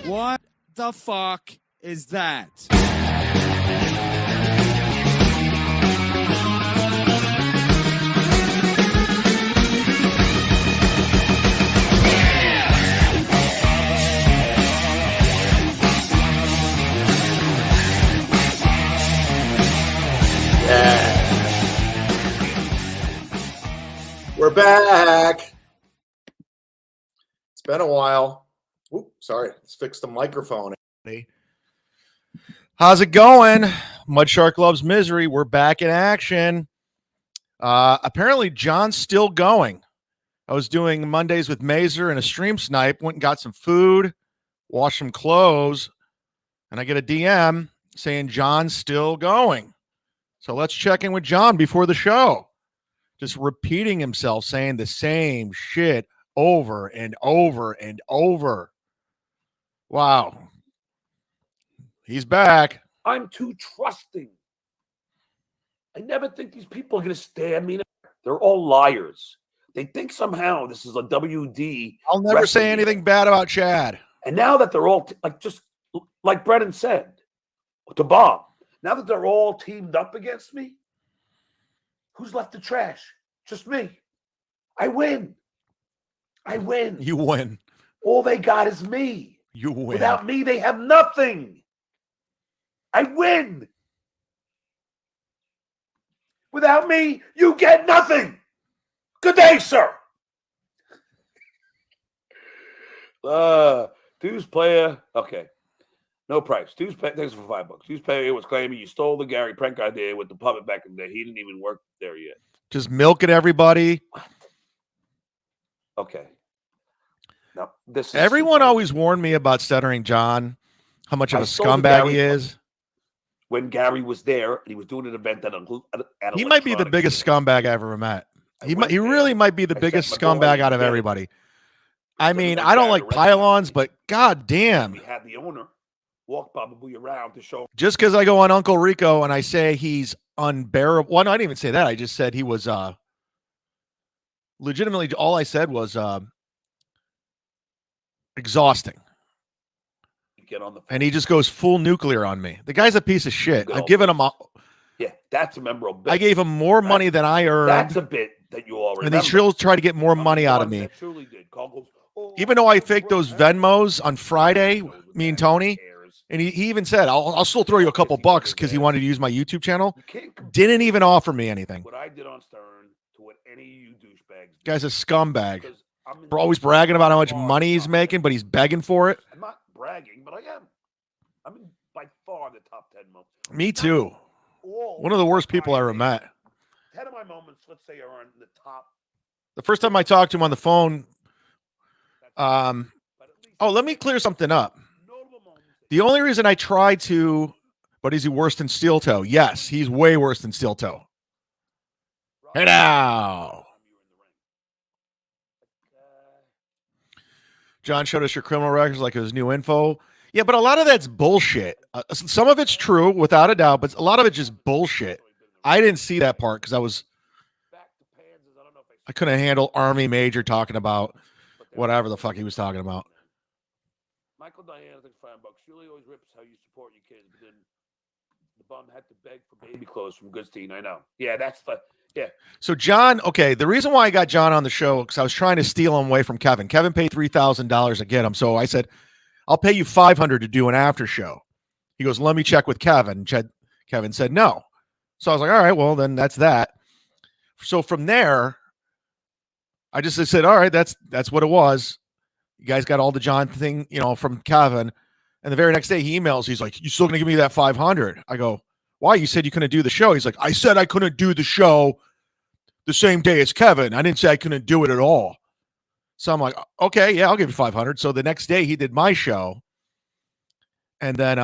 What the fuck is that? We're back. It's been a while. Ooh, sorry. Let's fix the microphone. How's it going? Mudshark loves misery. We're back in action. Apparently, John's still going. I was doing Mondays with Mazer and a stream snipe. Went and got some food, washed some clothes, and I get a DM saying John's still going. So let's check in with John before the show. Just repeating himself, saying the same shit over and over and over. Wow. He's back. I'm too trusting. I never think these people are going to stab me. They're all liars. They think somehow this is a WD. I'll never say anything bad about Chad. And now that they're all, just like Brennan said to Bob, now that they're all teamed up against me, who's left the trash? Just me. I win. You win. All they got is me. You win. Without me, they have nothing. I win. Without me, you get nothing. Good day, sir. Dues player. Okay. No price. Dues pay. Thanks for $5. Dues player was claiming you stole the Gary Prank idea with the puppet back in the day. He didn't even work there yet. Just milking everybody. What? Okay. Now, this is Everyone always warned me about Stuttering John, how much of a scumbag he is. When Gary was there and he was doing an event at he might be the biggest scumbag I ever met. He really might be the biggest scumbag out of everybody. I mean, I don't like pylons, but goddamn. We had the owner walk probably around to show. Just because I go on Uncle Rico and I say he's unbearable. Well, no, I didn't even say that. I just said he was legitimately, all I said was exhausting. Get on the and he just goes full nuclear on me. The guy's a piece of shit. I've given him yeah, that's a memorable bit. I gave him more money than I earned. That's a bit that you all remember. And he still tried to get more money out of me. Truly did. Even though I faked those Venmos on Friday, me and Tony, and he even said, I'll still throw you a couple bucks because he wanted to use my YouTube channel. Didn't even offer me anything. What I did on Stern to what any of you douchebags. Guy's a scumbag. We're always bragging about how much money he's making, but he's begging for it. I'm not bragging, but I am. I'm in by far the top 10 moments. Me too. One of the worst people I ever met. 10 of my moments, let's say, are in the top. The first time I talked to him on the phone, let me clear something up. The only reason I tried to, but is he worse than Steel Toe? Yes, he's way worse than Steel Toe. Hey now. John showed us your criminal records like it was new info. Yeah, but a lot of that's bullshit. Some of it's true, without a doubt, but a lot of it's just bullshit. I didn't see that part because I couldn't handle Army Major talking about whatever the fuck he was talking about. Michael Diana thinks $5. Julie always rips how you support your kids, but then the bum had to beg for baby clothes from Goodstein. I know. Yeah, that's the. Yeah. So John, okay, the reason why I got John on the show because I was trying to steal him away from Kevin. Kevin paid $3,000 to get him, so I said, "I'll pay you $500 to do an after show." He goes, "Let me check with Kevin." Kevin said no, so I was like, "All right, well then that's that." So from there, I just said, "All right, that's what it was." You guys got all the John thing, from Kevin, and the very next day he emails. He's like, "You still gonna give me that $500?" I go, "Why? You said you couldn't do the show." He's like, "I said I couldn't do the show the same day as Kevin. I didn't say I couldn't do it at all." So I'm like, "Okay, yeah, I'll give you $500." So the next day he did my show. And then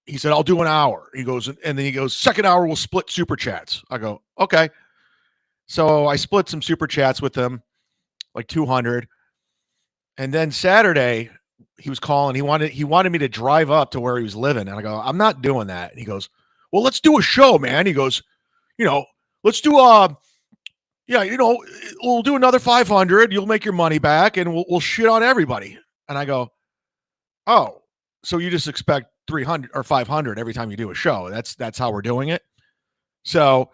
he said, "I'll do an hour." He goes, and then he goes, "Second hour, we'll split super chats." I go, "Okay." So I split some super chats with him, like 200. And then Saturday, he was calling. He wanted me to drive up to where he was living. And I go, "I'm not doing that." And he goes, "Well, let's do a show, man." He goes, "Let's do we'll do another 500. You'll make your money back and we'll shit on everybody." And I go, oh, so you just expect 300 or 500 every time you do a show. That's how we're doing it. So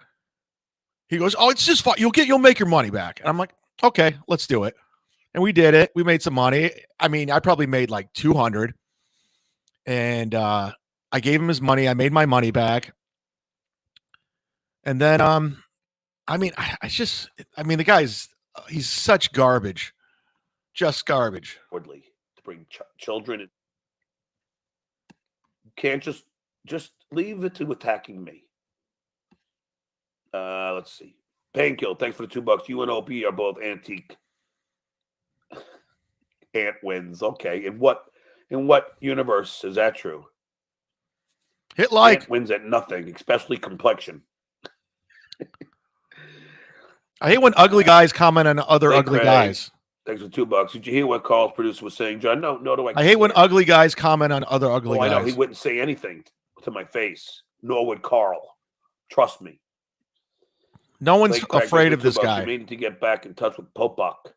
he goes, oh, it's just fine. You'll make your money back. And I'm like, okay, let's do it. And we did it. We made some money. I mean, I probably made like 200. And I gave him his money. I made my money back. And then, I mean, the guy's, he's such garbage. Just garbage. To bring children in. You can't just leave it to attacking me. Let's see. Painkill, thanks for the $2. You and OP are both antique. Ant wins. Okay. In what universe is that true? Hit like. Ant wins at nothing, especially complexion. I hate when ugly guys comment on other ugly Craig, guys. Thanks for $2. Did you hear what Carl's producer was saying, John? No, do I? I hate when ugly guys comment on other ugly guys. I know he wouldn't say anything to my face, nor would Carl. Trust me. No one's afraid of this $2. guy. You need to get back in touch with Popok.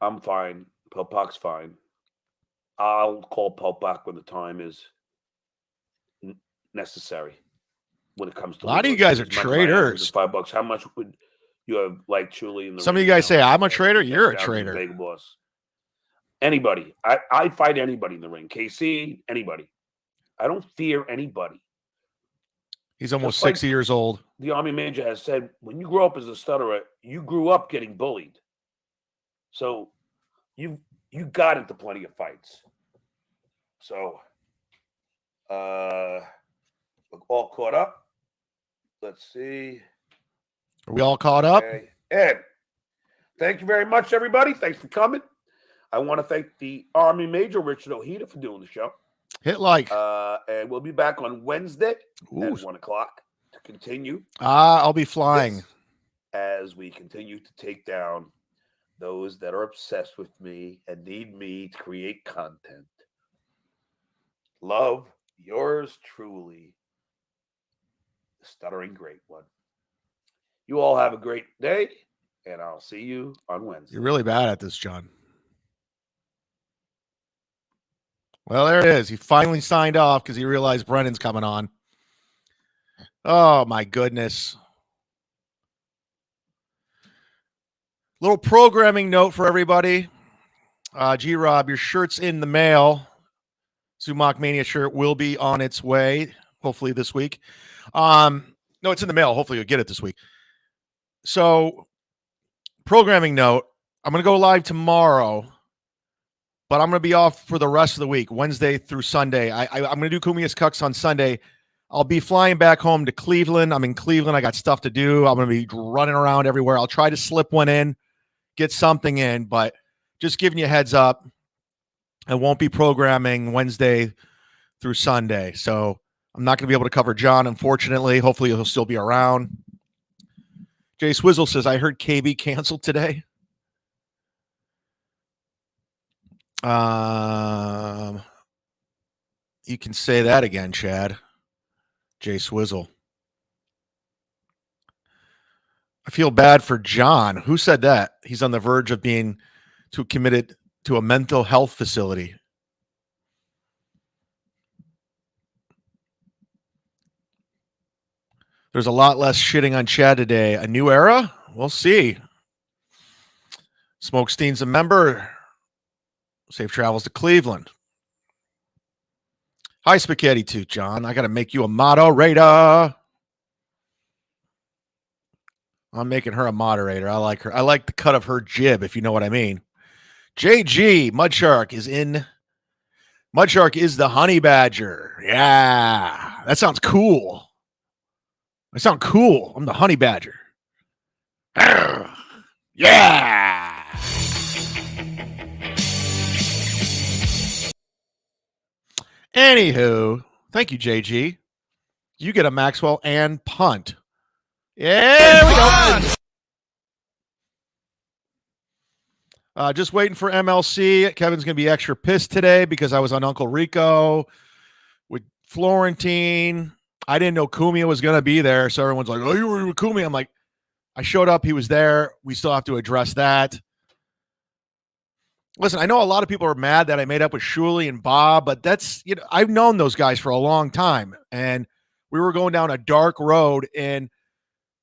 I'm fine. Popok's fine. I'll call Popok when the time is necessary. When it comes to a lot of you guys are traitors. $5. How much would you have liked truly in the Some ring of you guys now? say I'm a traitor. You're a traitor. Big boss. Anybody. I fight anybody in the ring. KC, anybody. I don't fear anybody. He's almost 60 years old. The Army manager has said, when you grow up as a stutterer, you grew up getting bullied. So you got into plenty of fights. So we're all caught up. Let's see. Are we all caught up? Okay. Ed, thank you very much, everybody. Thanks for coming. I want to thank the Army Major, Richard Ojeda, for doing the show. Hit like. And we'll be back on Wednesday at 1 o'clock to continue. I'll be flying. As we continue to take down those that are obsessed with me and need me to create content. Love, yours truly, the stuttering great one. You all have a great day, and I'll see you on Wednesday. You're really bad at this, John. Well, there it is. He finally signed off because he realized Brennan's coming on. Oh, my goodness. Little programming note for everybody. G-Rob, your shirt's in the mail. Zumock Mania shirt will be on its way, hopefully this week. No, it's in the mail. Hopefully you'll get it this week. So, programming note, I'm going to go live tomorrow, but I'm going to be off for the rest of the week, Wednesday through Sunday. I'm going to do Kumia's Cucks on Sunday. I'll be flying back home to Cleveland. I'm in Cleveland. I got stuff to do. I'm going to be running around everywhere. I'll try to slip one in, get something in, but just giving you a heads up. I won't be programming Wednesday through Sunday. So I'm not going to be able to cover John, unfortunately. Hopefully he'll still be around. Jay Swizzle says, I heard KB canceled today. You can say that again, Chad. Jay Swizzle. I feel bad for John. Who said that? He's on the verge of being committed to a mental health facility. There's a lot less shitting on Chad today. A new era? We'll see. Smokestein's a member. Safe travels to Cleveland. Hi, Spaghetti Tooth, John. I got to make you a moderator. I'm making her a moderator. I like her. I like the cut of her jib, if you know what I mean. JG, Mudshark is in. Mudshark is the honey badger. Yeah, that sounds cool. I sound cool. I'm the honey badger. Arr, yeah. Anywho, thank you, JG. You get a Maxwell and punt. Yeah, we go. Just waiting for MLC. Kevin's going to be extra pissed today because I was on Uncle Rico with Florentine. I didn't know Kumia was going to be there. So everyone's like, oh, you were with Kumia. I'm like, I showed up. He was there. We still have to address that. Listen, I know a lot of people are mad that I made up with Shuley and Bob, but that's, I've known those guys for a long time, and we were going down a dark road, and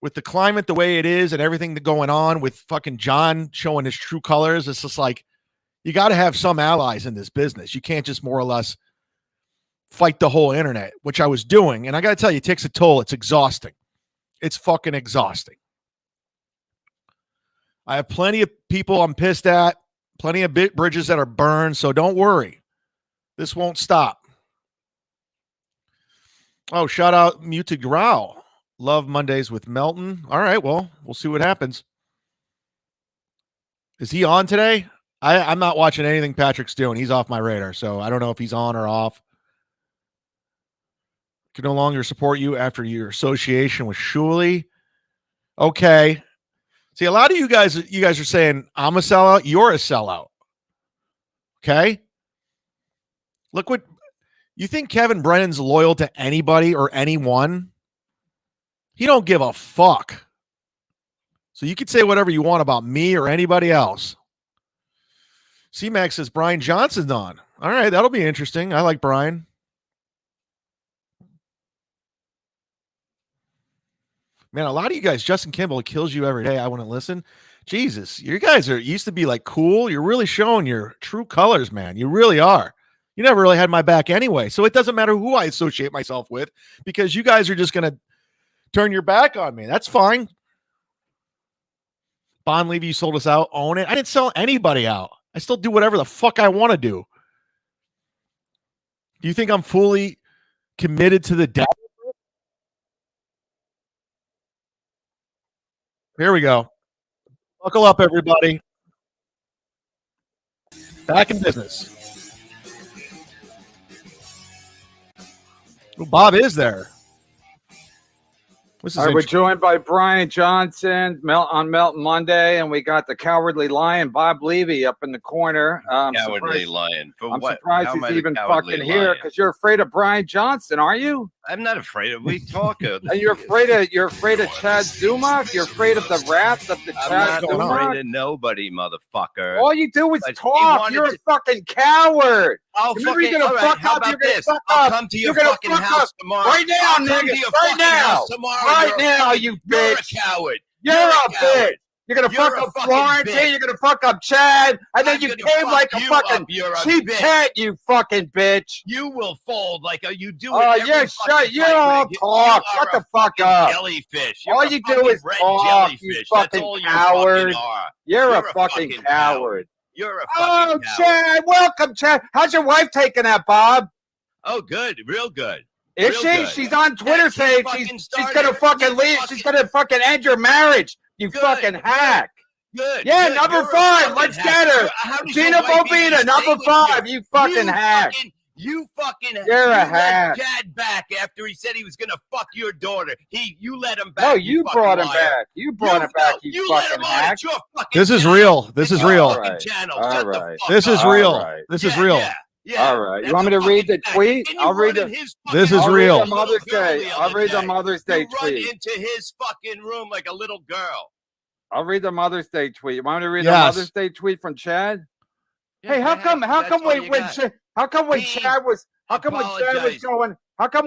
with the climate the way it is and everything going on with fucking John showing his true colors, it's just like, you got to have some allies in this business. You can't just more or less fight the whole internet, which I was doing. And I got to tell you, it takes a toll. It's exhausting. It's fucking exhausting. I have plenty of people I'm pissed at, plenty of bridges that are burned. So don't worry. This won't stop. Oh, shout out Muted Growl. Love Mondays with Melton. All right, well, we'll see what happens. Is he on today? I'm not watching anything Patrick's doing. He's off my radar, so I don't know if he's on or off. Can no longer support you after your association with Shuley. Okay. See, a lot of you guys are saying, I'm a sellout. You're a sellout. Okay? Look what you think Kevin Brennan's loyal to anybody or anyone? He don't give a fuck. So you could say whatever you want about me or anybody else. C-Max says Brian Johnson's on. All right, that'll be interesting. I like Brian. Man, a lot of you guys, Justin Kimball kills you every day. I wouldn't listen. Jesus, you guys used to be like cool. You're really showing your true colors, man. You really are. You never really had my back anyway. So it doesn't matter who I associate myself with because you guys are just going to turn your back on me. That's fine. Bond Levy, you sold us out. Own it. I didn't sell anybody out. I still do whatever the fuck I want to do. Do you think I'm fully committed to the debt? Here we go. Buckle up, everybody. Back in business. Well, Bob is there. All right, we're joined by Brian Johnson on Melton Monday, and we got the Cowardly Lion, Bob Levy, up in the corner. Cowardly Lion. I'm surprised he's even fucking here because you're afraid of Brian Johnson, are you? I'm not afraid of. We talk. And you're afraid of Chad Zumock. You're afraid of the wrath of the Chad Zumock. I'm not Zumock. afraid of nobody, motherfucker. All you do is But talk. You're a fucking coward. I'll Remember, fucking. you're gonna All right, fuck how up. about You're gonna this? fuck I'll up. come to your You're gonna fucking fuck house up tomorrow. right now, I'll come nigga. to your Right fucking now. house tomorrow. Right now, you You're bitch. a coward. You're a bitch. You're gonna fuck up Florence. bitch. You're gonna fuck up Chad, and then I'm you gonna came fuck like a you fucking up. You're a cheap bitch. cat. You fucking bitch. You will fold like you do. Oh it every yeah, fucking shut. You fight, all Rick. talk. You Shut are the a fuck fucking up. Jellyfish. You're All a you do fucking is red talk. jellyfish. You That's fucking all you coward. fucking are. You're a fucking coward. You're a Oh, fucking coward. Chad, welcome, Chad. How's your wife taking that, Bob? Oh, good, real good. Is Real she? good. She's on Twitter Yeah, saying fucking she's started. gonna fucking leave. She's gonna fucking end your marriage. You Good. fucking hack. Good. Yeah, good. number You're a 5. fucking Let's hack. get her. How does Gina your wife even Bobina, stay number with 5. You fucking hack. You fucking You're a let hack. Chad back after he said he was gonna fuck your daughter. You let him back. No, you fucking brought him liar. back. You brought him back. You let fucking him on. hack. It's your fucking This is channel. real. This is It's your real. fucking All channel. right. Shut All the right. fuck This is up. real. All right. This is real. Yeah. All right. You That's want me to a read the fucking tweet? hack. And I'll you read run in the. his This fucking is I'll room read real. the like a little Mother's girl Day. the I'll other read the day. Mother's Day You run tweet. into his fucking room like a little girl. I'll read the Mother's Day tweet. You want me to read Yes. the Mother's Day tweet from Chad? Hey, how come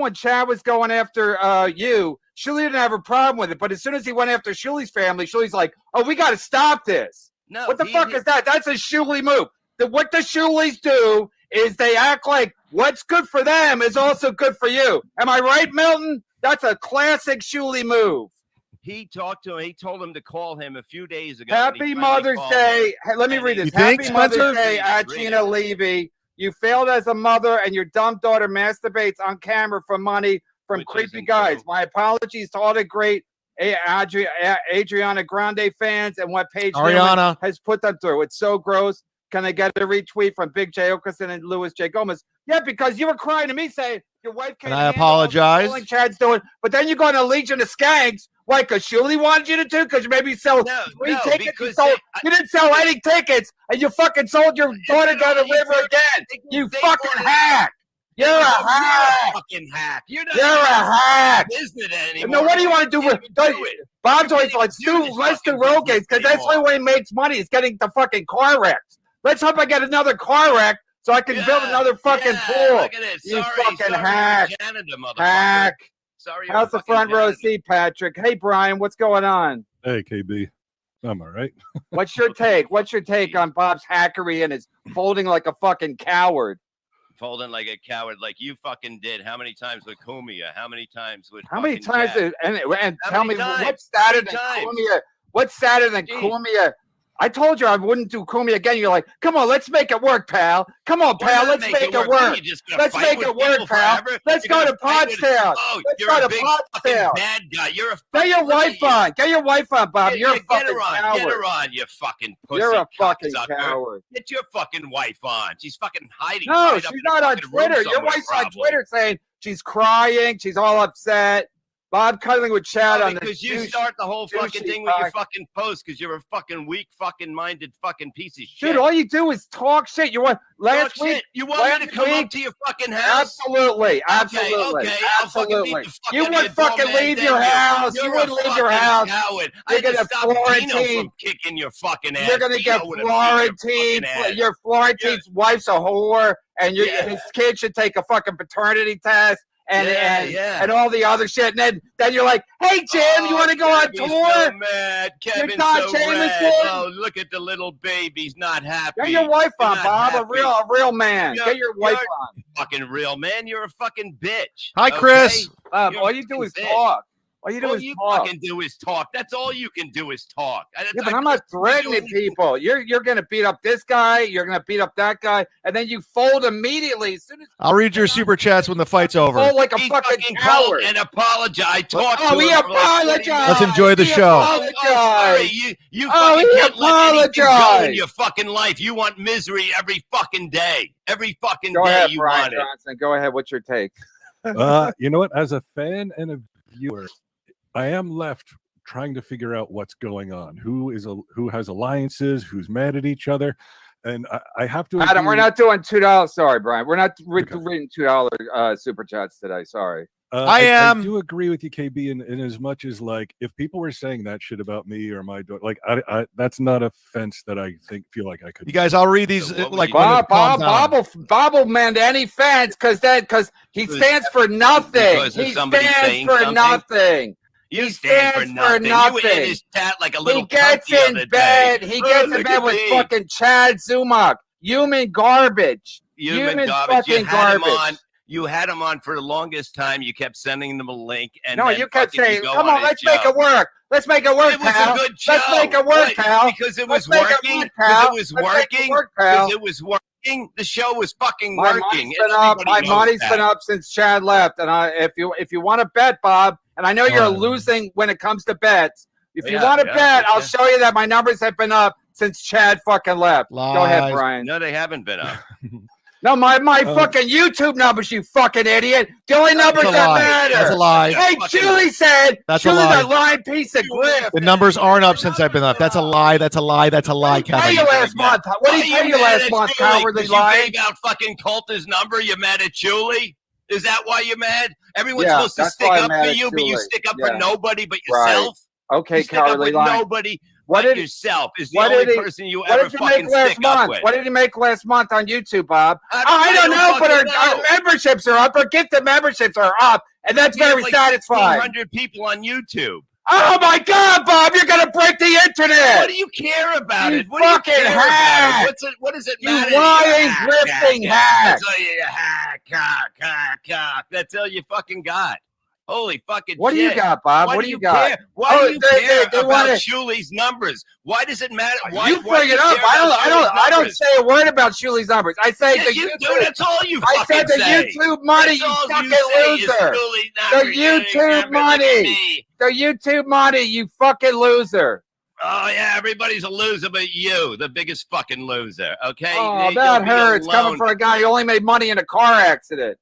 when Chad was going after you, Shirley didn't have a problem with it, but as soon as he went after Shirley's family, Shirley's like, "Oh, we got to stop this." No, What the fuck is that? That's a Shirley move. What the Shirleys do is they act like what's good for them is also good for you. Am I right, Milton? That's a classic Shirley move. He talked to him. He told him to call him a few days ago. Happy Mother's Day. Hey, let me read this. You think, Happy Mother's Spencer? Day at Read Gina it. Levy. You failed as a mother and your dumb daughter masturbates on camera for money from Which creepy isn't guys. true. My apologies to all the great Adriana Grande fans and what Paige Newman Ariana. has put them through. It's so gross. Can I get a retweet from Big J. Okerson and Louis J. Gomez? Yeah, because you were crying to me saying your wife can't And I handle all the apologize. trolling Chad's doing, but then you go on a Legion of Skanks. Why? Because Shirley wanted you to do? Because you maybe sell No, 3 no, tickets. because You didn't sell any tickets, and you fucking sold your daughter down the river again. You fucking hack. You're a hack. Fucking hack. You're not You're a hack. business anymore. No, what do you want to do with Bob's always You like, can't even do let's do this road fucking games because that's the business only way he makes money is getting the fucking car wrecks. Let's hope I get another car wreck so I can build another fucking pool. Look at this. You Sorry, fucking sorry, hack. Canada, motherfucker. Hack. Sorry, you're How's the fucking front row Canada. seat, Patrick? Hey, Brian, what's going on? Hey, KB. I'm all right. What's your take? What's your take on Bob's hackery and his folding like a fucking coward? Folding like a coward, like you fucking did. How many times with Kumia? How many times with? How many fucking times? Jack? And How tell many me times? what's sadder than How many times? Kumia? What's sadder than Jeez. Kumia? I told you I wouldn't do Kumia again. You're like, come on, let's make it work, pal. Come on, We're pal, not let's make it work. You just gonna Let's fight make with it work, people pal. forever? Let's You're go gonna to fight with- Pottstown. Oh, Let's you're go a to big fucking Pottstown. bad guy. You're a Get fucking your wife on. Get your wife on, Bob. You're a get fucking her on. coward. Get her on, you fucking pussy. You're a fucking cocksucker. coward. Get your fucking wife on. She's fucking hiding. No, right up she's in not a on fucking room Twitter. Your somewhere, wife's on probably. Twitter saying she's crying. She's all upset. Bob cuddling with Chad Oh, on the because you douche- start the whole fucking douchey thing with your cock. fucking post because you're a fucking weak fucking minded fucking piece of shit. Dude, all you do is talk shit. You want last Talk week? shit. You want me to last come week- up to your fucking house? Absolutely, absolutely, okay, I'll fucking beat absolutely. the fuck You out of wouldn't dumb fucking ass leave then your you. house. You're You a wouldn't leave your fucking house. Coward. You're I gonna just stopped Dino Florentine. from kicking your fucking ass. You're gonna Dino get would've beat your Florentine. fucking ass. Your Florentine's wife's a whore, and Yeah. his kid should take a fucking paternity test. Yeah. And all the other shit. And then you're like, hey, Jim, you want to go on Kevin's tour? So mad. Kevin's Don so Jameson? red. Oh, look at the little baby. He's not happy. Get your wife You're on, not Bob. happy. A real man. You're- Get your wife you're- on. Fucking real man. You're a fucking bitch. Hi, Chris. Okay? You're All a you do fucking is bitch. talk. All you do All is you talk. fucking do is talk. That's all you can do is talk. Yeah, but I'm not threatening people. You're gonna beat up this guy. You're gonna beat up that guy, and then you fold immediately as soon as I'll read your super chats when the fight's you over. fold like a He fucking called coward. and apologize. Talk Oh, to he him for like 40 apologized. minutes. Let's enjoy the He show. apologized. Sorry. You Oh, fucking he can't let anything go in apologized. your fucking life. You want misery every fucking day. Every fucking Go day ahead, you Brian want it. Johnson. Go ahead. What's your take? You know what? As a fan and a viewer, I am left trying to figure out what's going on. Who has alliances? Who's mad at each other? And I have to. Adam, agree- we're not doing $2. Sorry, Brian. We're not Okay. reading $2 super chats today. Sorry. I am- I do agree with you, KB, in as much as like if people were saying that shit about me or my daughter, like I that's not a fence that I feel like I could. You guys, I'll read these. So what would Like you when Bob, it calms down. Bob will mend any fence because he stands for nothing. Because of He somebody stands saying for something? nothing. You He stand for stands for nothing. You were nothing. in his chat like a little He gets cunt the in other bed. day. He Oh, gets in look bed at with me. fucking Chad Zumock. Human garbage. Human garbage. fucking You had him garbage. on. You had him on for the longest time. You kept sending them a link, and No, then you kept fucking saying, go "Come on on, his let's make show. it work. Let's make it work, It was pal. a good show. Let's make it work, What? pal. Because it Let's was make it working. work, Because pal. it was Let's make it working. work, pal. Because it was working. The show was fucking My working. money's been up. My Everybody knows money's that. been up since Chad left. And if you want to bet, Bob, and I know you're losing when it comes to bets. If you Yeah, want to yeah, bet, yeah. I'll show you that my numbers have been up since Chad fucking left. Go ahead, Lies. Brian. No, they haven't been up. No, my fucking YouTube numbers, you fucking idiot. The only numbers That's a that lie. That's matter. a lie. Hey, Julie said That's a Julie's lie. a lying piece of grift. The numbers aren't up since I've been up. That's a lie. That's a lie. That's a lie, Pay Kevin. you last month. What did he pay you mad last at month, Julie? cowardly 'Cause lying? You gave out fucking Colter's number. You're mad at Julie? Is that why you're mad? Everyone's Yeah, supposed to that's stick why I'm up mad for at you, but you Julie. stick up Yeah. for nobody but Right. yourself. Okay, You stick up cowardly with lying. nobody What but did yourself. Is the what only did he- person you what ever did you fucking make last stick up month? with. What did you make last month on YouTube, Bob? I don't know, fucking but our know. memberships are up. Our gifted memberships are up, and that's You have very like satisfying. 1,600 people on YouTube. Oh my God, Bob, you're gonna break the internet. What do you care about You it? What do you fucking care about hack. it? What does it You matter? lying, hack, grifting hack. That's all you hack. That's all you fucking got. Holy fucking What do you shit. got, Bob? Why What do do you you got? care? Why Oh, do you they care about wanna- Shuli's numbers? Why does it matter? Why, You why bring do it up. care about I Shuli's don't numbers? say a word about Shuli's numbers. I say Yes, the you do. YouTube. That's all you I fucking said the say. YouTube money, That's you all fucking say is loser. Shuli's The numbers. You YouTube remember, look at money. me. The YouTube money, you fucking loser. Oh yeah, everybody's a loser, but you, the biggest fucking loser. Okay. Oh, You'll that be hurts coming alone. from a guy who only made money in a car accident.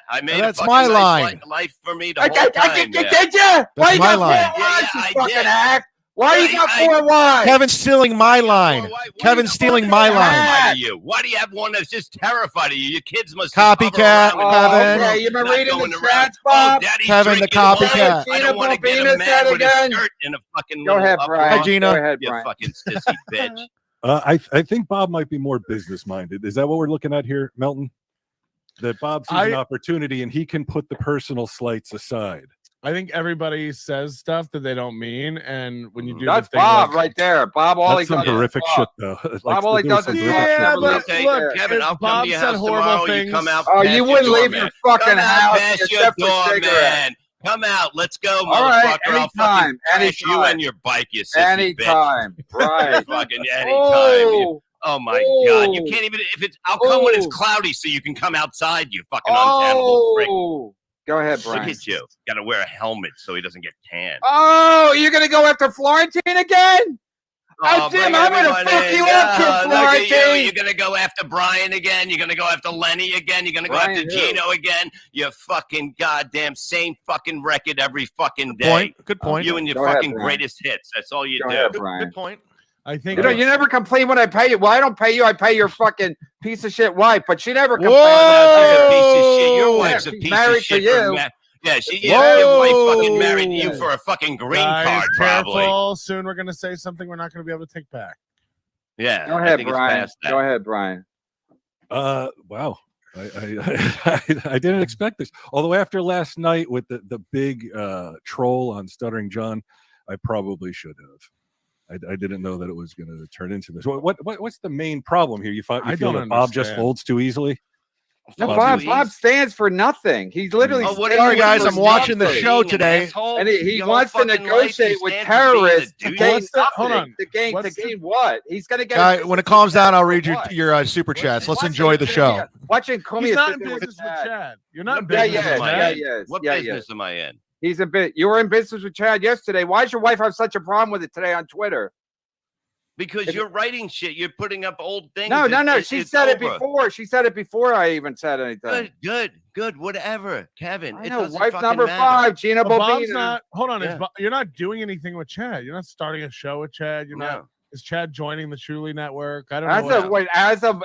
I made That's a my fucking line. nice life for me the I, whole I, time. did you? Why you my got line. 4 wives, Yeah, you I fucking did. hack? Why you got I- 4 wives? Kevin's stealing my line. Why Kevin's are you stealing fucking my terrified line. of you? Why do you have one that's just terrified of you? Your kids must Copycat, Oh, Kevin. okay, you been Not reading going the around, chats, Bob? Oh, Daddy's Kevin, the drinking wine. copycat. I don't want to get Gina him said mad with again. his skirt in a fucking Go little ahead, uproar. Brian. Hi, Gina. Go ahead, You Brian. fucking sissy bitch. I think Bob might be more business minded. Is that what we're looking at here, Melton? That Bob sees an opportunity and he can put the personal slights aside. I think everybody says stuff that they don't mean, and when you do, That's the thing Bob like, right there. Bob, all That's he some does horrific is shit, though. Bob, all he does is Yeah, but Okay, look, Kevin, if I'll come Bob to your said house horrible tomorrow. things, You come out. Oh, past you wouldn't your leave door, your man. fucking Come out house past your except for door, cigarettes. man. Come out. Let's go, All right, motherfucker. I'll fucking anytime, crash you anytime. and your bike, you sissy bitch. Anytime, right? Fucking anytime. Oh my God! You Oh. can't even. If it's, I'll come when it's cloudy, so you can come outside. You fucking untenable prick. Oh, go ahead, Look Brian. at you. Got to wear a helmet so he doesn't get tan. Oh, you're gonna go after Florentine again? Oh, Jim, bring I'm gonna everyone fuck in. you up, Chris Look at you. Florentine. You're gonna go after Brian again. You're gonna go after Lenny again. You're gonna go Brian after who? Gino again. You fucking goddamn same fucking record every fucking day. Point. Good point. You and your Go ahead, fucking Brian. greatest hits. That's all you Go do. ahead, Good, Brian. good point. I think You know, you never complain when I pay you. Well, I don't pay you. I pay your fucking piece of shit wife, but she never complains. She's a When piece of shit. Your Whoa! wife's a she's piece married of to shit. you. Your wife fucking Whoa! married you for a fucking green Guys, card, probably. careful. Soon we're gonna say something we're not gonna be able to take back. Yeah. Go I ahead, think it's Brian. past that. Go ahead, Brian. Wow. I didn't expect this. Although after last night with the big troll on Stuttering John, I probably should have. I didn't know that it was going to turn into this. What's the main problem here? You feel I that don't Bob just understand. folds too easily? No, Bob, Bob stands for nothing. He's literally. Oh, what Sorry, are you guys, doing? I'm watching the Being show an today. asshole? And he Your whole wants to fucking life, negotiate you with stand for being a terrorists to douche. gain What's the- hold nothing. on. What's To the- gain what? He's gonna get. Guy, when it calms down, I'll read your super chats. Let's enjoy the show. Watching Kumi He's not sit in there business with Chad. Chad. You're not in Yeah, business yeah, with yeah, Chad. yes. What yeah, business yes. am I in? He's in bit. You were in business with Chad yesterday. Why does your wife have such a problem with it today on Twitter? Because you're writing shit. You're putting up old things. No. She It's said it over. before. She said it before I even said anything. Good. Whatever, Kevin. I It know. doesn't Wife fucking number matter. 5, Gina But Bob's Bobina. not. Hold on. Yeah. You're not doing anything with Chad. You're not starting a show with Chad. You're not. No. Is Chad joining the Shuli Network? I don't know.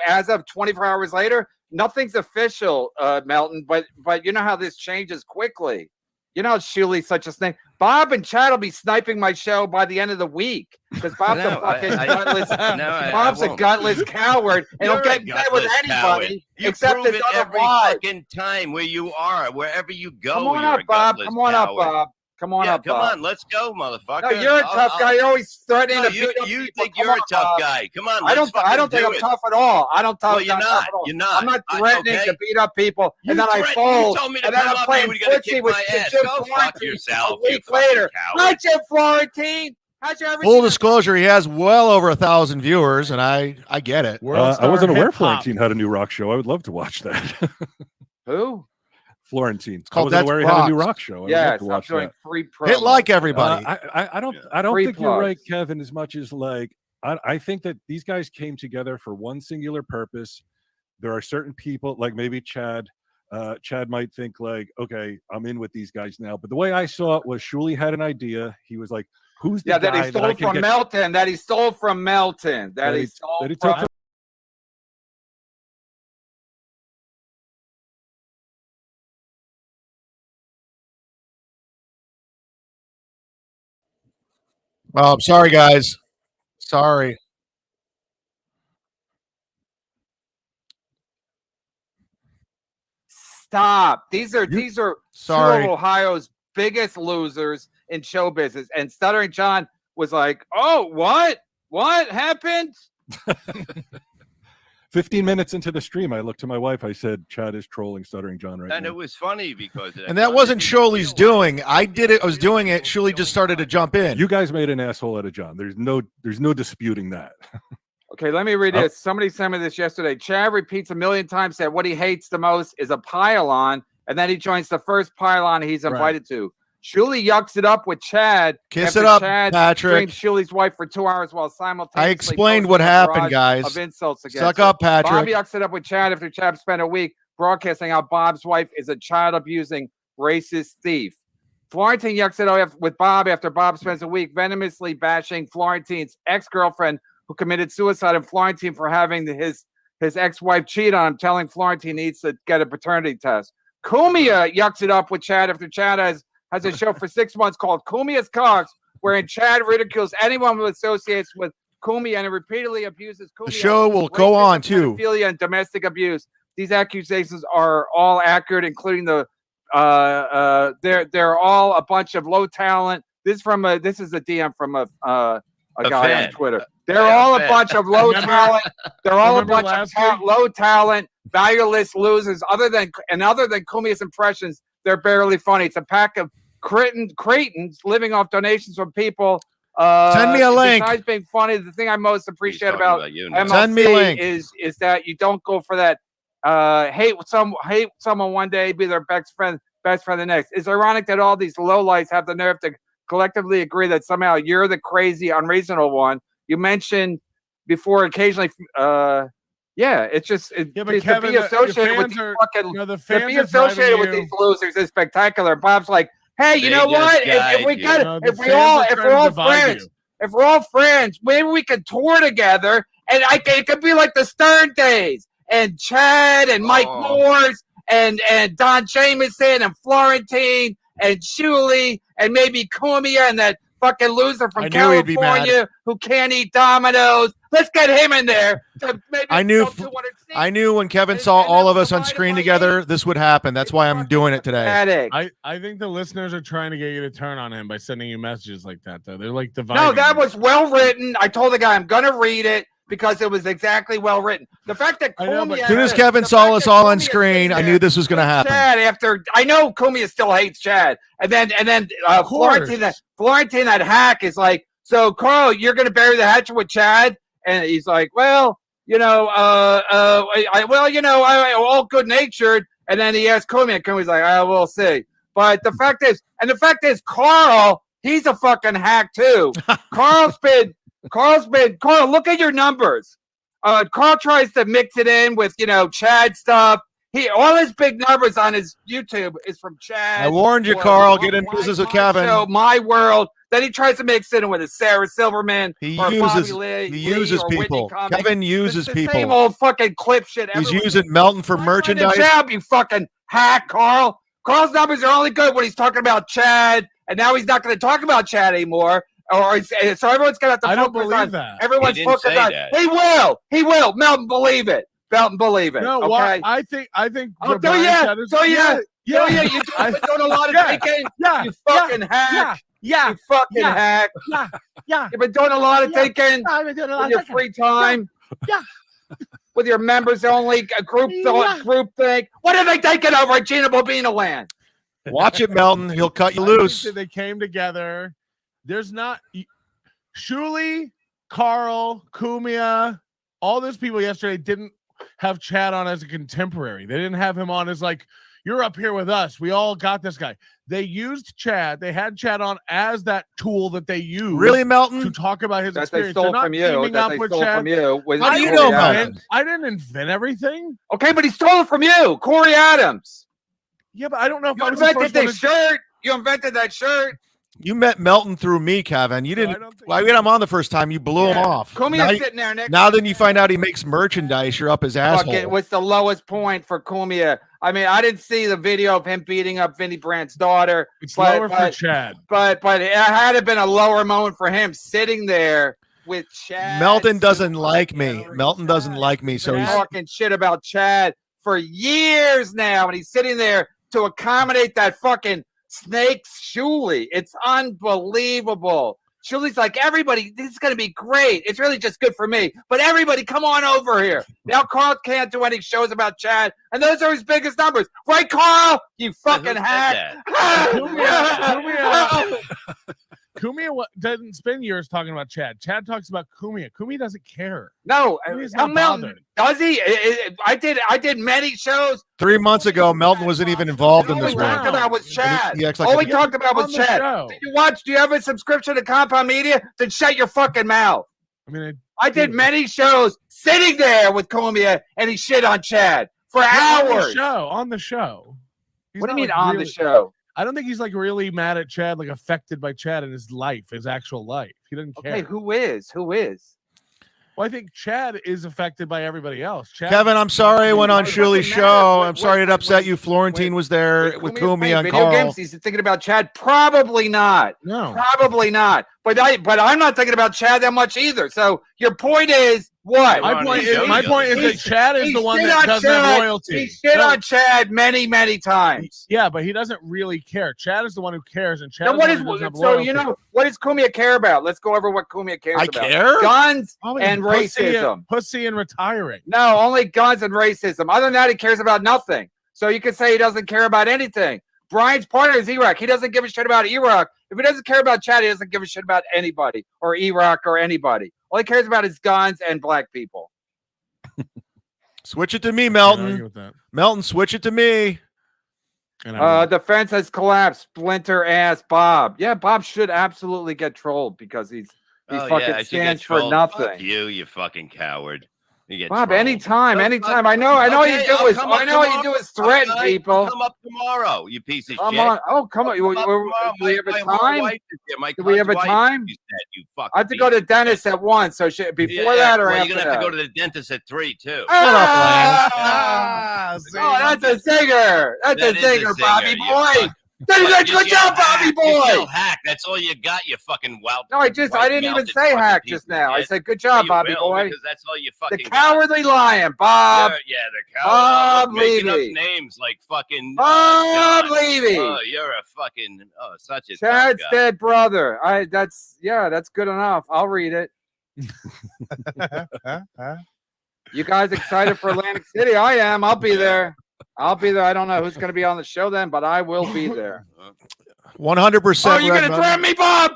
As of 24 hours later, nothing's official, Melton. But you know how this changes quickly. You know, Shuli's such a snake. Bob and Chad will be sniping my show by the end of the week because Bob's No, a fucking I- gutless. I Bob's a won't. gutless coward, and he'll You're get a mad with gutless coward. anybody You except prove his it other every wives. fucking time where you are, wherever you go. Come on you're up, a Bob. gutless Come on up, coward. Bob. Come on Yeah, up, come Bob. on, let's go, motherfucker. No, you're a tough guy. You're always threatening No, to you beat up you people. think Come you're on, a tough Bob. guy? Come on, I don't think I'm do it. tough at all. I don't Well, you're I'm not. tough at all. You're not. I'm not threatening Okay. to beat up people, and then I threatened- fold, You told me to and then come I'm up here. playing We're gonna footsie kick with my ass. Jim Go fuck Florentine yourself. a week you fucking later. coward. Hi, Jim Florentine. How's your everything? Full disclosure, he has well over 1,000 viewers, and I get it. I wasn't aware Florentine had a new rock show. I would love to watch that. Who? Florentine. I called wasn't That's aware he had a new Rocks. rock show. I would Yeah, love to watch stop doing that. free promo. Hit like everybody. I don't Free think you're right, plugs. Kevin, as much as like I think that these guys came together for one singular purpose. There are certain people, like maybe Chad. Chad might think like, okay, I'm in with these guys now. But the way I saw it was Shuli had an idea. He was like, who's the Yeah, guy that he I stole can from get- Melton. That he stole from Melton. That he stole that he took from. Oh, I'm sorry, guys. Sorry. Stop. These are two Sorry. of Ohio's biggest losers in show business. And Stuttering John was like, "Oh, what? What happened?" 15 minutes into the stream, I looked to my wife. I said, Chad is trolling Stuttering John right And now. it was funny because And that wasn't Shuli's doing. I did it. I was doing it. Shuli just started to jump in. You guys made an asshole out of John. There's no disputing that. Okay, let me read this. Somebody sent me this yesterday. Chad repeats 1,000,000 times that what he hates the most is a pylon, and then he joins the first pylon he's invited to. Shuli yucks it up with Chad. Kiss after it up, Chad Patrick. streams Shuli's wife for 2 hours while simultaneously I explained posting what a happened, barrage guys. Of insults against Suck her. up, Patrick. Bob yucks it up with Chad after Chad spent a week broadcasting how Bob's wife is a child-abusing, racist thief. Florentine yucks it up with Bob after Bob spends a week venomously bashing Florentine's ex-girlfriend who committed suicide, and Florentine for having his ex-wife cheat on him, telling Florentine he needs to get a paternity test. Kumia yucks it up with Chad after Chad has a show for 6 months called Kumia's Cogs, wherein Chad ridicules anyone who associates with Kumi and it repeatedly abuses Kumi. The show will go on too. Pedophilia and domestic abuse. These accusations are all accurate, including the they're all a bunch of low talent. This is a DM from a guy fan. on Twitter. They're all a bunch of low talent. They're all a bunch of low talent, valueless losers. Other than Kumi's impressions, they're barely funny. It's a pack of cretins living off donations from people. Send me a link. Besides being funny, the thing I most appreciate about MLC Send me a link. is that you don't go for that hate someone one day, be their best friend the next. It's ironic that all these lowlights have the nerve to collectively agree that somehow you're the crazy, unreasonable one. You mentioned before occasionally, it's just but to Kevin, be associated with these associated with these losers is spectacular. Bob's like, hey, you know what? If we're all friends, maybe we could tour together, and it could be like the Stern days, and Chad and Mike Moores and Don Jamieson and Florentine and Shuley and maybe Kumia and that fucking loser from California who can't eat Domino's. Let's get him in there. To maybe I knew when Kevin saw all of us on screen together, this would happen. That's why I'm doing it today. I think the listeners are trying to get you to turn on him by sending you messages like that, though. They're like dividing. No, that was well written. I told the guy I'm gonna read it because it was exactly well written. The fact that as soon as Kevin saw us all on screen, I knew this was going to happen. Chad, I know Kumia still hates Chad, and then Florentine, that hack is like, so Carl, you're going to bury the hatchet with Chad, and he's like, well, all good natured, and then he asks Kumia, and Kumia's like, we'll see. But the fact is, Carl, he's a fucking hack too. Carl, look at your numbers. Carl tries to mix it in with, Chad stuff. All his big numbers on his YouTube is from Chad. I warned you, Carl. Get in business with Kevin. Show, My World. Then he tries to mix it in with a Sarah Silverman. He uses people. Kevin uses people. Same old fucking clip shit. He's using Melton for merchandise. Job, you fucking hack, Carl. Carl's numbers are only good when he's talking about Chad, and now he's not going to talk about Chad anymore. So everyone's going to have to focus on that. Everyone's focused on it. He will. Melton, believe it. No, okay? I think. You doing a lot of thinking. Yeah, you fucking hack. Yeah, you fucking hack. Yeah. You've been doing a lot of thinking. I've been doing a lot in your free time. Yeah. With your members only group think. What are they thinking over at Gina Bobina land? Watch it, Melton. He'll cut you loose. They came together. There's not Shuley, Carl, Kumia, all those people yesterday didn't have Chad on as a contemporary. They didn't have him on as like, you're up here with us. We all got this guy. They used Chad. They had Chad on as that tool that they used. Really, Melton? To talk about his experience. They stole from you. How do you know about it? I didn't invent everything. Okay, but he stole it from you, Corey Adams. Yeah, but I don't know if you invented this shirt. You invented that shirt. You met Melton through me, Kevin. You didn't. I mean, I'm on the first time. You blew him off. Kumia's sitting there next. Now then, you find out he makes merchandise. You're up his asshole. It was the lowest point for Kumia. I mean, I didn't see the video of him beating up Vinnie Brandt's daughter. It's lower for Chad. But it had to been a lower moment for him sitting there with Chad. Melton doesn't like me. Melton doesn't like me, so he's talking shit about Chad for years now, and he's sitting there to accommodate that fucking Snakes Shuley. It's unbelievable. Shuley's like, everybody, this is going to be great. It's really just good for me. But everybody, come on over here. Now Carl can't do any shows about Chad, and those are his biggest numbers. Right, Carl? You fucking hack. Kumia doesn't spend years talking about Chad. Chad talks about Kumia. Kumia doesn't care. No, Melton, does he? I did many shows. 3 months ago, Melton wasn't even involved in this one. All we talked about was Chad. All we talked about was Chad. Did you watch? Do you have a subscription to Compound Media? Then shut your fucking mouth. I mean, I did many shows sitting there with Kumia, and he shit on Chad for hours. On the show. What do you mean on the show? I don't think he's like really mad at Chad, like affected by Chad in his life, his actual life. He doesn't care. Okay, who is? Well, I think Chad is affected by everybody else. Kevin, I'm sorry I went on Shuley's show. I'm sorry it upset you. Florentine was there with Kumia and Carl. Games. He's thinking about Chad. Probably not. No. Probably not. But I'm not thinking about Chad that much either. So your point is what? My point is that Chad is the one shit that on doesn't have loyalty. He shit on Chad many, many times. Yeah, but he doesn't really care. Chad is the one who cares, and Chad. Then what does Cumia care about? Let's go over what Cumia cares about. I care. Guns Probably and racism. Pussy and retiring. No, only guns and racism. Other than that, he cares about nothing. So you could say he doesn't care about anything. Brian's partner is Iraq. He doesn't give a shit about Iraq. If he doesn't care about Chad, he doesn't give a shit about anybody or Iraq or anybody. All he cares about is guns and black people. Switch it to me, Can't argue Melton. with that. Melton, switch it to me. And The fence has collapsed. Splinter ass Bob. Yeah, Bob should absolutely get trolled because he's fucking stands for nothing. Fuck you fucking coward. You get Bob, trolled. anytime. I know all you do is threaten people. Come up tomorrow, you piece of Come shit. on. Oh, come on. Do we have a time? Do we have a time? I have to go to the dentist at 1. So before that or well, after you're gonna that? have to go to the dentist at 3 too. Oh, that's a zinger. That's a zinger, Bobby boy. Good job, Bobby boy. You still hack. That's all you got, you fucking wild. No, I didn't even say hack just now. I said good job, Bobby boy. Because that's all you fucking The cowardly lion, Bob. Yeah, the Bob coward. Making up Levy. names like fucking Bob John. Levy. Oh, you're a fucking such a Chad's tough guy. dead brother. That's good enough. I'll read it. You guys excited for Atlantic City? I am. I'll be there. I don't know who's going to be on the show then, but I will be there. 100%. Oh, you're going to threaten me, Bob?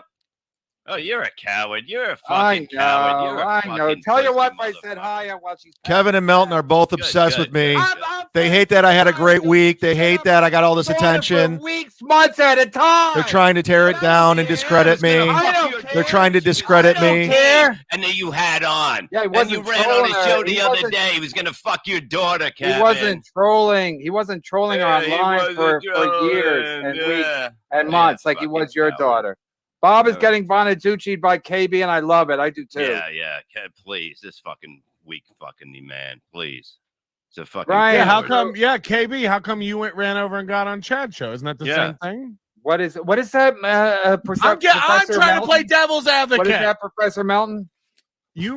Oh, you're a coward. You're a fucking coward. You're a I know. fucking Tell your pussy wife I said hi while she's Kevin and Melton are both obsessed good. with me. I'm They hate that I had a great week. They hate that I got all this for attention. weeks, months at a time. They're trying to tear it down and discredit me. I don't care. They're trying to discredit I don't me. care. And then you had on. Yeah, he and wasn't you ran on his trolling show her. the He other wasn't- day. He was gonna fuck your daughter, Kevin. He wasn't trolling. He wasn't trolling her Yeah, he online wasn't for trolling, years and weeks yeah. and months, like he fucking was your coward. daughter. Bob is Yeah. getting Bonaducci'd by KB, and I love it. I do too. Yeah. Please, this fucking weak fucking man. Please, it's a fucking. Ryan, Yeah, how coward. come? Yeah, KB, how come you ran over and got on Chad's show? Isn't that the Yeah. same thing? What is that? I'm Professor trying to Melton? play devil's advocate. What is that, Professor Melton? You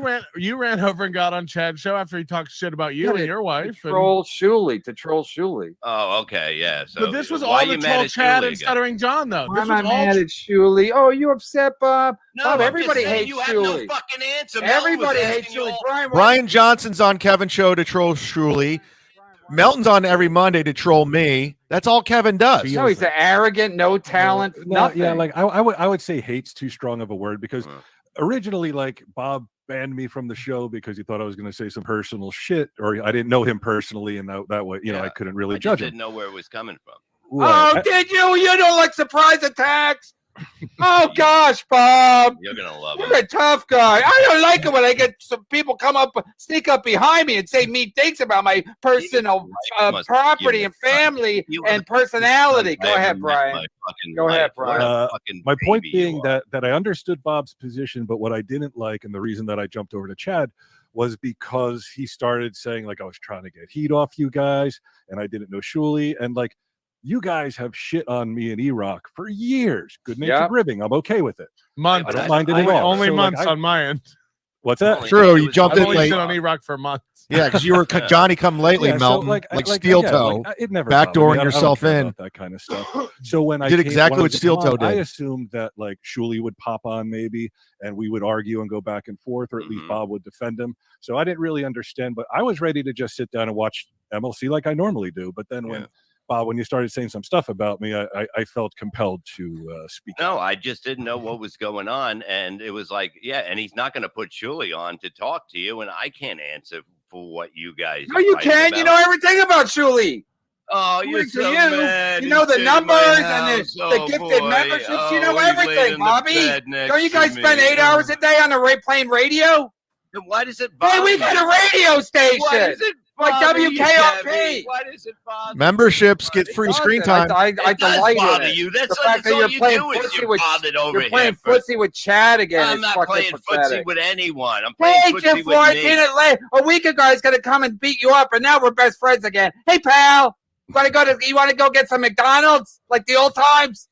ran over and got on Chad's show after he talked shit about you Yeah, and your wife. To troll Shuley. Oh, okay, yeah. So But this was why all you the mad troll at Chad Julie and again? Stuttering John, though. Why This am was I all mad at Shuley? Oh, you upset, Bob? No, Bob, I'm everybody just saying hates you have Shuley. no fucking answer. Melton was Everybody asking hates you Shuley. all- Brian Johnson's on Kevin's show to troll Shuley. Melton's on every Monday to troll me. That's all Kevin does. No, he's an arrogant, no talent, nothing. Yeah, like I would say hate's too strong of a word because Uh. originally, like Bob banned me from the show because he thought I was going to say some personal shit, or I didn't know him personally, and that way, Yeah, I couldn't really I just judge him. didn't know where it was coming from. Right. Oh, did you? You don't like surprise attacks? Oh gosh, Bob. You're gonna love You're it. a tough guy. I don't like it when I get some people sneak up behind me and say mean things about my personal property and family and personality. Go ahead, Brian. Go ahead, Brian. My point being that I understood Bob's position, but what I didn't like, and the reason that I jumped over to Chad, was because he started saying like I was trying to get heat off you guys, and I didn't know Shuley, and like you guys have shit on me in Iraq for years. Good natured Yep. ribbing. I'm okay with it. months. I don't mind it at all. Only So, like, months I- on my end. What's that? True, you jumped I've in only late. shit on E-Rock for months. Yeah, because you were Johnny come lately, Yeah, so, Melton, like steel again, toe. like, it never backdooring bothered me. I don't yourself care in. about that kind of stuff. So when I Did came- exactly when I what was Steel Toe on, I did. assumed that like Shuley would pop on maybe, and we would argue and go back and forth, or at least Mhm. Bob would defend him. So I didn't really understand, but I was ready to just sit down and watch MLC like I normally do. But then when Bob, when you started saying some stuff about me, I felt compelled to speak. No, I just didn't know what was going on, and it was like, yeah, and he's not going to put Shuley on to talk to you, and I can't answer for what you guys. No, you fighting can. about. You know everything about Shuley. Oh, you're According to so you, mad. you know He's the sitting in my numbers and house. the Oh, gifted boy. memberships. You Oh, know he laid everything, in the Bobby. bed next Don't you to guys spend me. 8 hours a day on the playing radio? Then why does it Hey, bother we you? got a radio station. Why does it Like bother you, WKRP. Kevin? Why does it bother Memberships get free screen time. I you? It does delight in bother it. you. The That's fact that all you're you playing do is footsie you're with bothered over You're playing here. footsie with Chad again. I'm It's not fucking playing pathetic. footsie with anyone. I'm playing Hey, Jim footsie with me. Florentine, a week ago, he's gonna come and beat you up, and now we're best friends again. Hey, pal, you want to go get some McDonald's like the old times?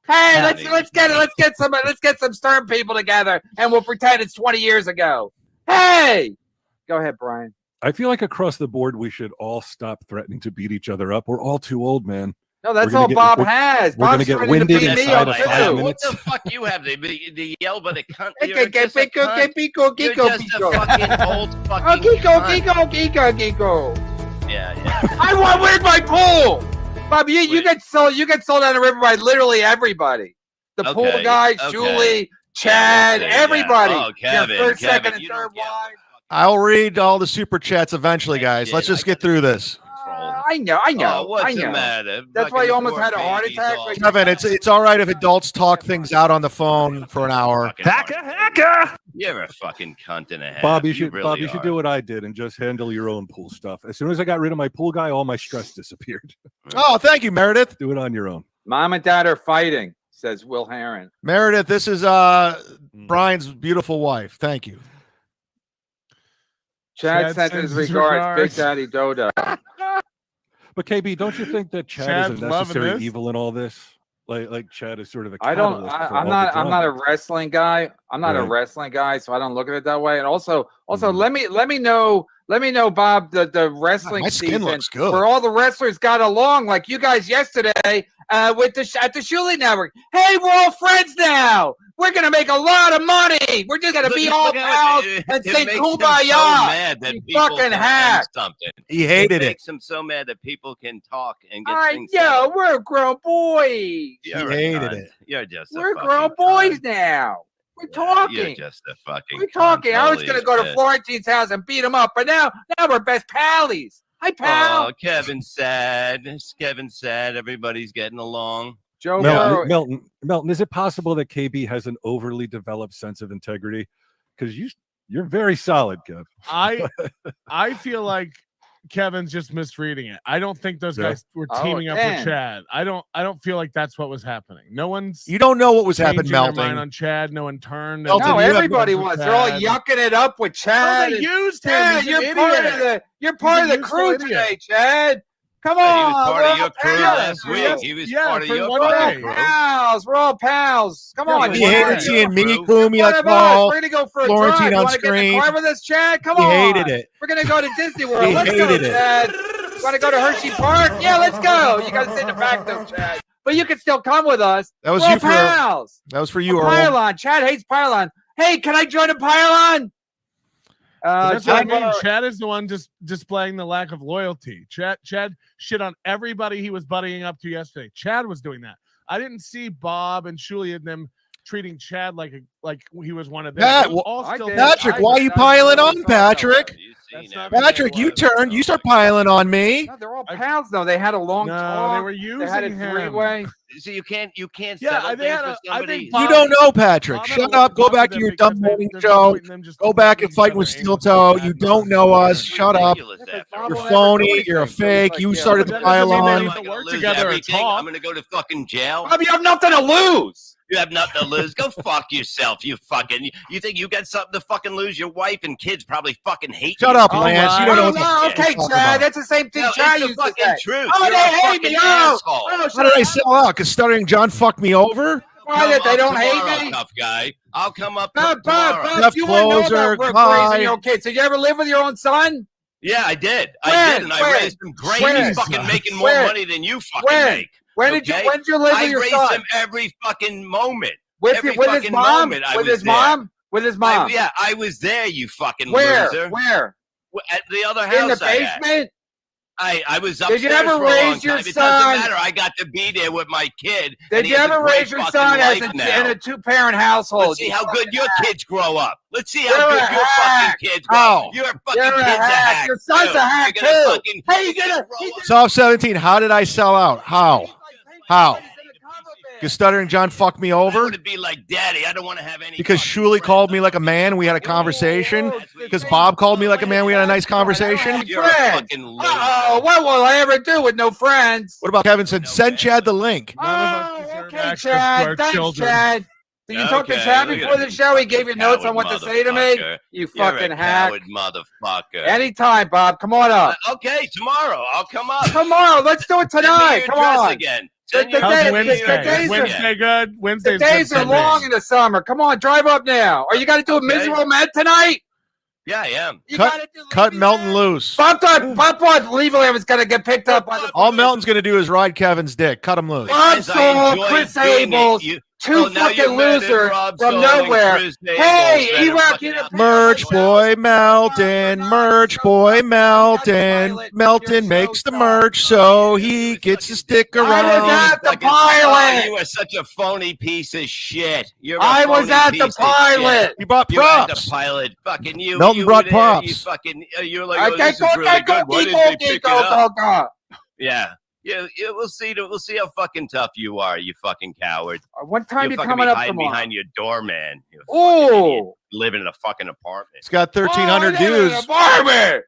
Hey, let's get some stern people together, and we'll pretend it's 20 years ago. Hey, go ahead, Brian. I feel like across the board, we should all stop threatening to beat each other up. We're all too old, man. No, that's all Bob has. We're going to get winded inside of 5 What minutes. the fuck you have to yell by the cunt? You're just a fucking old fucking Geeko. Yeah. I want with my pool. Bob, you get sold down the river by literally everybody. The pool guys, Julie, Chad, everybody. Oh, Kevin, your first, Kevin, second, and third line. I'll read all the super chats eventually, guys. Let's just get through this. I know. Oh, what's the matter? That's why you almost had a heart attack. Kevin, it's all right if adults talk things out on the phone for an hour. Hacker! You're a fucking cunt and a half. Bob, you should are. do what I did and just handle your own pool stuff. As soon as I got rid of my pool guy, all my stress disappeared. Oh, thank you, Meredith. Do it on your own. Mom and Dad are fighting, says Will Heron. Meredith, this is Brian's beautiful wife. Thank you. Chad sent his regards, Big Daddy Dodo. But KB, don't you think that Chad is a necessary evil in all this? Like Chad is sort of a catalyst. I'm not a wrestling guy. I'm not a wrestling guy, so I don't look at it that way. And also, let me know, Bob, the wrestling season where all the wrestlers got along, like you guys yesterday at the Shuli Network. Hey, we're all friends now. We're gonna make a lot of money. We're just gonna be all pals and say kumbaya. You fucking hack. He hated it. It makes him so mad that people can talk and get things settled. We're grown boys. He hated it. You're just we're grown boys now. We're talking. You're just a fucking. We're talking. I was gonna go to Florentine's house and beat him up, but now we're best pallies. Hi, pal. Oh, Kevin's sad. Everybody's getting along. Joe Milton, is it possible that KB has an overly developed sense of integrity? Because you're very solid, Kev. I feel like Kevin's just misreading it. I don't think those guys were teaming up with Chad. I don't feel like that's what was happening. No one's. You don't know what was happening, Melting. Melting. On Chad, no one turned. No, everybody was. They're all yucking it up with Chad. They used him. Yeah, you're part of the crew today, Chad. Come on. He was part of your crew last week. He was part of your crew. We're all pals. Come on. He hated seeing me, Kumia, Paul, we're gonna go for a Florentine drive. on screen. You want to get in the car with us, Chad? Come he on. He hated it. We're gonna go to Disney World. He Let's hated go, it. Chad. You want to go to Hershey Park? Yeah, let's go. You gotta sit in the back though, Chad. But you can still come with us. That was we're you pals. That was for you, Earl. Pylon. Chad hates Pylon. Hey, can I join a Pylon? That's what I mean. Chad is the one just displaying the lack of loyalty. Chad shit on everybody he was buddying up to yesterday. Chad was doing that. I didn't see Bob and Shuli and them treating Chad like he was one of them. Patrick, why are you piling on, Patrick? Patrick, you turned. You start piling on me. No, they're all pals though. They had a long talk. They were using They had a three-way. So you can't Yeah, settle things with somebody. You don't know, Patrick. Shut up. Go back to your dumb morning show. Go back and fight with Steel Toe. You don't know us. Shut up. You're phony. You're a fake. You started to pile on. I'm going to go to fucking jail. Bob, you have nothing to lose. You have nothing to lose. Go fuck yourself, you fucking. You think you got something to fucking lose? Your wife and kids probably fucking hate you. Shut up, Lance. You don't know what okay, Chad. That's the same thing Chad used to say. Truth. Oh, they hate me. Oh, how did I sell out? Because Stuttering John fucked me over? Why that they don't hate me? Tough guy. I'll come up. Bob, you wouldn't know about raising your own kids. Did you ever live with your own son? Yeah, I did. And I raised him great. He's fucking making more money than you fucking make. When did you live with your son? I raised him every fucking moment. With his mom? With his mom? With his mom? Yeah, I was there, you fucking loser. Where? At the other house. In the basement? I was upstairs. Did you ever raise your son? It doesn't matter. I got to be there with my kid. Did you ever raise your son in a two-parent household? Let's see how good your kids grow up. Let's see how good your fucking kids grow up. You're a fucking kid's a hack. Your son's a hack, too. Hey, Soft 17, how did I sell out? How? Because Stuttering John fucked me over? I want to be like Daddy. I don't want to have any. Because Shuli called me like a man. We had a conversation. Because Bob called me like a man. We had a nice conversation. You're a fucking loser. What will I ever do with no friends? What about Kevin said, send Chad the link? Oh, okay, Chad. Thanks, Chad. Did you talk to Okay, Chad look at before the him, show? He gave you notes on coward what to say to me? motherfucker. You You're fucking a hack. coward motherfucker. Anytime, Bob. Come on up. Okay, tomorrow I'll come up. Tomorrow. Let's do it Send me tonight. your Come address on. again. The Send your day- How's the- send me the your Wednesday? days address Is are- again. Wednesday good? The Wednesday's days good are for me. long in the summer. Come on, drive up now. Are you got to do a Okay. miserable med tonight? Yeah, I am. You Cut- gotta do Cut Levy Melton Land? loose. Bob thought Leveland was going to get picked up by the. All Melton's going to do is ride Kevin's dick. Cut him loose. Bob Because I saw enjoy Chris doing it. Abels, You- two Oh, now fucking you're mad at losers Rob from Soul and nowhere. Chris Abels Hey, that are Ewok, fucking you didn't out pick there. Merch up boy the Melton, merch boy Melton. Melton makes the merch so he gets to stick I was around. at the Fucking- pilot. Oh, you are such a phony piece of shit. You're a I was phony at piece the of shit. pilot. He brought You had the props. pilot. Fucking you. Melton you brought were there, You props. fucking. You're like, I oh, this is really good. Why didn't they pick it up? Yeah. Yeah, we'll see. We'll see how fucking tough you are, you fucking coward. What time You'll you fucking coming be up hiding tomorrow? behind your doorman. You fucking idiot, Oh, living in a fucking apartment. He's got 1,300 dues. Apartment.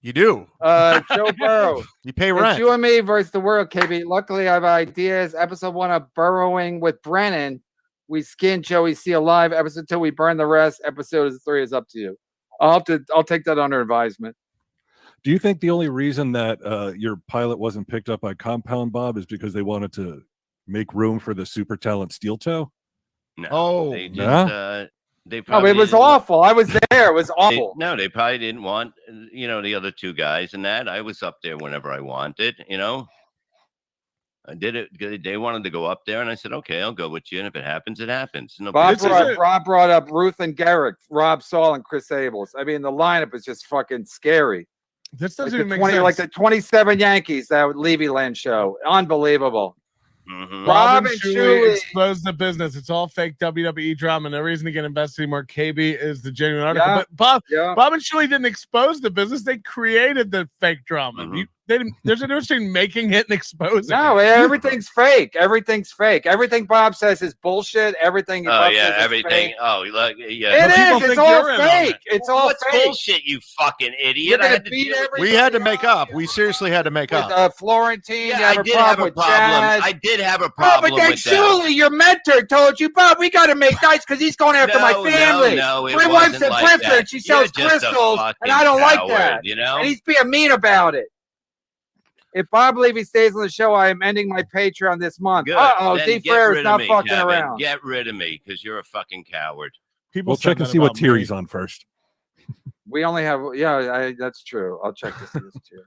You do. Joe Burrow. You pay It's rent. you and me versus the world, KB. Luckily, I have ideas. Episode 1 of Burrowing with Brennan. We skin Joey C alive. Episode 2, we burn the rest. Episode 3 is up to you. I'll take that under advisement. Do you think the only reason that your pilot wasn't picked up by Compound Bob is because they wanted to make room for the super talent Steel Toe? No. Oh, they just, yeah? they Oh, probably it was didn't- awful. I was there. It was They, awful. no, they probably didn't want, the other two guys and that. I was up there whenever I wanted, I did it. They wanted to go up there, and I said, okay, I'll go with you. And if it happens, it happens. No Bob big deal. brought up Ruth and Garrick, Rob Saul, and Chris Abels. I mean, the lineup is just fucking scary. This Like doesn't the, even make 20, sense. like the 27 Yankees, that Levy Land show. Unbelievable. Mhm. Rob Bob and and Chewy Chewy. exposed the business. It's all fake WWE drama. No reason to get invested anymore. KB is the genuine article. Yeah. But Yeah. Bob and Chewy didn't expose the business. They created the fake drama. Mhm. There's a difference between making it and exposing No, it. everything's fake. Everything's fake. Everything Bob says is bullshit. Everything Oh Bob yeah, says is everything. fake. Oh, look, yeah. It But people is. It's think all you're in on fake. it. It's all What's fake. bullshit, you fucking You're idiot? I gonna had to beat deal with everybody We had to make up. up. We seriously had to make With up. Florentine, Yeah, you have I a did have problem a with problem. Chad. I did have a Oh, problem but then with that. surely your mentor told you, Bob, we got to make dice because he's going after my family. No, it My wife's wasn't a like grifter that. and she sells You're just a crystals, and fucking I don't like coward, that. You know? And he's being mean about it. If Bob Levy stays on the show, I am ending my Patreon this month. Good. Uh-oh, Then D. get Frere rid is of not me, fucking Kevin. around. Get rid of me because you're a fucking coward. People We'll said check and that see what about tier me. he's on first. We only have, that's true. I'll check to see this too.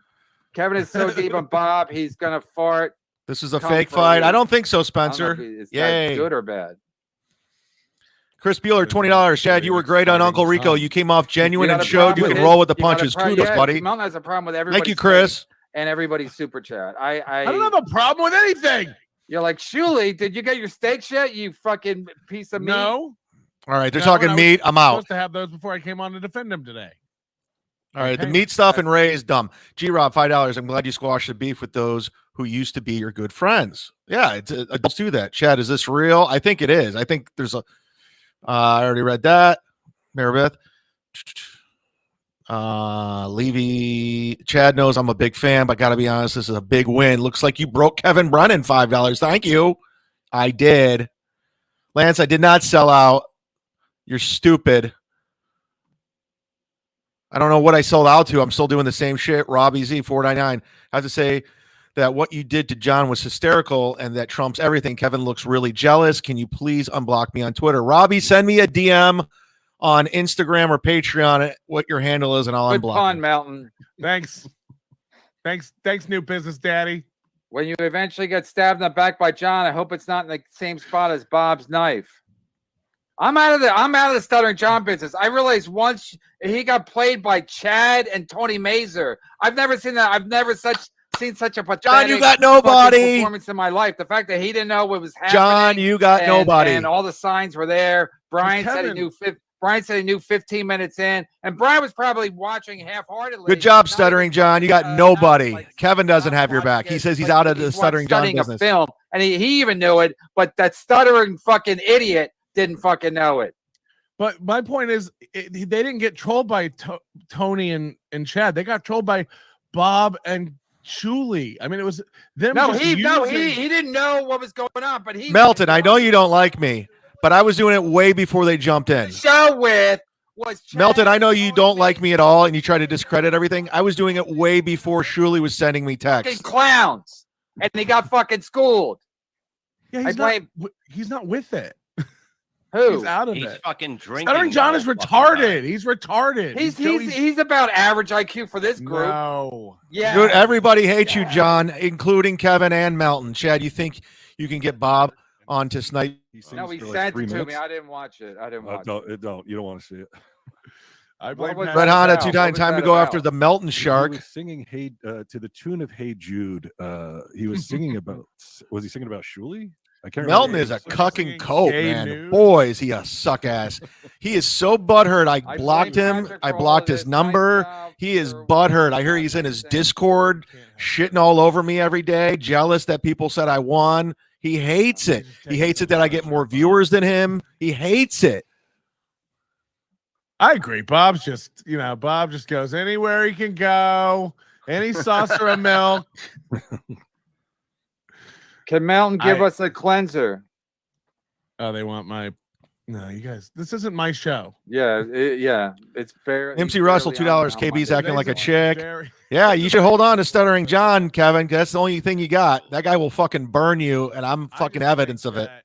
Kevin is so deep on Bob, he's going to fart. This is a Come fake for fight. me. I don't think so, I don't know Spencer. if Is Yay. that good or bad? Chris Bueller, $20. Chad, you were great on Uncle Rico. You came off genuine got and a showed problem you with could his- roll with the you got a punches. pro- Kudos, yeah, buddy. Melton has a problem with everybody. Thank you, Chris. And everybody's super chat. I don't have a problem with anything. You're like, Shuley, did you get your steaks yet? You fucking piece of meat. No. All right, they're No, talking I was meat. I'm out. Supposed to have those before I came on to defend him today. All right, the Okay. meat stuff and Ray is dumb. G-Rob, $5. I'm glad you squashed the beef with those who used to be your good friends. Yeah, adults do that. Chad, is this real? I think it is. I think there's a. I already read that. Maribeth. Levy. Chad knows I'm a big fan, but gotta be honest, this is a big win. Looks like you broke Kevin Brennan $5. Thank you. I did. Lance, I did not sell out. You're stupid. I don't know what I sold out to. I'm still doing the same shit. Robbie Z 499. I have to say that what you did to John was hysterical and that trumps everything. Kevin looks really jealous. Can you please unblock me on Twitter? Robbie, send me a DM on Instagram or Patreon what your handle is and I'll Good unblock pun, you. Melton. Thanks. Thanks, new business daddy. When you eventually get stabbed in the back by John, I hope it's not in the same spot as Bob's knife. I'm out of the stuttering John business. I realized once he got played by Chad and Tony Mazer. I've never seen that. I've never seen such a pathetic John, you got fucking nobody. performance in my life. The fact that he didn't know what was happening. John, you got and, nobody. and all the signs were there. Brian said he Kevin- knew. Brian said he knew 15 minutes in, and Brian was probably watching half-heartedly. Good job, not stuttering even John. You got fucking, nobody. like, Kevin doesn't not have your back. watching He it, says he's like, out of the he's stuttering John studying business. a film, and he even knew it, but that stuttering fucking idiot didn't fucking know it. But my point is, they didn't get trolled by Tony and Chad. They got trolled by Bob and Julie. I mean, it was them. No, just he using- didn't know what was going on, but he Melton, I know you don't like me, but I was doing it way before they jumped in. The show with was Chad Melton, I know you calling don't like me at all, and you try to discredit everything. I was doing it way before Shuli was sending me fucking texts. clowns, and they got fucking schooled. Yeah, I blame he's not with it. who? He's out of He's it. fucking drinking. Stuttering the John whole is fucking retarded. time. He's retarded. He's about average IQ for this group. No. Yeah, Dude, everybody hates you, John, including Kevin and Melton. Chad, you think you can get Bob on to Snipe? no, he for like sent 3 it to minutes. me. I didn't watch it. I didn't watch it. Don't. You don't want to see it. I What blame was Pat. Red that Honda, about? 2 What time was time to that go about? after the Melton He Shark. was singing "Hey" to the tune of "Hey Jude." He was singing about. Was he singing about Shuli? I can't Melton remember. is a Was he cucking singing coat, gay man. nudes? Boy, is he a suck ass. He is so butthurt. I I blocked blame him. Patrick I for all blocked of his this. Nice number. job He is for butthurt. I working hear on he's in his everything. Discord, shitting all over me every day, jealous that people said I won. He hates it. He hates it that I get more viewers than him. He hates it. I agree. Bob just goes anywhere he can go. Any saucer of milk. Can Mountain give I- us a cleanser? Oh, they want my. No, you guys. This isn't my show. Yeah, it's barely. MC Russell, $2. KB's acting Today's like a a chick. very- Yeah, you should hold on to Stuttering John, Kevin, 'cause that's the only thing you got. That guy will fucking burn you, and I'm I fucking just evidence think of it. that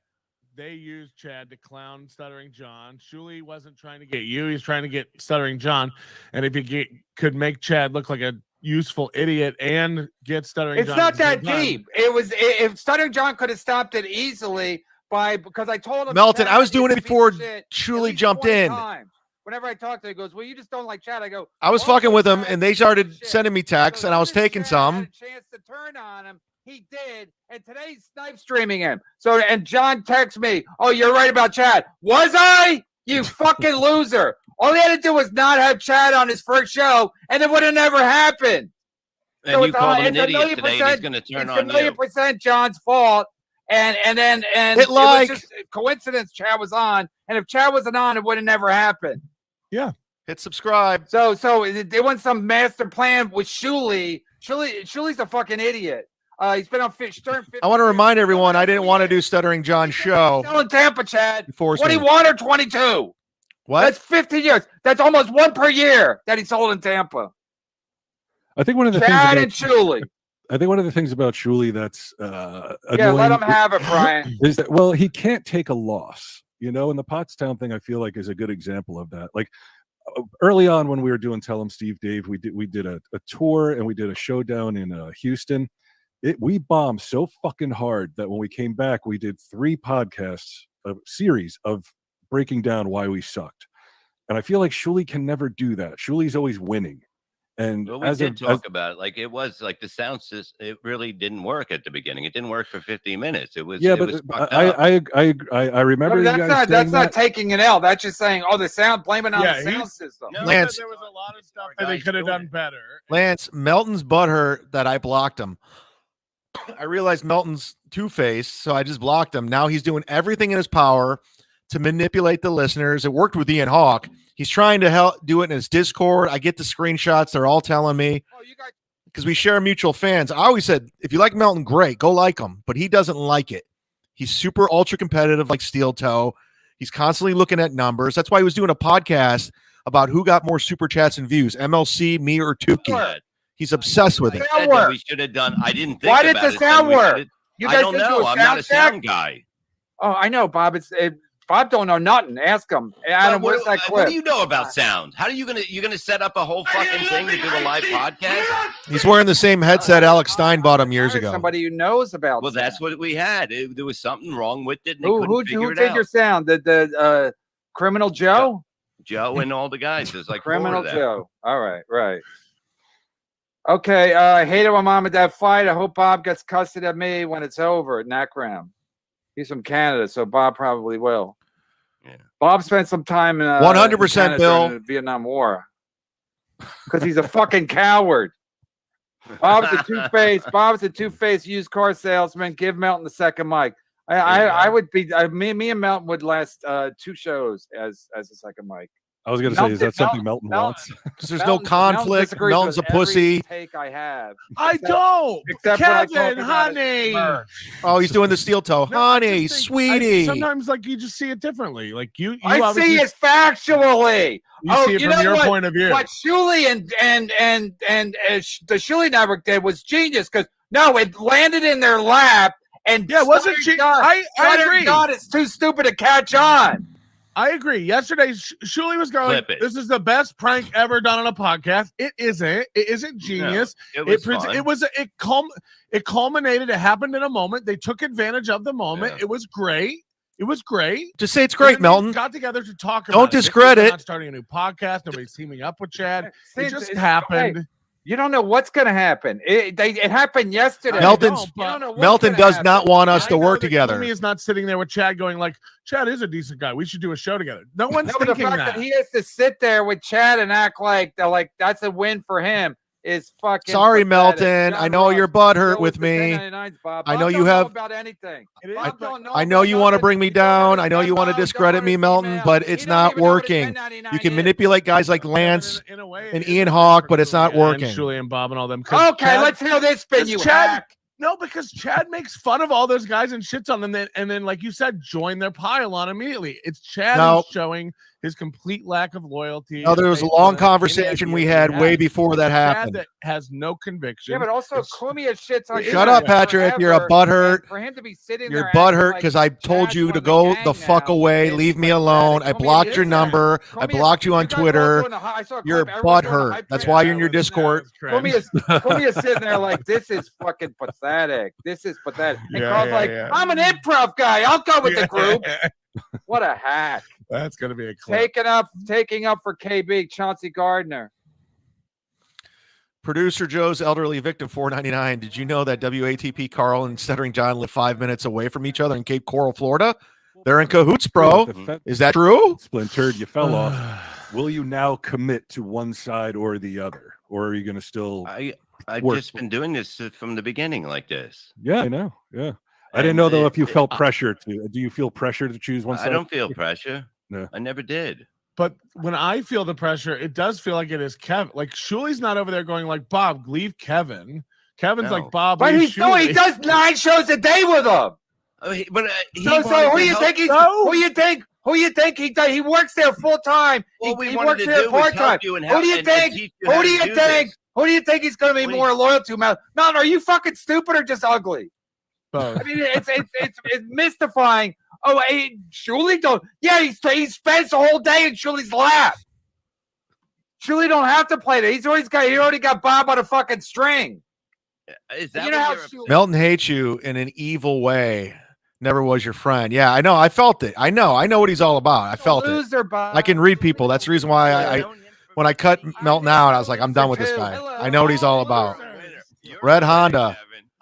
They used Chad to clown Stuttering John. Shuli wasn't trying to get you; he's trying to get Stuttering John. And if you could make Chad look like a useful idiot and get Stuttering It's John, not at the same that time- deep. It was if Stuttering John could have stopped it easily because I told him. Melton, Chad I was is doing a it piece before of shit at Shuli least jumped 20 in. times. Whenever I talk to him, he goes, "Well, you just don't like Chad." I go, I was "Well, fucking with him, Chad and they is a piece started of shit." sending me texts, So and I was as soon as taking Chad some. Had a chance to turn on him. He did, and today's snipe streaming him. So, and John texts me, "Oh, you're right about Chad." Was I? You fucking loser! All he had to do was not have Chad on his first show, and it would have never happened. And So you it's called a- him an it's a idiot million today, and he's percent- going to turn It's a on million you. percent John's fault, and It was like- just coincidence. Chad was on, and if Chad wasn't on, it would have never happened. Hit subscribe. So they want some master plan with Shuli. Shuli's a fucking idiot. He's been on Stern. I want to remind everyone I didn't want to do Stuttering John's show. Still in Tampa, Chad. You forced me. 21 or 22. What? That's 15 years. That's almost one per year that he sold in Tampa. I think one of the Chad and things. Shuli. I think one of the things about Shuli that's Yeah, annoying let him have it, Brian. is that he can't take a loss. And the Pottstown thing I feel like is a good example of that. Like early on when we were doing Tell 'em Steve Dave, we did a tour and we did a showdown in Houston. We bombed so fucking hard that when we came back, we did 3 podcasts, a series of breaking down why we sucked. And I feel like Shuli can never do that. Shuli's always winning. And Well, we as did a, talk about it. Like it was like the sound system. It really didn't work at the beginning. It didn't work for 15 minutes. It was yeah, it but was fucked up. I remember you That's guys not saying not that. taking an L. That's just saying, oh, the sound, blame it on Yeah, the sound he's- system. No, Lance- there was a lot of stuff Our that they guys could have doing done it. better. Lance, Melton's butthurt that I blocked him. I realized Melton's two-faced, so I just blocked him. Now he's doing everything in his power to manipulate the listeners. It worked with Ian Hawk. He's trying to do it in his Discord. I get the screenshots. They're all telling me Oh, you got because we share mutual fans. I always said, if you like Melton, great, go like him. But he doesn't like it. He's super ultra competitive like Steel Toe. He's constantly looking at numbers. That's why he was doing a podcast about who got more super chats and views, MLC, me, or Tukey. Good. He's obsessed with I it. said work. that we should have done. I didn't think Why did about the it, then sound we work? should've- You I guys don't didn't do know. a I'm not a check? sound guy. Oh, I know, Bob. Bob don't know nothing. Ask him. Adam, What- where's that what clip? do you know about sound? How are you gonna set up a whole fucking thing to do a live podcast? He's wearing the same headset Alex Stein bought him years Hire ago. Somebody who knows about. Well, sound. that's what we had. There was something wrong with it, and they Who couldn't figure it did out. your sound? The Criminal Joe? Joe and all the guys. There's like Criminal 4 of them. Joe. All right, right. Okay, I hate it when mom and dad fight. I hope Bob gets custody of me when it's over at Nakram. He's from Canada, so Bob probably will. Yeah. Bob spent some time in 100%, Canada Bill. during the Vietnam War because he's a fucking coward. Bob's a two-faced. Bob's a two-faced used car salesman. Give Melton the second mic. I would be me and Melton would last 2 shows as a second mic. I was going to say, is that something Melton Melton- wants? Because there's no conflict. disagrees Melton's a with every pussy. Take I have. I don't. Except when I talk Kevin, about his honey. merch. Oh, he's doing the steel toe. No, I Honey, just think- sweetie. sometimes, like, you just see it differently. Like you I obviously see it factually. you Oh, see it you from know your what? point of view. What Shuley and the Shuley Network did was genius because no, it landed in their lap and Yeah, wasn't Stuttering she? John- I Stuttering agree. John is too stupid to catch on. I agree. Yesterday, Shuley was going, Clip it. "This is the best prank ever done on a podcast." It isn't. It isn't genius. It was fun. It culminated. It happened in a moment. They took advantage of the moment. Yeah. It was great. It was great. Just say it's great, And then they Melton. got together to talk about Don't it. They're discredit. not starting a new podcast. Nobody's teaming up with Chad. It Since just it's- happened. okay, you don't know what's going to happen. It happened yesterday. Melton's- You don't know what's Melton gonna does happen. not want us I to know work that together. Kumi is not sitting there with Chad going like, Chad is a decent guy. We should do a show together. No one's No, but the thinking fact that. that he has to sit there with Chad and act like that's a win for him is fucking. Sorry, pathetic. Melton. John I know Ross, you're butthurt go with the me. 1099s, Bob. I Bob know don't you have- about anything. It is, Bob but- don't know I know about you want to nothing. bring me He don't down. even I know you want to Bob don't discredit me, his Melton, email. but He it's don't not even know what a working. 1099 You can is. manipulate guys like Lance. In a way, and it Ian is Hawk, for but it's not Julia working. And Julie and Bob and all them. 'Cause Okay, Chad- let's hear this spin, you Chad- hack. No, because Chad makes fun of all those guys and shits on them, and then, like you said, join their pile on immediately. It's Chad No. who's showing his complete lack of loyalty. No, there and was a faithfulness, long any conversation idea we that had he way has. before that Chad happened. that has no conviction. Yeah, but also It's- Kumia shits on. Shut up, Instagram Patrick. You're a forever, butthurt. and For him to be sitting You're there acting butthurt like because I told Chad's you one to of go gang the fuck now away. is Leave me pathetic. alone. I Kumia blocked is your that. number. I Kumia- blocked you on guys were all Twitter. doing I saw a You're clip, everyone doing a butthurt. hype That's train. why you're in your that was- Discord. that was trend. Kumia's sitting there like, this is fucking pathetic. This is pathetic. And Yeah, Carl's yeah, like, yeah. I'm an improv guy. I'll go with the group. Yeah. What a hack. That's gonna be a clip. Taking up for KB, Chauncey Gardner. Producer Joe's elderly victim, $4.99. Did you know that WATP Carl and Stuttering John live 5 minutes away from each other in Cape Coral, Florida? They're in cahoots, bro. The fence Is that true? splintered, you fell off. Will you now commit to one side or the other? Or are you going to still. I've work. just been doing this from the beginning like this. Yeah, I know. Yeah. I And didn't know, though, it- if you it- felt pressure to. Do you feel pressure to choose one I side? don't feel pressure. No. I never did. But when I feel the pressure, it does feel like it is Kevin. Like Shuley's not over there going like, Bob, leave Kevin. Kevin's No. like, Bob, But leave he's doing, he Shuley." does 9 shows a day with them. But he So wanted who to you help- think he's No. who you think he does? He works there full time. All we he wanted works to there do was part time. help you and Who help do you and think? teach you how Who do to you do think? this. Who do you think he's going to be What do more loyal to? Mel? No, are you fucking stupid or just ugly? Both. I mean, it's mystifying. Oh, hey, Shuley don't. Yeah, he spends the whole day in Shuley's lap. Shuley don't have to play that. He already got Bob on a fucking string. Is that You know what how you're Shuley- Melton hates you in an evil way. Never was your friend. Yeah, I know. I felt it. I know what he's all about. I felt it. Loser, Bob. I can read people. That's the reason why I when I cut Melton out, I was like, I'm done with this guy. I know what he's all about. Red Honda.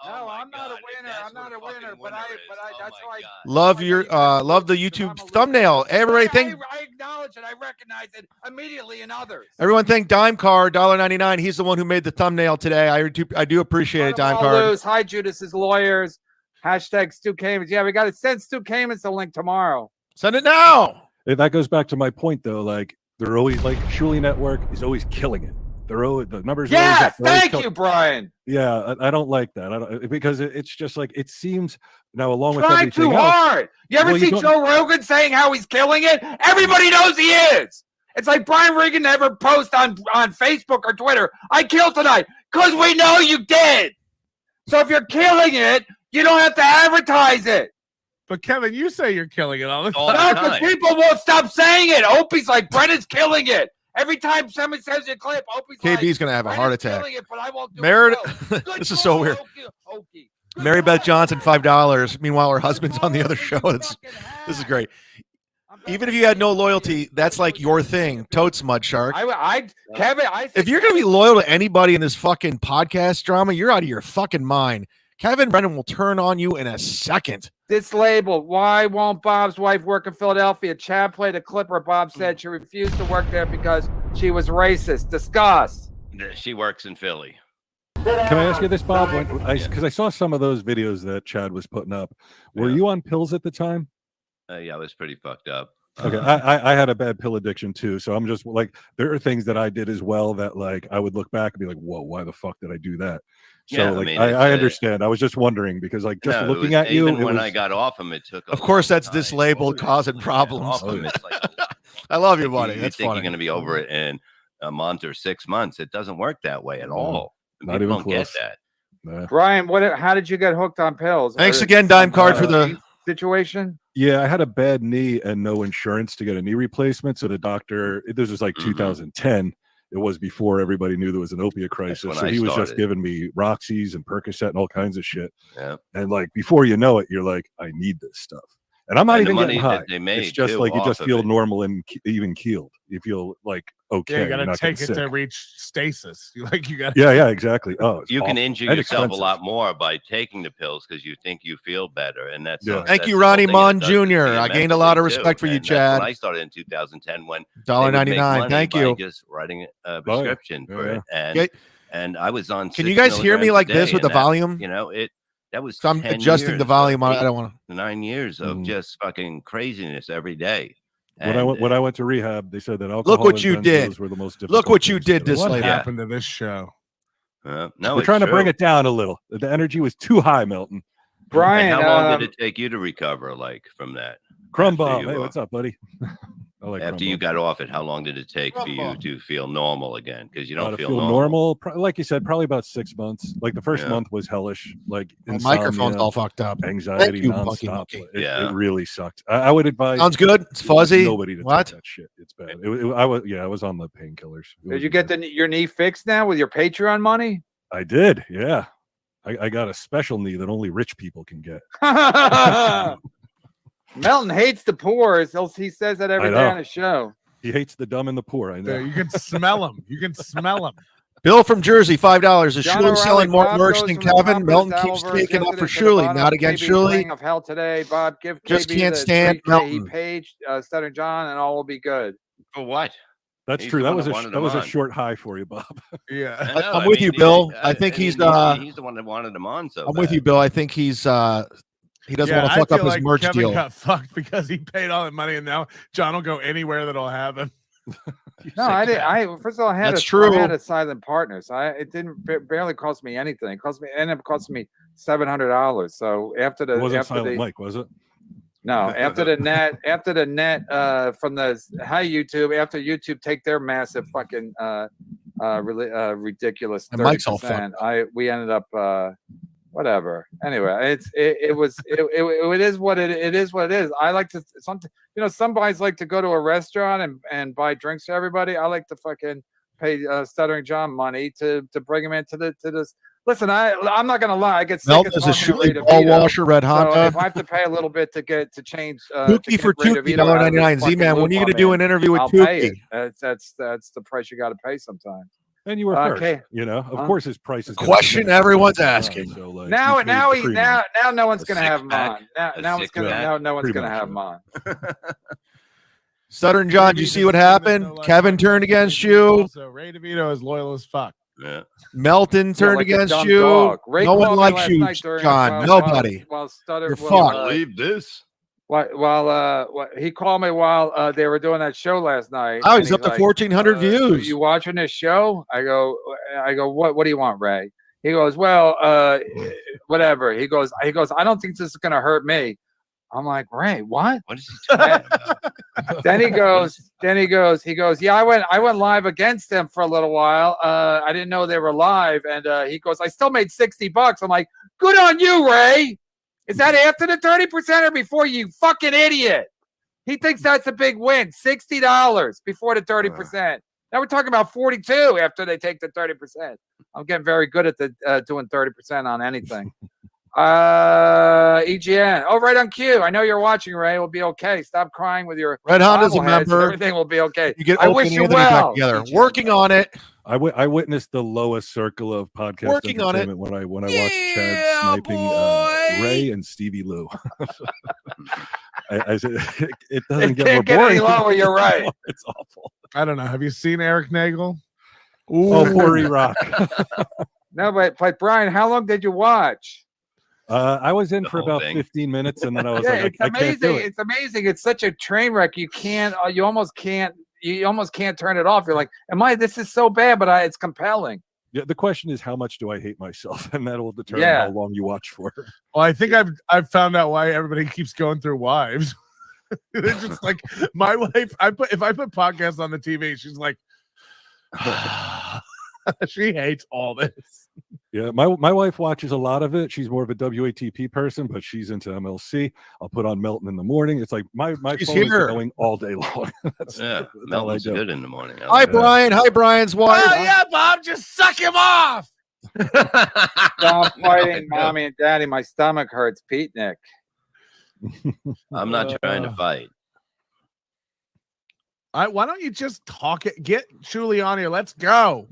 No, I'm not a winner. I'm not a winner, but that's how I Love your love the YouTube thumbnail. Everybody think I acknowledge it. I recognize it immediately in others. everyone think Dime Card, $1.99. He's the one who made the thumbnail today. I do appreciate it, Dime Card. Lose. Hi, Judas's lawyers. Hashtag Stu Kamens. Yeah, we got to send Stu Kamens the link tomorrow. Send it now. That goes back to my point, though. Like, they're always like Shuley Network is always killing it. They're always the numbers. Are always Yes, up. They're always thank killing- you, Brian. Yeah, I don't like that. I don't because it's just like it seems now along with Try everything too else. hard. You ever Well, you see don't- Joe Rogan saying how he's killing it? Everybody knows he is. It's like Brian Regan never post on Facebook or Twitter, I killed tonight, because we know you did. So if you're killing it, you don't have to advertise it. But Kevin, you say you're killing it all the All time. the No, because time. people won't stop saying it. Opie's like, Brennan's killing it. Every time somebody says a clip, Opie's like, KB's gonna have a heart "Brennan's attack. killing it, but I won't do Meredith, it well." Good this is so call, weird. Okie. Good Mary Beth call. Johnson, $5. Meanwhile, her Good husband's on the call, other you show. This is fucking great. hack. Even if you had no loyalty, that's like your thing. Totes, Mudshark. Kevin, If you're gonna be loyal to anybody in this fucking podcast drama, you're out of your fucking mind. Kevin Brennan will turn on you in a second. This label, why won't Bob's wife work in Philadelphia? Chad played a clip where Bob said she refused to work there because she was racist. Discuss. She works in Philly. Can I ask you this, Bob? Because I saw some of those videos that Chad was putting up. Were Yeah. you on pills at the time? Yeah, I was pretty fucked up. Okay, I had a bad pill addiction too, so I'm just like, there are things that I did as well that like I would look back and be like, whoa, why the fuck did I do that? So Yeah, I like mean, I understand. I was just wondering because like just No, it looking was- at you, even it when was, I got off him, it took. Of course, that's this dislabeled, causing problems. Off him, it's like I love you, you, buddy. you That's think funny. you're going to be over it in a month or 6 months. It doesn't work that way at No, all. not People even don't get close. that. nah. Brian, how did you get hooked on pills? Thanks Or again, Dime some, Card, for the. situation. Yeah, I had a bad knee and no insurance to get a knee replacement. So the doctor, this was like Mhm. 2010. It was before everybody knew there was an opiate crisis. when So I he was just started. giving me Roxys and Percocet and all kinds of shit. Yeah. And like before you know it, you're like, I need this stuff. And I'm not And the even money getting high. that they made, It's just too, like you off just of feel it. normal and even keeled. You feel like okay. Yeah, you you're gotta not take getting it to sick. reach stasis. You gotta. Yeah, exactly. Oh, it's You can awful injure and yourself expensive. a lot more by taking the pills because you think you feel better, and that's Yeah. all- Thank that's you, the whole Ronnie thing, Mon and it does it to Jr. you I gained a lot of mentally, respect too. for you, And that's when Chad. I started in 2010 when $1.99. they would make money Thank by you. just writing a yeah. prescription for Yeah. it, and Get- I was on. Can 6 you guys hear me milligrams a like this day, with the and that, volume? You know, that was So I'm 10 adjusting the years, volume. or I don't want to. 9 years of Mhm. just fucking craziness every day. When I went to rehab, they said that alcohol Look what and you did. benzos were the most difficult. Look what you things to did get this away What lady. Yeah. happened to this show? no, We're it's trying to bring true. it down a little. The energy was too high, Milton. Brian, And how long did it take you to recover, like from that? Crumb After bomb. you, Hey, what's up, buddy? I like After crumb you bomb. got off it, how long did it take for Crumb you bomb. to feel normal again? Because you To don't feel feel normal. like you said, probably about 6 months. Like the first Yeah. month was hellish. Like My insomnia, microphone's all fucked up. anxiety, Thank you, Monkey nonstop. Monkey. It Yeah. really sucked. I would advise. Sounds good. It's fuzzy. Nobody to What? take that shit. It's bad. I was on the painkillers. It did you wasn't get good. your knee fixed now with your Patreon money? I did. Yeah. I got a special knee that only rich people can get. Melton hates the poor. He says that every I day know. on his show. He hates the dumb and the poor. I know. There, you can smell them. You can smell them. Bill from Jersey, $5. Is John Shuley O'Reilly, selling more Bob merch goes than from the Kevin? Poppers Melton to keeps Alvarez taking up yesterday for to the Shuley, bottom not of against KB's Shuley. ring of hell today. Bob, give Just KB can't the stand 3K he Melton. paid Stutter John, and all will be good. For what? That's He's true. the That one was that a wanted that him was a on. short high for you, Bob. Yeah. I know, I'm I with mean, you, Bill. I think mean, he's he's the one that wanted him on. So I'm with you, Bill. I think he doesn't Yeah, want to I fuck up feel his like merch Kevin deal. got fucked because he paid all that money, and now John will go anywhere that'll have him. No, I didn't. First of all, I had That's I true. had a silent partner, so it didn't barely cost me anything. It ended up costing me $700. So after It wasn't after Silent the Mike, was it? no after the net from the hi YouTube after YouTube take their massive fucking ridiculous And Mike's all 30%. We ended up whatever. Anyway, it is what it is what it is. I like to some guys like to go to a restaurant and buy drinks for everybody. I like to fucking pay Stuttering John money to bring him into this. Listen, I'm not gonna lie. I get sick Melton of is a talking to Shuley Ray ball DeVito. washer, red So Honda. if I have to pay a little bit to change Tukey for Tukey, $1.99. Z-Man, when are you going to do an interview with I'll pay Tukey? it. That's the price you got to pay sometimes. And you were first. Okay. Of course his price is gonna Question be everyone's $10. asking. So, like, Now you paid the premium. no one's A gonna have him six-pack? on. Now A it's gonna six-pack? no one's Pretty gonna much, have him on. Stutter and John, do you see what happened? Kevin turned against you. Also, Ray DeVito is loyal as fuck. Yeah. Melton turned like a against dumb you. dog. Ray No one called me likes last you, night during- John. while- Nobody. While Stutter, You're while, fucked. Believe this. while he called me while they were doing that show last night. Oh, and he's up to like, 1,400 views. You watching this show? I go, what do you want, Ray? He goes, well, whatever. He goes, I don't think this is gonna hurt me. I'm like, Ray, what? What is he talking about? Then he goes, yeah, I went live against them for a little while. I didn't know they were live. And he goes, I still made $60. I'm like, good on you, Ray. Is that after the 30% or before, you fucking idiot? He thinks that's a big win. $60 before the 30%. Now we're talking about 42 after they take the 30%. I'm getting very good at the doing 30% on anything. EGN. Oh, right on cue. I know you're watching, Ray. We'll be okay. Stop crying with your Red Honda's a bobbleheads. member. Everything will be okay. You get I Opie wish and you Anthony back well. together. EGN. Working on it. I witnessed the lowest circle of podcast Working on it. entertainment when I watched Chad Yeah, sniping boy. Ray and Stevie Lou. I said it doesn't It get more can't get boring. any lower. You're right. It's awful. I don't know. Have you seen Eric Nagel? Oh, poor E-Rock. No, but Brian, how long did you watch? I was in The for whole about thing. 15 minutes, and then I was Yeah, like, it's I can't do amazing. it. It's amazing. It's such a train wreck. You can't. You almost can't turn it off. You're like, this is so bad, but it's compelling. Yeah, the question is, how much do I hate myself, and that will determine Yeah. how long you watch for. Well, I think I've found out why everybody keeps going through wives. It's just like my wife. If I put podcasts on the TV, she's like, she hates all this. Yeah, my wife watches a lot of it. She's more of a WATP person, but she's into MLC. I'll put on Melton in the morning. It's like my She's phone is here. going all day long. That's Yeah, all I Melton's do. good in the morning. Hi, Brian. Hi, Brian's wife. Oh yeah, Bob, just suck him off. Stop fighting, mommy and daddy. My stomach hurts, Pete Nick. I'm not trying to fight. Why don't you just talk it? Get Shuli on here. Let's go.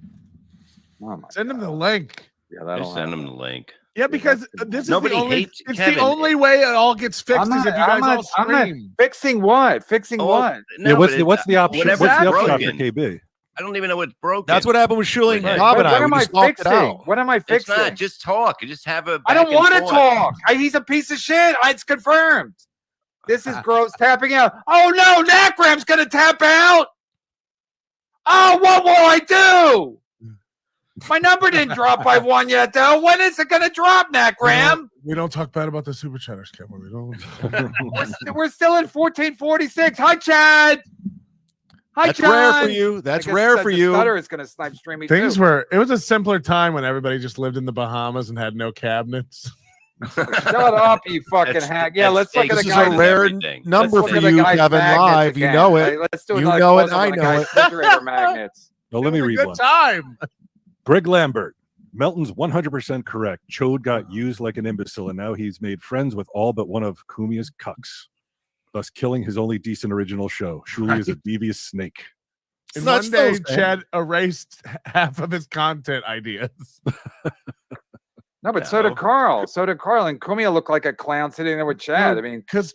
Oh my Send him the God. link. Yeah, that Just send him the link. Yeah, because this is Nobody the only. hates It's Kevin. the only way it all gets fixed I'm is not- if you guys I'm not- all I'm not- scream. Fixing what? Fixing Oh, what? no, Yeah, but what's the option? whatever's What's the option broken. after KB? I don't even know what's broken. That's what happened with Shuli and Right. Bob and What I. am We I just talked it fixing? out. What am I It's fixing? not. Just talk. Just have a. I don't back and want to forth. talk. He's a piece of shit. It's confirmed. This is gross tapping out. Oh no, Nakram's gonna tap out. Oh, what will I do? My number didn't drop by one yet, though. When is it gonna drop, Nakram? We don't talk bad about the super chatters, Kevin. We don't. We're still at 1446. Hi, Chad. Hi, That's John. rare for you. That's rare for you. Stutter is gonna snipe stream me Things too. were. It was a simpler time when everybody just lived in the Bahamas and had no cabinets. Shut up, you fucking That's- hack. Yeah, let's look at This the is guy's a rare everything. number Let's for look at the you, guy's Kevin, magnets live. You again. know it. Hey, let's do You another know it. close-up I on the know guy's it. refrigerator magnets. Well, let me It was a read good one. time. Greg Lambert. Melton's 100% correct. Chode got used like an imbecile, and now he's made friends with all but one of Kumia's cucks, thus killing his only decent original show. Shuli is a devious snake. And Not one day, still, Chad erased half of his content ideas. No, but so did No. Carl. So did Carl. And Kumia looked like a clown sitting there with Chad. I mean, Because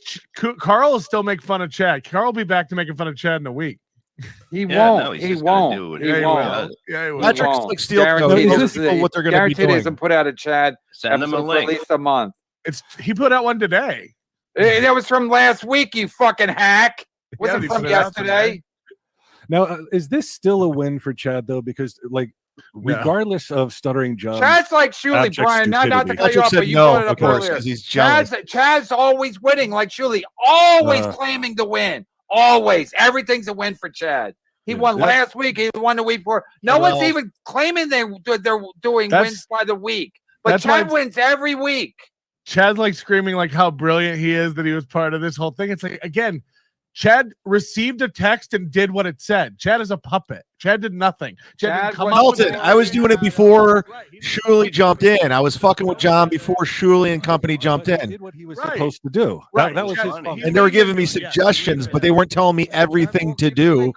Carl will still make fun of Chad. Carl will be back to making fun of Chad in a week. he Yeah, won't. no, he's he just gonna won't. do what He he won't. does. Yeah, he will. Patrick's won't. like steel Guaranteed toe. he Those doesn't- people what they're going to be Guaranteed he doing. doesn't put out a Chad Send them a episode for at link. least a month. He put out one today. That was from last week, you fucking hack. Wasn't he from put it out yesterday. Now, is this still a win for Chad, though? Because, like, No. regardless of Stuttering John, Chad's like Shuli, abject Brian. Not to stupidity. cut you Patrick off, but said you no, brought it of up course, earlier. because he's jealous. Chad's always winning, like Shuli, always Uh. claiming to win. Always. Everything's a win for Chad. He Yeah, won that- last week. He won the week before. No one's Well- even claiming they're doing That's- wins by the week. But that's why Chad wins every week. Chad's like screaming like how brilliant he is that he was part of this whole thing. It's like, again, Chad received a text and did what it said. Chad is a puppet. Chad did nothing. Chad Chad didn't come was- up with Melton, it. I was doing it before Right, he- Shuli jumped in. I was fucking with John before Shuli and company jumped But he in. did what he was Right. supposed to do. Right. That was Chad- his funny. function. And they were made giving me it, yeah. suggestions, but they weren't telling me everything to do.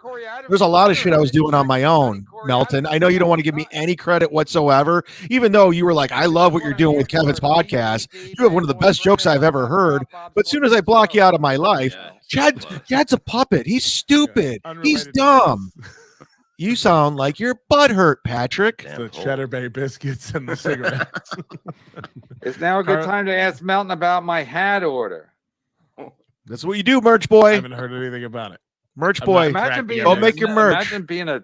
There's a lot of shit I was doing on my own, Melton. I know you don't want to give me any credit whatsoever, even though you were like, I love what you're doing with Kevin's podcast. You have one of the best jokes I've ever heard. But as soon as I block you out of my life, Yeah, Chad's a puppet. He's stupid. Yeah, He's unrelated to dumb. this. You sound like you're butthurt, Patrick. Damn The fool. Cheddar Bay biscuits and the cigarettes. It's now a good Carl- time to ask Melton about my hat order. That's what you do, merch I boy. haven't heard anything about it. Merch I'm boy. not- Imagine cracking being it. Go make your merch. Imagine being a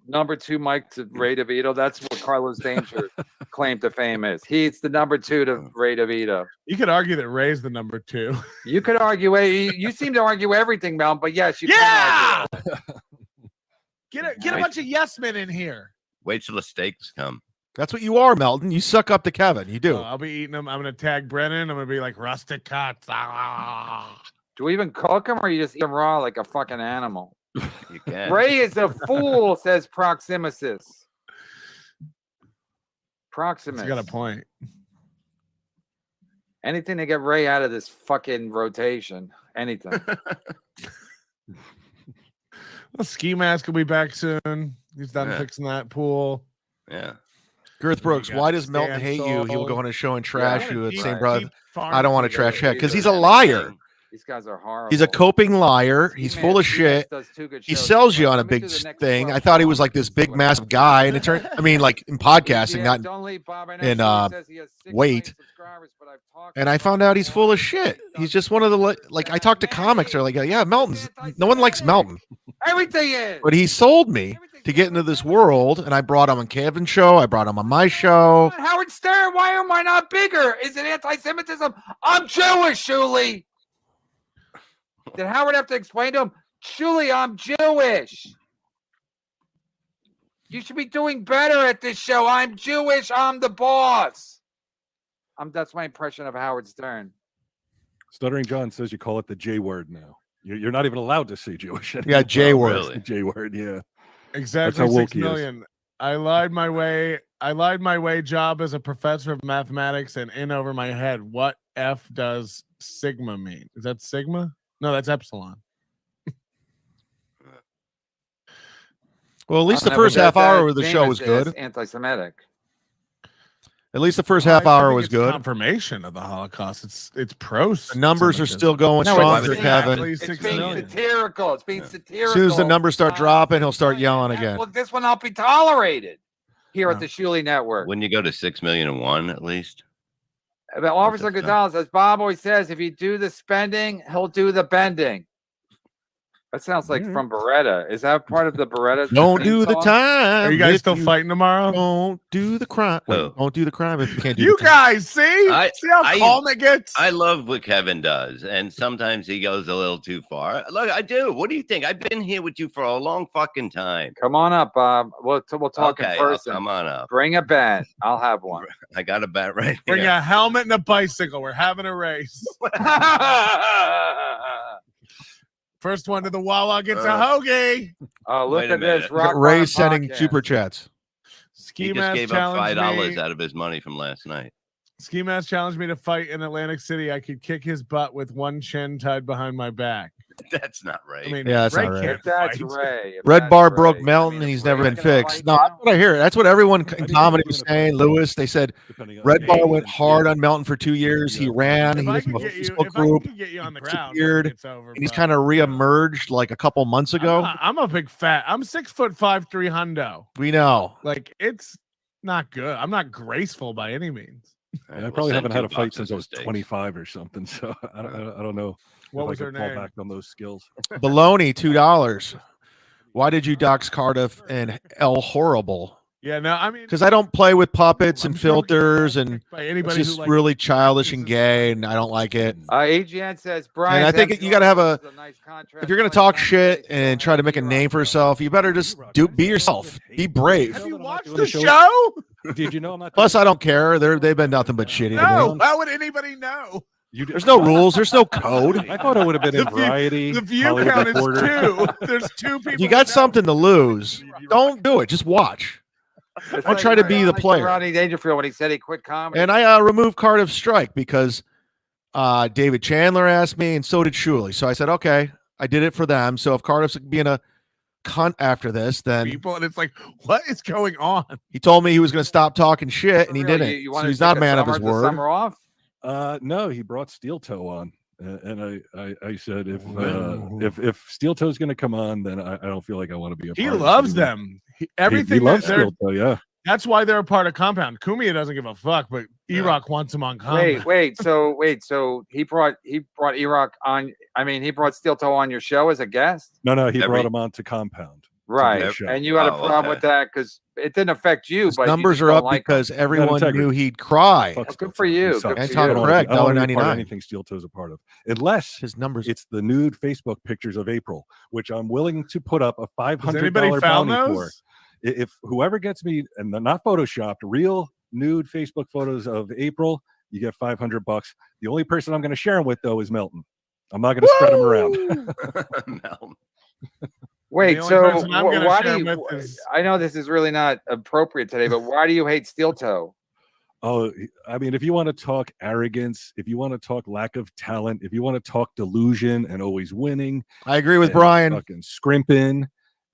number 2 mic to Ray DeVito. That's what Carlos Danger claim to fame is. He's the number 2 to Ray DeVito. You could argue that Ray's the number 2. You could argue you seem to argue everything, Mel, but yes, you Yeah! can argue. Get a bunch of yes men in here. Wait till the steaks come. That's what you are, Melton. You suck up to Kevin. You do. I'll be eating them. I'm gonna tag Brennan. I'm gonna be like rustic cuts. Ah. Do we even cook them or you just eat them raw like a fucking animal? You can. Ray is a fool, says Proximusis. Proximus. You got a point. Anything to get Ray out of this fucking rotation. Anything. Well, Ski Mask will be back soon. He's done Yeah. fixing that pool. Yeah. Girth Brooks, You got why does Melton hate you? He will Stansel. go on a show and trash Yeah, you at the Keep- same brother. keep I don't want to farming trash together. him because he's a liar. These guys are horrible. He's a coping liar. He's Ski full Man- of Ski Man shit. does two good He shows. sells you Let on a me big do the next thing. 12 I thought he was songs like this and see big, what massive happens. guy, and it turned. I mean, like in podcasting, Yeah, not don't leave, Bob. I know in, Shuli says he has 6 weight. million subscribers, but I've talked and to I him found about out he's full of shit. He's just one of the like. I talked to comics. They're like, yeah, Melton's. No one likes Melton, Everything is. but he sold me to get into this world, and I brought him on Kevin's show. I brought him on my show. Howard Stern, why am I not bigger? Is it anti-Semitism? I'm Jewish, Shuli. Did Howard have to explain to him, Shuli, I'm Jewish. You should be doing better at this show. I'm Jewish. I'm the boss. That's my impression of Howard Stern. Stuttering John says you call it the J word now. You're not even allowed to say Jewish anymore. Yeah, J word. really? The J word, yeah. Exactly how woke 6 he is. million. I lied my way job as a professor of mathematics and in over my head. What F does sigma mean? Is that sigma? No, that's epsilon. Well, at least the No, first but half that- hour of the show Jameis was is good. Anti-Semitic. At least the first Well, half I hour think was it's good. Confirmation of the Holocaust. It's pros. The numbers are still going No, strong it's for being- Kevin. It's 6 being million. satirical. It's being satirical. As soon as the numbers start dropping, he'll start yelling again. Well, this will not be tolerated here No. at the Shuli Network. Wouldn't you go to 6,000,001 at least? But Officer That's a- Gonzalez, as Bob always says, if you do the spending, he'll do the bending. That sounds like from Beretta. Is that part of the Beretta? Don't theme do the song? time. Are you guys if still fighting tomorrow? Don't do the crime. Wait, Oh. don't do the crime if you can't do You the time. guys see? I- See how I- calm it gets? I love what Kevin does, and sometimes he goes a little too far. Look, I do. What do you think? I've been here with you for a long fucking time. Come on up, Bob. We'll talk Okay, in person. come on up. Bring a bat. I'll have one. I got a bat right Bring here. a helmet and a bicycle. We're having a race. First one to the Wawa gets a hoagie. Oh, look Wait a at this. minute. Rock Ray Bottom sending Podcast. super chats. Ski He just Mask gave up challenged $5 me. out of his money from last night. Ski Mask challenged me to fight in Atlantic City. I could kick his butt with one chin tied behind my back. That's not right. I mean, Yeah, that's Ray not right. can't If that's fight. Ray. if Red that's Bar Ray. broke I Melton. mean, He's if never Ray's been gonna fixed. fight No, now- that's what I hear. That's what everyone in think comedy he's was gonna saying. fight. Lewis, they said Depending on Red the Bar age went and hard shit. on Melton for 2 years. He ran. If He I was in could a get you, Facebook if I group. could get you on the ground, disappeared, it's over. And he's but, kind of you know. reemerged like a couple months ago. I'm a big fat. I'm 6'5", 300. We know. Like it's not good. I'm not graceful by any means. I We'll probably send haven't had 2 a fight boxes since I of was steaks. 25 or something. So I don't know What if was I her could fall name? back on those skills. Baloney, $2. Why did you dox Cardiff and El Horrible? Yeah, no, I mean, Because I don't play with puppets and I'm sure we can filters, get and by it's anybody who just likes really childish and pieces. gay, and I don't like it. AGN says Brian. And I think you gotta have If you're gonna talk shit and try to make a name for yourself, you better just be yourself. Be brave. Have you watched doing the the show? show? Did you know I'm not? Plus, I don't care. They've been nothing but shitty to No. me. How would anybody know? There's no rules. There's no code. I thought I would have been in The view- Variety. The view Hollywood count is Reporter. 2. There's 2 people. If you who got know. something to lose, don't do it. Just watch. I try to be the player. Rodney Dangerfield when he said he quit comedy. And I removed Cardiff's strike because David Chandler asked me, and so did Shuli. So I said, okay, I did it for them. So if Cardiff's being a cunt after this, then people, and it's like, what is going on? he told me he was going to stop talking shit, and he For real, didn't. you So wanted he's to not take a man of the his summer- the word. Summer off. No, he brought Steel Toe on, and I said Wow. if Steel Toe's going to come on, then I don't feel like I want to be a. He part of loves this anymore. them. He Everything. loves that they're- Steel Toe. Yeah. That's why they're a part of Compound. Kumia doesn't give a fuck, but E-Rock wants him on Compound. Wait. So he brought E-Rock on. I mean, he brought Steel Toe on your show as a guest, No, he Every- brought him on to Compound. right? Every show. And you had a Oh, problem okay. with that because it didn't affect you. His But you numbers just are don't up like him. because everyone integrity. knew he'd cry. Fuck Good Steel for Toe. He you. sucks. Good for Anton you. I don't wanna Craig, be- I don't wanna be a part of $1.99. anything Steel Toe's a part of, unless His numbers. it's the nude Facebook pictures of April, which I'm willing to put up a Has $500 anybody found bounty those? for. If whoever gets me, and they're not photoshopped, real nude Facebook photos of April, you get $500. The only person I'm going to share them with though is Melton. I'm not going to spread them around. No. Wait, The only so person I'm gonna why share do him you? with is- I know this is really not appropriate today, but why do you hate Steel Toe? Oh, I mean, if you want to talk arrogance, if you want to talk lack of talent, if you want to talk delusion and always winning, I agree with and Brian. fucking scrimping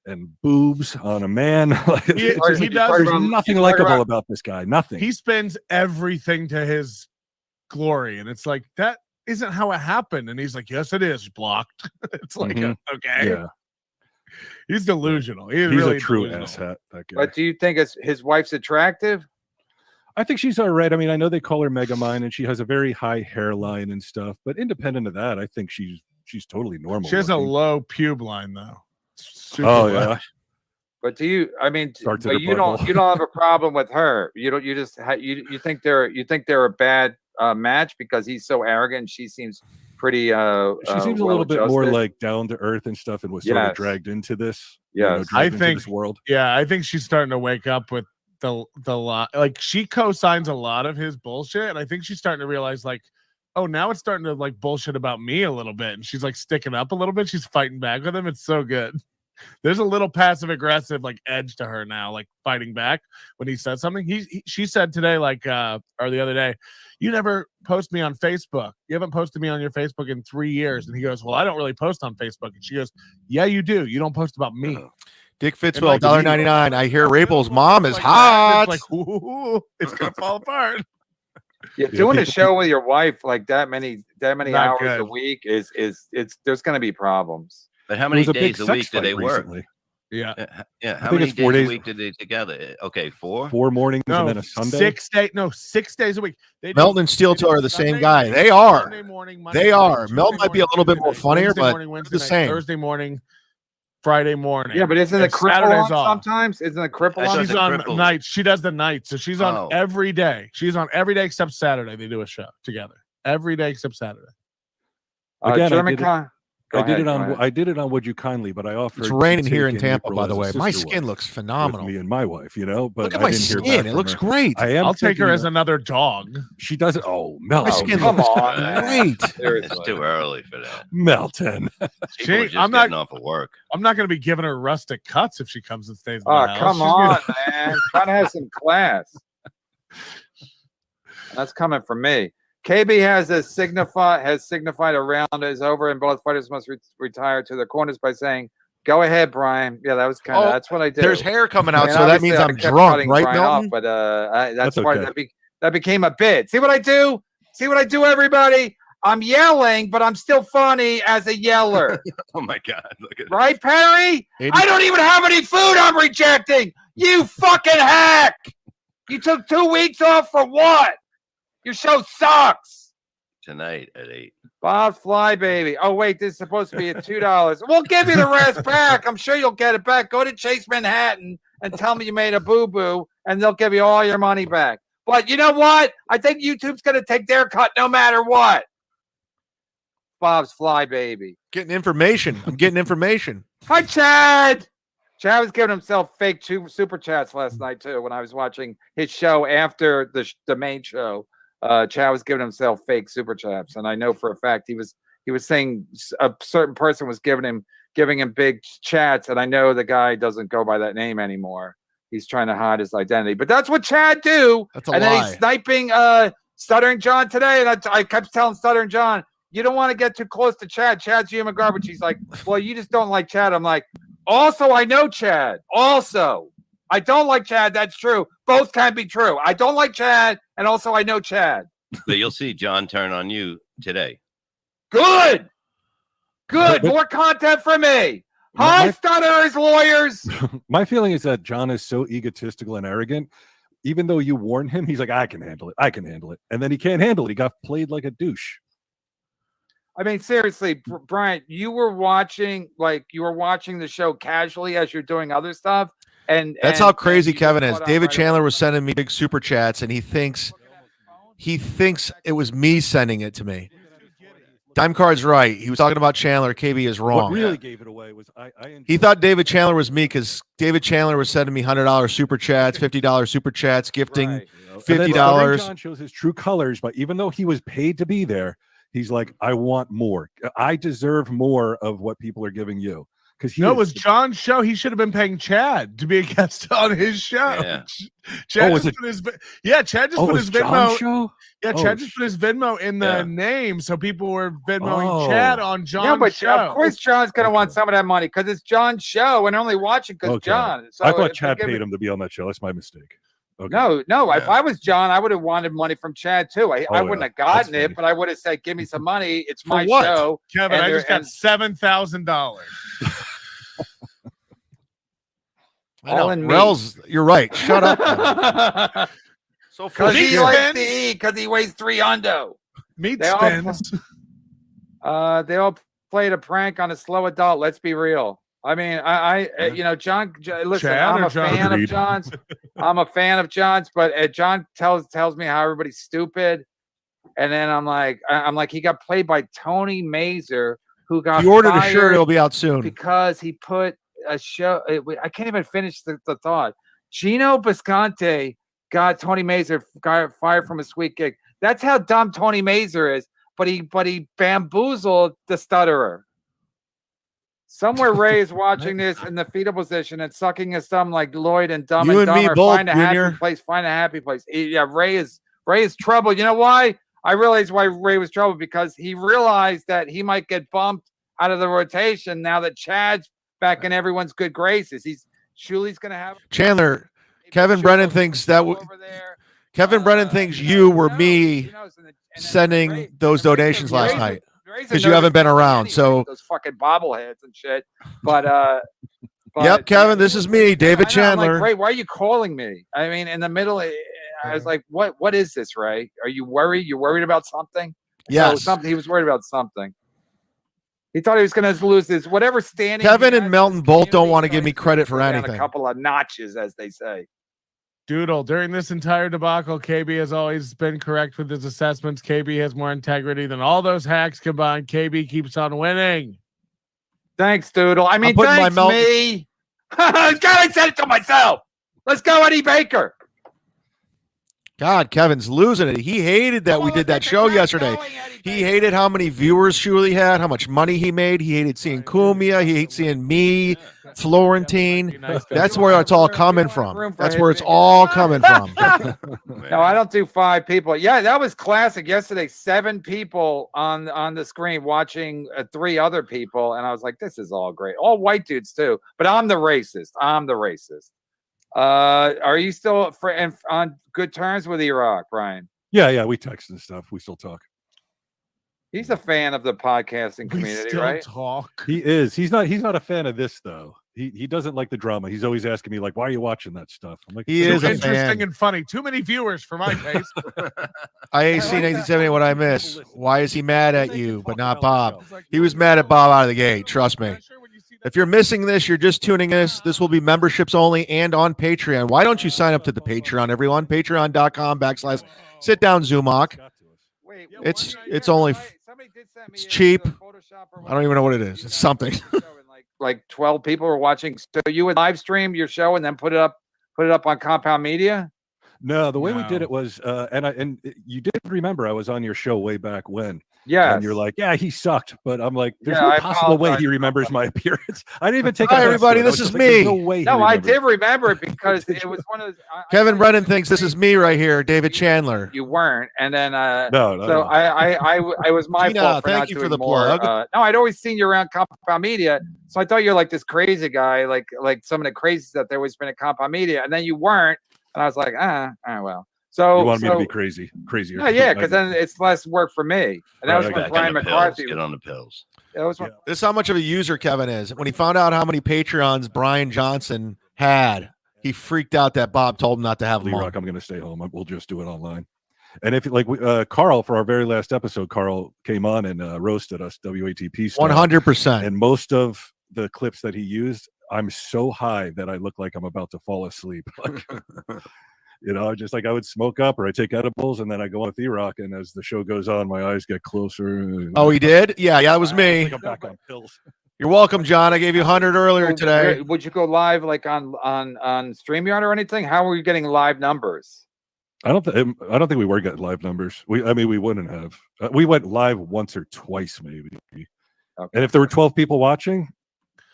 and boobs on a man, like, He- it's just- he does- there's from- nothing you talk likable about- about this guy. Nothing. He spends everything to his glory, and it's like that isn't how it happened. And he's like, yes, it is blocked. It's like, Mhm. okay. Yeah, He's delusional. He's he's really a true delusional. asshat. That guy. But do you think his wife's attractive? I think she's all right. I mean, I know they call her Megamind, and she has a very high hairline and stuff. But independent of that, I think she's totally normal. She has a looking. low pube line though. Super Oh low. yeah. But do you? I mean, Starts at but her you don't. butthole. You don't have a problem with her. You don't. You just. You think they're a bad match because he's so arrogant. And she seems pretty. She seems a little bit more well-adjusted. like down to earth and stuff, and was sort Yes. of dragged into this. Yes. dragged I into think- this world. Yeah, I think she's starting to wake up with the lot. Like she co-signs a lot of his bullshit, and I think she's starting to realize like, oh, now it's starting to like bullshit about me a little bit, and she's like sticking up a little bit. She's fighting back with him. It's so good. There's a little passive aggressive like edge to her now, like fighting back when he said something. She said today, like or the other day, you never post me on Facebook. You haven't posted me on your Facebook in 3 years. And he goes, well, I don't really post on Facebook. And she goes, yeah, you do. You don't post about me. Dick Fitzwell, like, $1.99. I hear Rapel's mom is Like that, hot. It's like, ooh, it's gonna fall apart. Yeah, Yeah, doing a people- show with your wife like that many Not hours a good. week is there's going to be problems. But how There many was a big days a sex week do fight they work? recently. Yeah. Yeah, how think many it's 4 days a days. week do they together? Okay, 4. 4 mornings No, and then a Sunday. 6 days a week. They do- Melton and Steel they do Toe are the same Sunday guy. night, They are. Sunday morning, Monday They night, are. Tuesday Melton might be a morning, little bit Tuesday more night, funnier, Wednesday but morning, Wednesday they're the night, same. Thursday morning, Friday morning. Yeah, but isn't it And cripple Saturday's on off. sometimes? Isn't it cripple I on? thought She's the on cripple- nights. She does the nights, so she's on Oh. every day. She's on every day except Saturday. They do a show together every day except Saturday. Again, German I did it- con. Go I did ahead, it go on. ahead. I did it on Would You Kindly, but I offered. It's to raining here take in Tampa, April by as the a way. My sister skin wife looks with phenomenal. me and my wife, But Look at I my didn't hear back skin. It from looks her. great. I am. I'll take her thinking as another dog. She doesn't. Oh, My Melton. skin come looks on, man. great. It's Seriously. too early for that. Melton. People are She- just I'm not- getting off of work. I'm not going to be giving her rustic cuts if she comes and stays in Oh, my house. come She's on, gonna- man. Trying to have some class. That's coming from me. KB has signified a round is over and both fighters must retire to their corners by saying, "Go ahead, Brian." Yeah, that was kind of Oh, that's what I did. There's hair coming I out, mean, so that means obviously, I I'm kept drunk, cutting right, Brian Melton? off, but that's That's why okay. that became a bit. See what I do? See what I do, everybody? I'm yelling, but I'm still funny as a yeller. Oh my God! Look at Right, Perry? 80 I don't even have any food I'm rejecting. You fucking hack. You took 2 weeks off for what? Your show sucks. tonight at 8. Bob's Fly Baby. Oh, wait, this is supposed to be at $2. We'll give you the rest back. I'm sure you'll get it back. Go to Chase Manhattan and tell me you made a boo-boo, and they'll give you all your money back. But you know what? I think YouTube's going to take their cut no matter what. Bob's Fly Baby. Getting information. I'm getting information. Hi, Chad. Chad was giving himself fake super chats last night too. When I was watching his show after the main show, Chad was giving himself fake super chats, and I know for a fact he was saying a certain person was giving him big chats, and I know the guy doesn't go by that name anymore. He's trying to hide his identity, but that's what Chad do. That's a And then lie. he's sniping Stuttering John today, and I kept telling Stuttering John, you don't want to get too close to Chad. Chad's human garbage. He's like, well, you just don't like Chad. I'm like, also, I know Chad. Also, I don't like Chad. That's true. Both can be true. I don't like Chad, and also I know Chad. But you'll see John turn on you today. Good. Good. But- More content for me. My- Hi, my- Stutterers lawyers. My feeling is that John is so egotistical and arrogant. Even though you warn him, he's like, I can handle it. I can handle it. And then he can't handle it. He got played like a douche. I mean, seriously, Brian, you were watching the show casually as you're doing other stuff. And That's and- how crazy and you Kevin just is. caught on David right Chandler away. was sending me big super chats, and he thinks it was me sending it to me. Dime Card's right. He was talking about Chandler. KB is What wrong. really gave it away was I He thought David Chandler was me because David Chandler was sending me $100 super chats, $50 super chats, gifting. Right. And then $50. Stuttering John shows his true colors, but even though he was paid to be there, he's like, I want more. I deserve more of what people are giving you. Because No, it was John's show. He should have been paying Chad to be a guest on his show. Yeah. Chad Oh, was just it- put his Chad just Oh, put was his John's Venmo. show? Yeah, Oh, Chad just put his Venmo in the Yeah. name, so people were Venmoing Oh. Chad on John's Yeah, but show. of course John's going to want Okay. some of that money because it's John's show and only watching because Okay. John. So I thought if Chad they're paid giving- him to be on that show. That's my mistake. Okay. No. If Yeah. I was John, I would have wanted money from Chad too. I Oh, wouldn't yeah. have gotten That's it, funny. but I would have said, "Give me some money. It's For my what? show." Kevin, And I there- just got and- $7,000. I know. all in meat. Rel's, you're right. Shut up. Kevin. So full Because of he shit. likes to eat. Because he weighs 3 hundo. Meat They all spins. They all played a prank on a slow adult. Let's be real. I mean, John. Listen, Chad I'm or a John? fan Agreed. of John's. I'm a fan of John's, but John tells me how everybody's stupid, and then I'm like, he got played by Tony Mazur, who got If you ordered a shirt, fired it'll be out soon. because he put a show. I can't even finish the thought. Gino Bisconte got Tony Mazur got fired from a sweet gig. That's how dumb Tony Mazur is. But he bamboozled the stutterer. Somewhere Ray is watching this in the fetal position and sucking his thumb like Lloyd and Dumb You and and me Dumber. both, Find a Junior. happy place. Find a happy place. Yeah, Ray is trouble. You know why? I realized why Ray was trouble, because he realized that he might get bumped out of the rotation now that Chad's back in everyone's good graces. Shuli's going to have Chandler, Kevin Shuli Brennan goes thinks that over there. Kevin Brennan thinks you were me Who knows? And then sending Ray- those Ray's a- donations last Ray's a- night. Ray's a 'cause you haven't nervous been around, anyway, so- those fucking bobbleheads and shit. But Yep, Kevin, this is me, David I know, I'm Chandler. like, Ray, why are you calling me? I mean, in the middle, I was like, what is this, Ray? Are you worried? You're worried about something? Yes. Something. He was worried about something. He thought he was going to lose this whatever standing. Kevin he and has in Melton this both don't community, want to so give me he's gonna credit for go down anything. A couple of notches, as they say. Doodle, during this entire debacle, KB has always been correct with his assessments. KB has more integrity than all those hacks combined. KB keeps on winning. Thanks, Doodle. I mean, putting my thanks, Melton- me. God, I said it to myself. Let's go, Eddie Baker. God, Kevin's losing it. He hated that we did that show yesterday. He hated how many viewers Shuli had, how much money he made. He hated seeing Kumia. He hated seeing me, Florentine. That's where it's all coming from. That's where it's all coming from. No, I don't do 5 people. Yeah, that was classic. Yesterday, 7 people on the screen watching 3 other people, and I was like, "This is all great." All white dudes too. But I'm the racist. Are you still on good terms with Iraq, Brian? Yeah, we text and stuff. We still talk. He's a fan of the podcasting We community, still right? talk. He is. He's not a fan of this though. He doesn't like the drama. He's always asking me like, "Why are you watching that stuff?" I'm like, He Too is a interesting fan. and funny. Too many viewers for my taste. IAC 1970, what I miss. Why is he mad at They you, can but talk not about Bob? themselves. He was mad at Bob out of the gate. Trust me. If you're missing this, you're just tuning this. This will be memberships only and on Patreon. Why don't you sign up to the Patreon, everyone? Patreon.com/sit down Zumock. Wait, It's- one it's only- somebody did send me it's a cheap. Photoshop or I don't even know what it is. You It's guys something. did the show and like 12 people were watching. So you would live stream your show and then put it up on Compound Media. No, the way we did No. it was, and you did remember I was on your show way back when, Yeah, and you're like, "Yeah, he sucked," but I'm like, "There's Yeah, no I possible way apologize he for remembers my appearance." I didn't even take. Hi, offense to everybody, it. I this was is just like, "There's me." No way. he no, I remembers." did remember it because it was one of those. Kevin thought Brennan you were thinks this is crazy. me right here, David Chandler. You weren't, and then No, so no. I was my Gina, fault for thank not you for doing the more. plug. No, I'd always seen you around Compound Media, so I thought you're like this crazy guy, like some of the crazies that there always been at Compound Media, and then you weren't, and I was like, well. So You wanted me to be crazier. Yeah, because then it's less work for me, and that Right, was I when got Back Brian on the pills. McCarthy. Get on the pills. That was when, This is how much of a user Kevin is. When he found out how many Patreons Brian Johnson had, he freaked out that Bob told him not to have them Lee on. Rock, I'm going to stay home. We'll just do it online. And if like Carl, for our very last episode, Carl came on and roasted us WATP style. 100%. And most of the clips that he used, I'm so high that I look like I'm about to fall asleep. Just like I would smoke up or I take edibles and then I go on with E-Rock, and as the show goes on, my eyes get closer. Oh, he did? Yeah, that was I me. think I'm back on pills. You're welcome, John. I gave you 100 earlier today. Would you go live like on StreamYard or anything? How were you getting live numbers? I don't think we were getting live numbers. We wouldn't have. We went live once or twice, maybe. Okay. And if there were 12 people watching,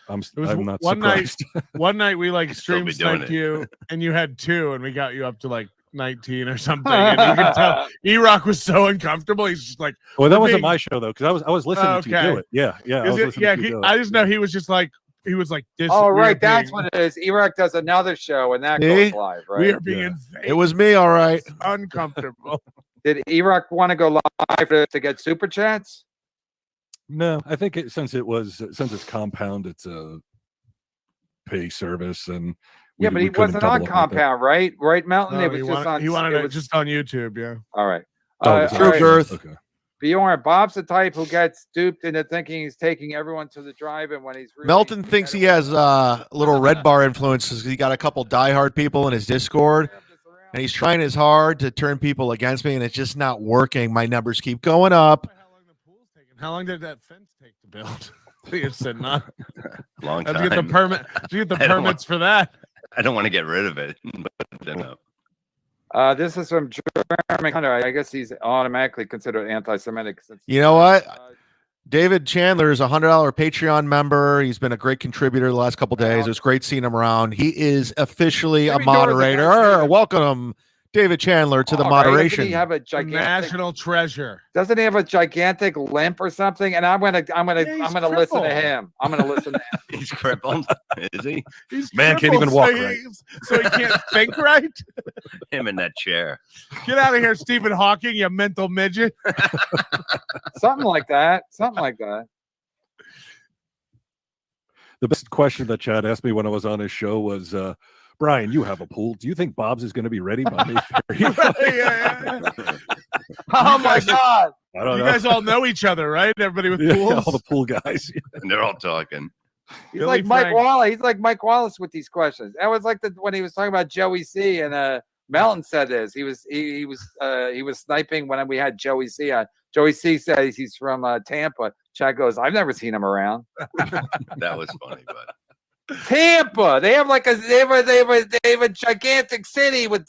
I'm was not one night- surprised. One night we like still stream be doing sniped it. you, and you had 2, and we got you up to like 19 or something. And you can tell E-Rock was so uncomfortable. He's just like, Well, that We're wasn't being- my show though, because I was listening to you Okay. do it. Yeah. I was is it- listening yeah. to you do it. I just know he was just like he was like, "This." Oh, we are right. That's being- what it is. Erec does another show, and that See? goes live, right? We are being Yeah. invaded. It was me, all right. It's uncomfortable. Did Erec want to go live to get super chats? No, I think since it's compound, it's a pay service, and Yeah, but he couldn't wasn't double on up like that. Compound, right? Right, Mountain. No, it was just on. he wanted it it was just on YouTube. Yeah. all right. Oh, it's all True right. Girth. Okay. Bjorn, Bob's the type who gets duped into thinking he's taking everyone to the drive-in when he's really Melton thinks he has a little red bar influences. He got a couple diehard people in his Discord, and he's trying his hard to turn people against me, and it's just not working. My numbers keep going up. How long the pool's taking? How long did that fence take to build? You said not. Long Let's time. get the permit. Let's get the I don't permits for that. I don't want to get rid of it. But, you know. This is from Jeremy Hunter. I guess he's automatically considered anti-Semitic. Since, You know what? David Chandler is a $100 Patreon member. He's been a great contributor the last couple days. It was great seeing him around. He is officially a Jimmy Dorsey, moderator. guys. Welcome, David Chandler, to the Right? moderation. Doesn't he have a gigantic? National treasure. Doesn't he have a gigantic limp or something? And I'm gonna he's listen to crippled. him. I'm gonna listen to him. He's crippled. Is he? He's Man can't even crippled, walk so right. so he can't think right. Him in that chair. Get out of here, Stephen Hawking, you mental midget. Something like that. Something like that. The best question that Chad asked me when I was on his show was, Brian, you have a pool. Do you think Bob's is going to be ready by May 30th? Yeah. Oh my God! I don't You know. guys all know each other, right? Everybody with Yeah, pools. all the pool guys. And they're all talking. He's Billy like Mike Frank. Wallace. He's like Mike Wallace with these questions. That was like when he was talking about Joey C. and Melton said this. He was sniping when we had Joey C. on. Joey C. says he's from Tampa. Chad goes, I've never seen him around. That was funny, but Tampa. They have like they have a gigantic city with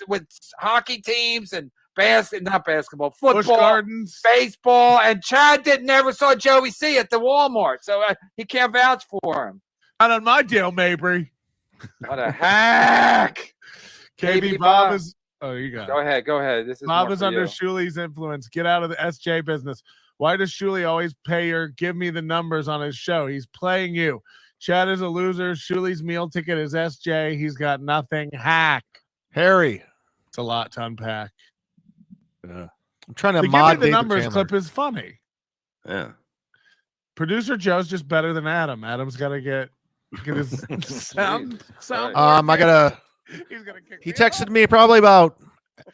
hockey teams and not basketball, Busch football, Gardens. baseball, and Chad never saw Joey C. at the Walmart, so he can't vouch for him. Not on my Dale Mabry. What a hack! KB Bob is. Oh, you got it. Go ahead. This is Bob more is for under you. Shuli's influence. Get out of the SJ business. Why does Shuli always pay or give me the numbers on his show? He's playing you. Chad is a loser. Shuli's meal ticket is SJ. He's got nothing. Hack. Harry, It's a lot to unpack. Yeah. I'm trying to The give me mod the David numbers Chandler. clip is funny. yeah. Producer Joe's just better than Adam. Adam's got to get his sound. Right. I gotta. He's gonna kick He me texted me probably about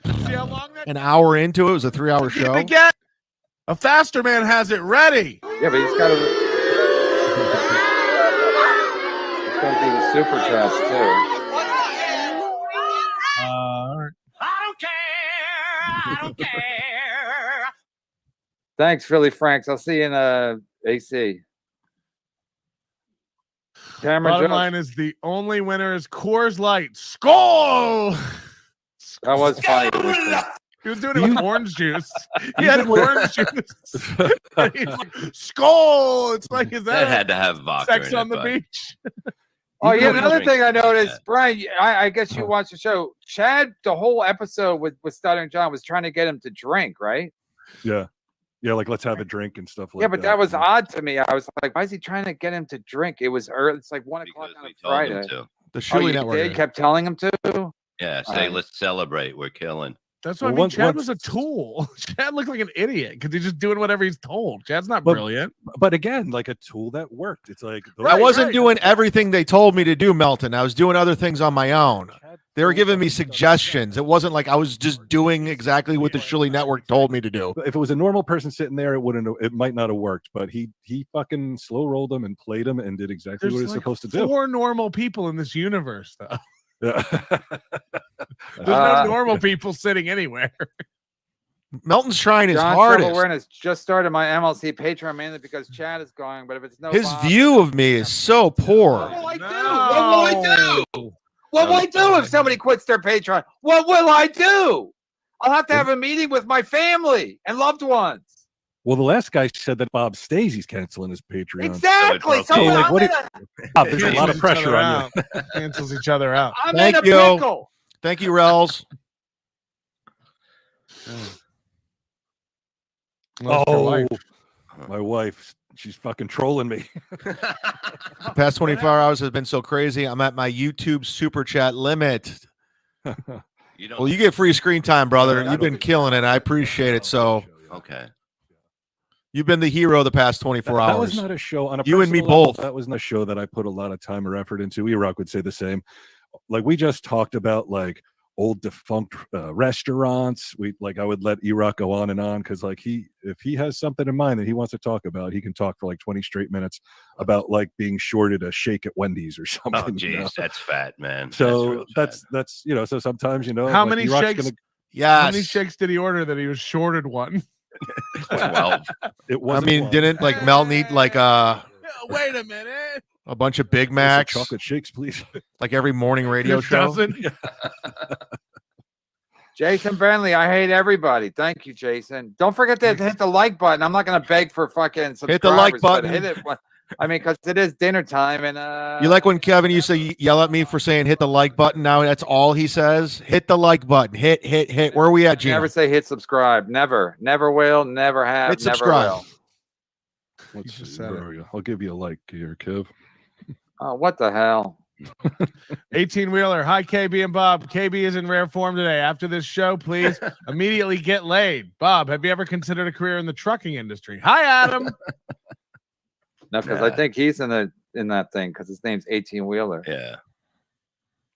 out. See how long that an hour into it. It was a 3-hour Keep show. it get. A faster man has it ready. Yeah, but he's got to. He's going to do the super chats too. I don't care. Thanks, Philly Franks. I'll see you in AC. Cameron Bottom Jones. line is the only winner is Coors Light. Skull. That was funny. He was doing it with orange juice. He had orange juice. And he's like, Skull. It's like, is That that had to have vodka. sex in on it, the but beach? Oh, You yeah. know Another he thing I drinks like noticed, that. Brian, I guess you watched the show. Chad, the whole episode with Stuttering John was trying to get him to drink, right? Yeah. Yeah, like let's have a drink and stuff like Yeah, that. but that was odd to me. I was like, why is he trying to get him to drink? It was early. It's like 1 o'clock Because on a we told him Friday. to. The Oh, Shuli you Network. did? Kept telling him to? Yeah, say Alright. let's celebrate. We're killing. That's what I Well, mean. once- Chad was a once- tool. Chad looked like an idiot because he's just doing whatever he's told. Chad's not But- brilliant. But again, like a tool that worked. It's like I wasn't right. doing everything they told me to do, Melton. I was doing other things on my own. They were giving me suggestions. It wasn't like I was just doing exactly what the Shuli Network told me to do. If it was a normal person sitting there, it might not have worked. But he fucking slow rolled them and played them and did exactly There's what he's like supposed to do. 4 normal people in this universe, though. Yeah. There's no normal people sitting anywhere. Melton's trying his John hardest. Self-awareness just started my MLC Patreon mainly because Chad is going, but if it's no His Bob- view of me is so poor. What will I do? What will I do? What will I do if somebody quits their Patreon? What will I do? I'll have to have a meeting with my family and loved ones. Well, the last guy said that Bob stays. He's canceling his Patreon. Exactly. So So, like, I'm, what in do a, Bob, there's a lot Cancels of each pressure other on you. out. Cancels each other out. I'm Thank in a you. pickle. Thank you, Rels. Left for Oh, life. My wife, she's fucking trolling me. The past 24 hours has been so crazy. I'm at my YouTube super chat limit. You don't. Well, you get free screen time, brother. I You've been killing it. I appreciate it. So Okay. you've been the hero the past 24 That hours. was not a show on a You and me personal level, both. That was not a show that I put a lot of time or effort into. E-Rock would say the same. Like we just talked about like old defunct restaurants. I would let E-Rock go on and on because like if he has something in mind that he wants to talk about, he can talk for like 20 straight minutes about like being shorted a shake at Wendy's or something. Oh, jeez, that's fat, man. So that's that's so sometimes How many E-Rock's shakes? gonna- Yes. How many shakes did he order that he was shorted one? 12. it was. Didn't like Mel need like Wait a minute. a bunch of Big Macs, chocolate shakes, please. like every morning radio This show? doesn't. Jason Bentley, I hate everybody. Thank you, Jason. Don't forget to hit the like button. I'm not going to beg for fucking subscribers. Hit the like but button. Hit it. I mean, because it is dinner time, and You like when Kevin used to yell at me for saying hit the like button? Now that's all he says. Hit the like button. Hit. Where are we at, Gino? never say hit subscribe. Never will. Never have. Hit never subscribe. will. Let's just see, said where it. are we? I'll give you a like here, Kev. Oh, what the hell? 18-wheeler. Hi, KB and Bob. KB is in rare form today. After this show, please immediately get laid. Bob, have you ever considered a career in the trucking industry? Hi, Adam. No, because I think he's in that thing because his name's 18-wheeler. Yeah.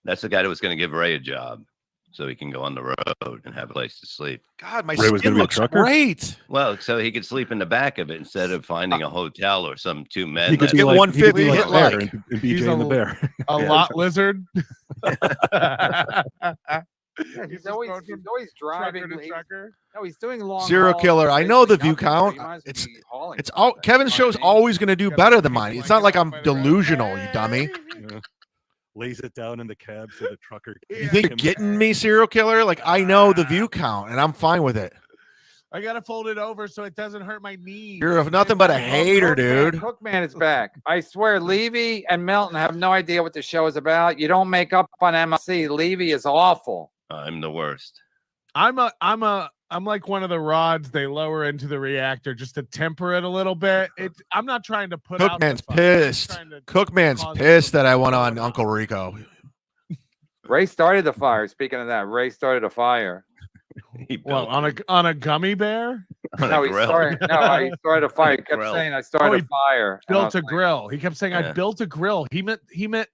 That's the guy that was going to give Ray a job so he can go on the road and have a place to sleep. God, my Ray was skin gonna be a looks trucker? great. Well, so he could sleep in the back of it instead of finding a hotel or some two men. He could that- be Get like 150, he could be hit like Bear like. and He's BJ and the a- Bear. A Yeah. lot lizard. Yeah, he's always driving. Trucker to trucker. No, he's doing long. Serial hauls, killer. I know the basically view nothing, so count. he might as well It's- be hauling It's all something, Kevin's you know what show's I mean? always going to do better than mine. It's not like I'm delusional, you dummy. Yeah. Lays it down in the cab so the trucker. You can think him. getting me serial killer? Like I know the view count and I'm fine with it. I gotta fold it over so it doesn't hurt my knee. You're nothing but a hater, dude. Cookman is back. I swear, Levy and Melton have no idea what the show is about. You don't make up on MLC. Levy is awful. I'm the worst. I'm like one of the rods they lower into the reactor just to temper it a little bit. I'm not trying to put out the Cookman's fire. I'm pissed. trying to Cookman's cause pissed it. that I went on Uncle Rico. Ray started the fire. Speaking of that, Ray started a fire. He Well, built on a gummy bear. on No, a he grill. started. No, he started a fire. He kept Grill. saying, "I started Oh, a he fire." And I Built was a like, grill. He kept saying, "I Yeah. built a grill." He meant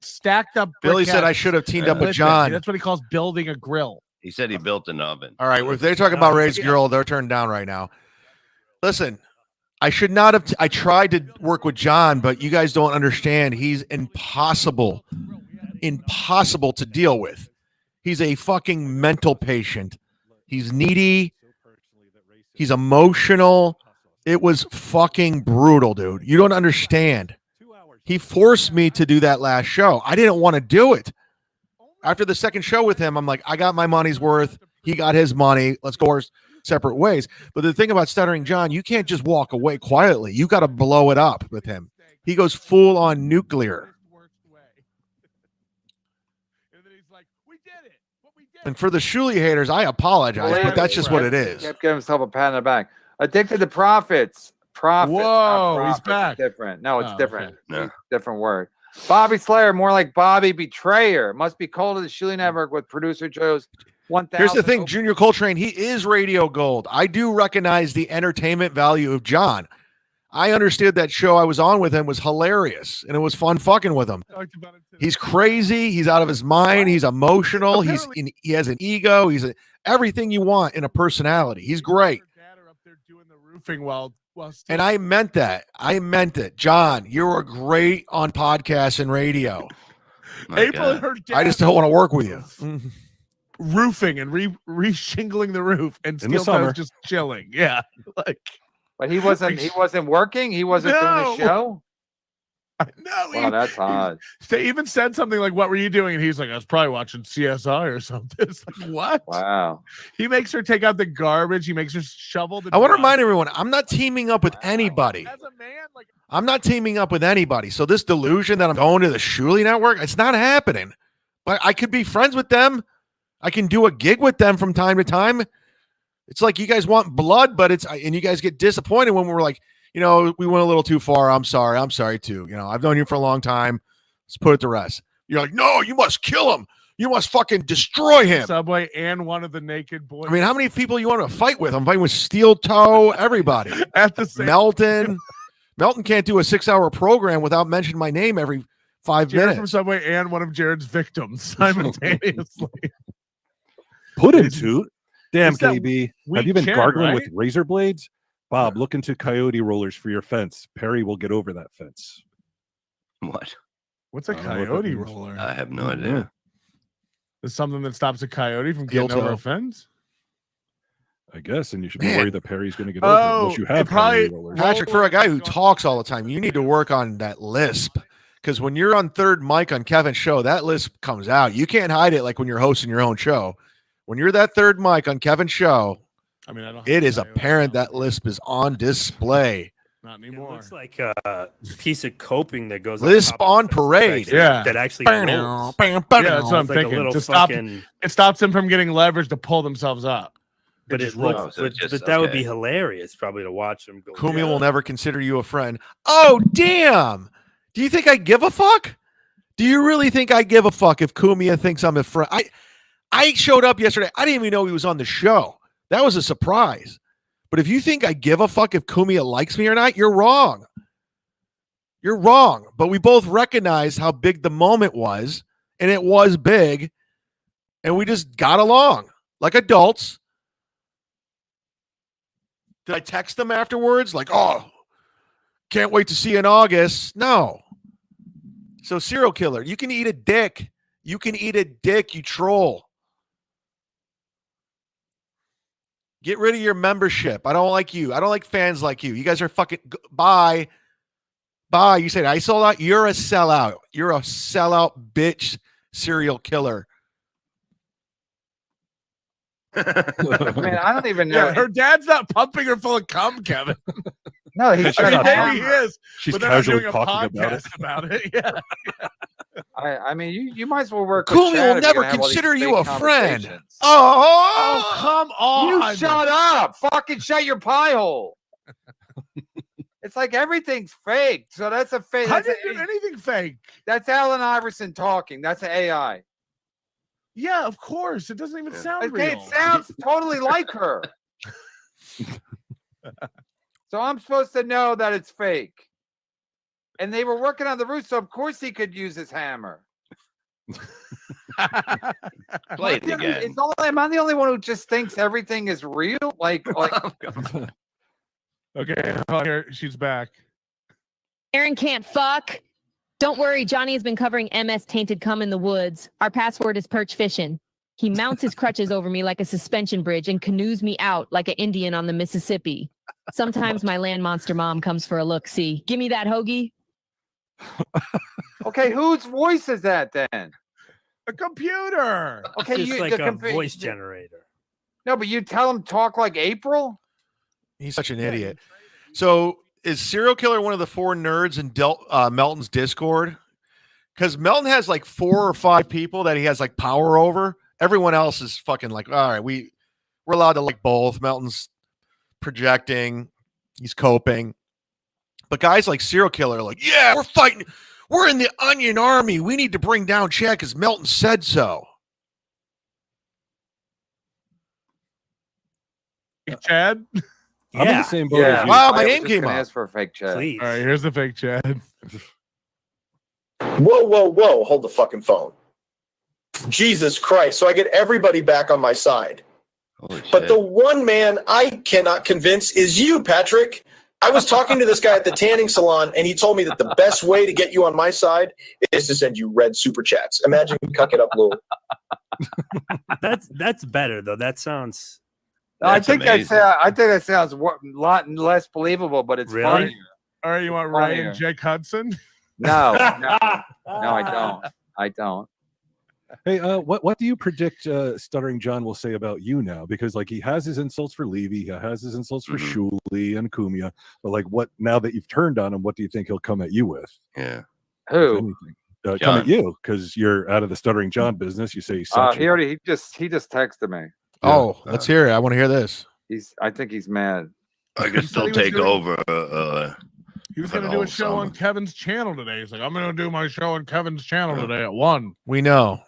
stacked up. Billy said I briquettes. should have teamed up Yeah. with Listen, John. That's what he calls building a grill. He said he built an oven. All right, well, if they're talking about Ray's girl, they're turned down right now. Listen, I should not have. I tried to work with John, but you guys don't understand. He's impossible to deal with. He's a fucking mental patient. He's needy. He's emotional. It was fucking brutal, dude. You don't understand. He forced me to do that last show. I didn't want to do it. After the second show with him, I'm like, I got my money's worth. He got his money. Let's go our separate ways. But the thing about Stuttering John, you can't just walk away quietly. You got to blow it up with him. He goes full on nuclear. And for the Shuley haters, I apologize, but that's just what it is. Kept giving himself a pat on the back. Addicted to profits. Profits. not Whoa, he's profits. back. It's different. No, it's Oh, different. okay. It's a different word. Bobby Slayer, more like Bobby Betrayer. Must be called to the Shuley Network with producer Joe's 1,000. Here's the thing, Junior Coltrane, he is radio gold. I do recognize the entertainment value of John. I understood that show I was on with him was hilarious, and it was fun fucking with him. He's crazy. He's out of his mind. He's emotional. He has an ego. Everything you want in a personality. He's great. And I meant that. I meant it. John, you were great on podcasts and radio. My April and God. her dad I just don't want to work with you. roofing and re-shingling the roof, and In the Steel summer. Toes just chilling. Yeah, like But he wasn't working. He wasn't doing No. the show. no. Wow, that's odd. They even said something like, "What were you doing?" And he's like, "I was probably watching CSI or something." It's like, what? Wow. He makes her take out the garbage. He makes her shovel the. I want to dust. remind everyone, I'm not teaming up with anybody. As a man, like I'm not teaming up with anybody. So this delusion that I'm going to the Shuley Network, it's not happening. But I could be friends with them. I can do a gig with them from time to time. It's like you guys want blood, but and you guys get disappointed when we're like, we went a little too far. I'm sorry. I'm sorry too. I've known you for a long time. Let's put it to rest. You're like, no, you must kill him. You must fucking destroy him. Subway and one of the naked boys. I mean, how many people you want to fight with? I'm fighting with Steel Toe, everybody. At the same Melton. Melton can't do a 6-hour program without mentioning my name every 5 Jared minutes. from Subway and one of Jared's victims simultaneously. Put him to. Damn, It's that KB. Have weak you been chin, gargling right? with razor blades? Bob, look into coyote rollers for your fence. Perry will get over that fence. What? What's a I don't know what that coyote means. roller? I have no idea. Is something that stops a coyote from Steel getting over toe. a fence? I guess, and you should be Man. worried that Perry's going to get over it. Oh, Unless you it have probably- coyote rollers. Patrick, for a guy who talks all the time, you need to work on that lisp. Because when you're on third mic on Kevin's show, that lisp comes out. You can't hide it like when you're hosting your own show. When you're that third mic on Kevin's show, I mean, I don't. it have is coyote apparent sound. that lisp is on display. Not It anymore. looks like a piece of coping that goes Lisp top of on the fence parade. Yeah. that actually rolls. Yeah, that's what I'm It's like a thinking. little To stop, fucking. it stops them from getting leverage to pull themselves up. But just it looks. rolls. So But, it's just- but that would be okay. hilarious, probably, to watch them go. Kumi will never consider you a friend. Oh, damn. Do you think I give a fuck? Do you really think I give a fuck if Kumia thinks I'm a friend? I showed up yesterday. I didn't even know he was on the show. That was a surprise. But if you think I give a fuck if Kumia likes me or not, you're wrong. You're wrong. But we both recognized how big the moment was, and it was big, and we just got along like adults. Did I text them afterwards? Like, oh, can't wait to see you in August. No. So, serial killer, you can eat a dick. You can eat a dick, you troll. Get rid of your membership. I don't like you. I don't like fans like you. You guys are fucking bye. Bye. You said I sold out. You're a sellout. You're a sellout bitch serial killer. Man, I don't even know. Yeah, her dad's not pumping her full of cum, Kevin. No, he's I shut mean, up. maybe he is. She's but they're not casually doing a talking about it. podcast about it. Yeah. I mean, you might as well work. with Kumi Chad will if you're never gonna have all these consider you fake a friend. conversations. Oh, Oh, come on. You shut up! Fucking shut your pie hole. It's like everything's fake. So that's a fake. How That's, did you do anything fake? that's Allen Iverson talking. That's an AI. Yeah, of course. It doesn't even sound Okay, real. it sounds totally like her. So I'm supposed to know that it's fake. And they were working on the roof, so of course he could use his hammer. Play it again. Am I the only one who just thinks everything is real? Like Okay, hold on here. She's back. Aaron can't fuck. Don't worry, Johnny has been covering MS tainted cum in the woods. Our password is perch fishing. He mounts his crutches over me like a suspension bridge and canoes me out like an Indian on the Mississippi. Sometimes my land monster mom comes for a look. See, give me that hoagie. okay, whose voice is that then? A computer. Okay, Just you like the a compu- voice generator. No, but you tell him talk like April. he's such an idiot. So, is serial killer one of the 4 nerds in Melton's Discord? Because Melton has like 4 or 5 people that he has like power over. Everyone else is fucking like, all right, we're allowed to like both. Melton's projecting, he's coping. But guys like serial killer are like, yeah, we're fighting. We're in the Onion Army. We need to bring down Chad because Melton said so. Chad. I'm in Yeah, the same boat Yeah. as you. Wow, my I was name just came gonna up. ask for a fake chat. please. All right, here's the fake Chad. Whoa, whoa, whoa. Hold the fucking phone. Jesus Christ. So I get everybody back on my side. Holy But shit. the one man I cannot convince is you, Patrick. I was talking to this guy at the tanning salon, and he told me that the best way to get you on my side is to send you red super chats. Imagine you cuck it up, Lou. That's better though. That sounds I That's think amazing. that sounds a lot less believable, but it's Really? funny. All right, you want Ray Funnier. and Jake Hudson? No, no, I don't. I don't. Hey, what do you predict Stuttering John will say about you now? Because like he has his insults for Levy, he has his insults for Shuli and Kumia, but like what now that you've turned on him, what do you think he'll come at you with? Yeah. If Who? anything? Come John. at you because you're out of the Stuttering John business. You say he's such He just texted me. Oh, let's hear it. I want to hear this. I think he's mad. I He could said still he was take doing- over. He was for going to the do a whole show on summer. Kevin's channel today. He's like, I'm going to do my show on Kevin's channel today at 1. We know.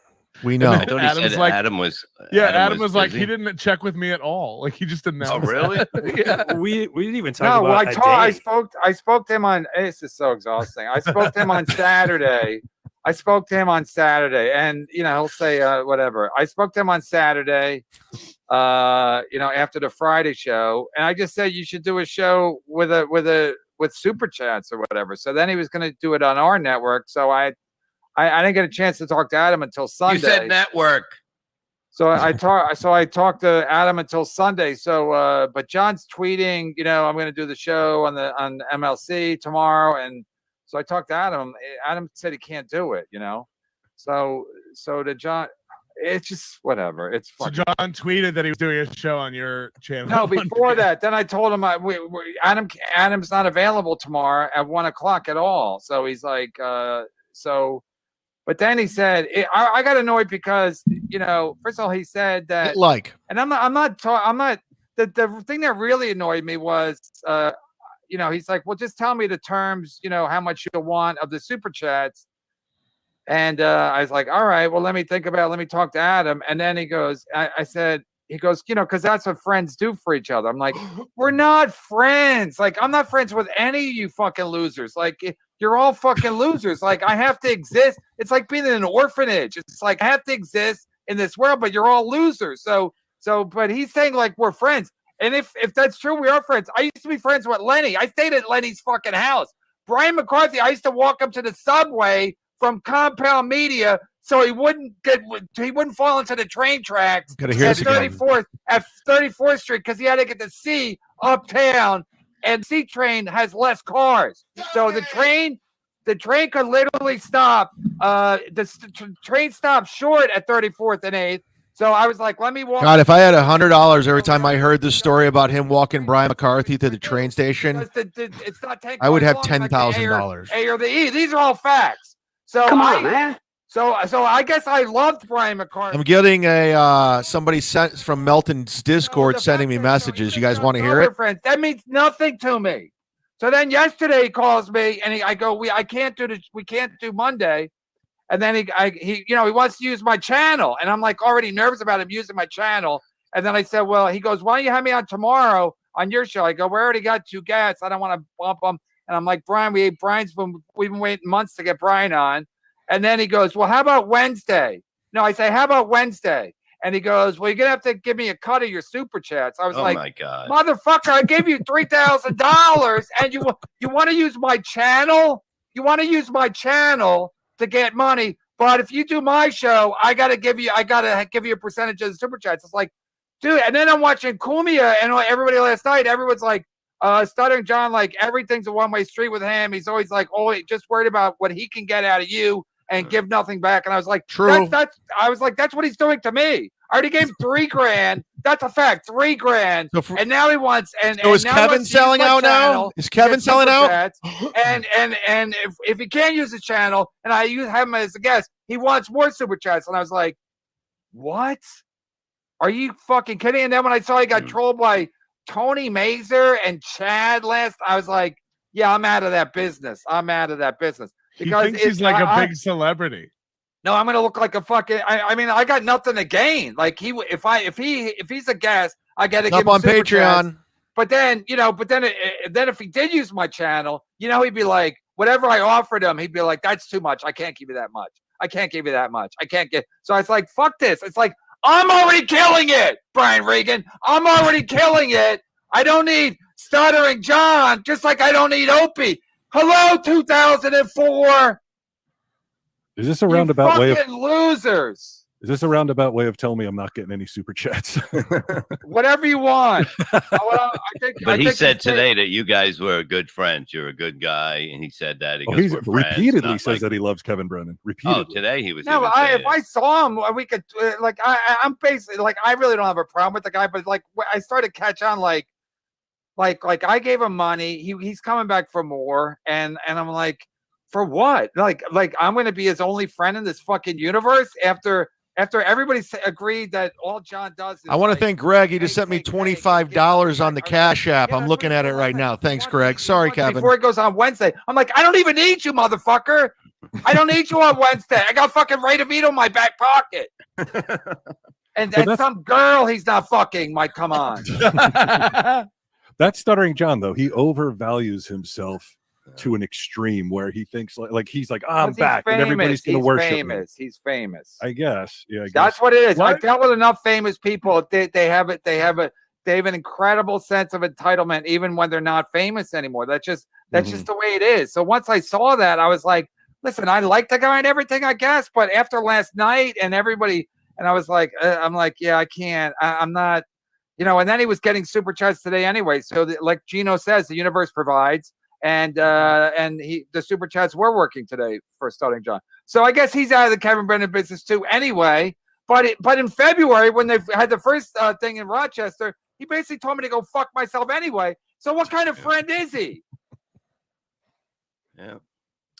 We And know. then- I thought he Adam's said like- Adam was. Yeah, Adam was like, busy. he didn't check with me at all. Like, he just announced. Oh, really? that. Yeah. We didn't even talk No, about I a day. spoke to him on. This is so exhausting. I spoke to him on Saturday. And he'll say whatever. I spoke to him on Saturday. After the Friday show, and I just said you should do a show with super chats or whatever. So then he was going to do it on our network. So I didn't get a chance to talk to Adam until Sunday. You said network. So I talked to Adam until Sunday. So but John's tweeting, I'm going to do the show on MLC tomorrow, and so I talked to Adam. Adam said he can't do it, So to John, it's just whatever. It's So fucking. John tweeted that he was doing a show on your channel. No, on Monday. before that, then I told him Adam's not available tomorrow at 1:00 at all. So he's like, but then he said, I got annoyed because, first of all, he said that, and the thing that really annoyed me was, he's like, well, just tell me the terms, how much you'll want of the super chats. And I was like, all right, well, let me think about it. Let me talk to Adam. And then he goes, because that's what friends do for each other. I'm like, we're not friends. Like, I'm not friends with any of you fucking losers. Like, you're all fucking losers. Like, I have to exist. It's like being in an orphanage. It's like, I have to exist in this world, but you're all losers. But he's saying like, we're friends. And if that's true, we are friends. I used to be friends with Lenny. I stayed at Lenny's fucking house. Brian McCarthy, I used to walk up to the subway from Compound Media so he wouldn't fall into the train tracks Gotta hear at this again. 34th Street because he had to get to C uptown, and C train has less cars. So the train could literally stop. The train stopped short at 34th and 8th. So I was like, let me walk. God, if I had $100 every time I heard this story about him walking Brian McCarthy to the train station, It's not taking I would have long, like the $10,000. A or the E. These are all facts. So Come on, man. So I guess I loved Brian McCarthy. I'm getting somebody sent from Melton's Discord sending me messages. You guys want to hear it? Friends. That means nothing to me. So then yesterday he calls me and I go, we can't do Monday. And then he wants to use my channel. And I'm like already nervous about him using my channel. And then I said, well, he goes, why don't you have me on tomorrow on your show? I go, we already got 2 guests. I don't want to bump them. And I'm like, Brian, we've been waiting months to get Brian on. And then he goes, well, how about Wednesday? No, I say, how about Wednesday? And he goes, well, you're going to have to give me a cut of your super chats. I was like, my God. motherfucker, I gave you $3,000 and you want to use my channel? You want to use my channel to get money. But if you do my show, I got to give you a percentage of the super chats. It's like, dude. And then I'm watching Kumia and everybody last night, everyone's like, Stuttering John, like everything's a one-way street with him. He's always like, just worried about what he can get out of you and give nothing back. And I was like, True. I was like, that's what he's doing to me. I already gave him $3,000. That's a fact, $3,000. So And now he wants. So is Kevin selling out now? Is Kevin selling out? And if he can't use his channel, and I have him as a guest, he wants more super chats. And I was like, what? Are you fucking kidding? And then when I saw he got trolled by Tony Mazer and Chad last, I was like, yeah, I'm out of that business. He thinks he's like a big celebrity. No, I'm gonna look like a fucking. I mean, I got nothing to gain. Like if he's a guest, I got to give him on super Patreon. chats. But then then if he did use my channel, he'd be like, whatever I offered him, he'd be like, that's too much. I can't give you that much. I can't get. So it's like, fuck this. It's like, I'm already killing it, Brian Regan. I'm already killing it. I don't need Stuttering John, just like I don't need Opie. Hello, 2004. Is this a roundabout way of losers? Is this a roundabout way of telling me I'm not getting any super chats? Whatever you want. But he said today that you guys were good friends. You're a good guy, and he said that. He He goes, "We're friends," repeatedly not says like- that he loves Kevin Brennan. Repeatedly. Oh, today he was. No, even saying if I saw him, we could I'm basically like, I really don't have a problem with the guy, but like I started to catch on like I gave him money. He's coming back for more, and I'm like, for what? Like I'm going to be his only friend in this fucking universe after After everybody agreed that all John does is I want to like, thank Greg. He just take, sent me take, take, and give $25 on the back. Cash App. Yeah, I'm that's looking what at he it right wants. now. He Thanks, wants Greg. me- he Sorry, wants- Kevin. Before it goes on Wednesday, I'm like, I don't even need you, motherfucker. I don't need you on Wednesday. I got fucking Ray DeVito in my back pocket. And that's- some girl he's not fucking might come on. That's Stuttering John, though. He overvalues himself to an extreme where he thinks like he's like, I'm Because he's back and everybody's going to He's worship famous. He's famous. me. I guess. Yeah. I That's guess. what it is. What? I've dealt with enough famous people. They have an incredible sense of entitlement, even when they're not famous anymore. That's just the way it is. So once I saw that, I was like, listen, I like the guy and everything, I guess, but after last night and everybody, and I was like, I'm like, yeah, I can't. I'm not, And then he was getting super chats today anyway. So like Gino says, the universe provides. And the super chats were working today for Stuttering John. So I guess he's out of the Kevin Brennan business too anyway. But in February, when they had the first thing in Rochester, he basically told me to go fuck myself anyway. So what kind of friend is he? Yeah.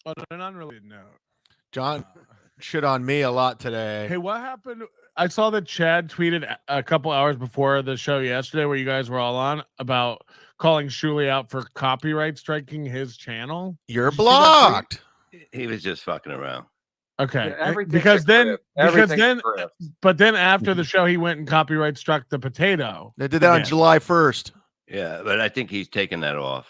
On an unrelated note, John shit on me a lot today. hey, what happened? I saw that Chad tweeted a couple hours before the show yesterday, where you guys were all on, about calling Shuley out for copyright striking his channel. You're Did you see that tweet? blocked. He was just fucking around. Okay, Yeah, everything's because a then, grip. because Everything's then, a grip. but then after the show, he went and copyright struck the potato. They did that on again. July 1st. Yeah, but I think he's taking that off.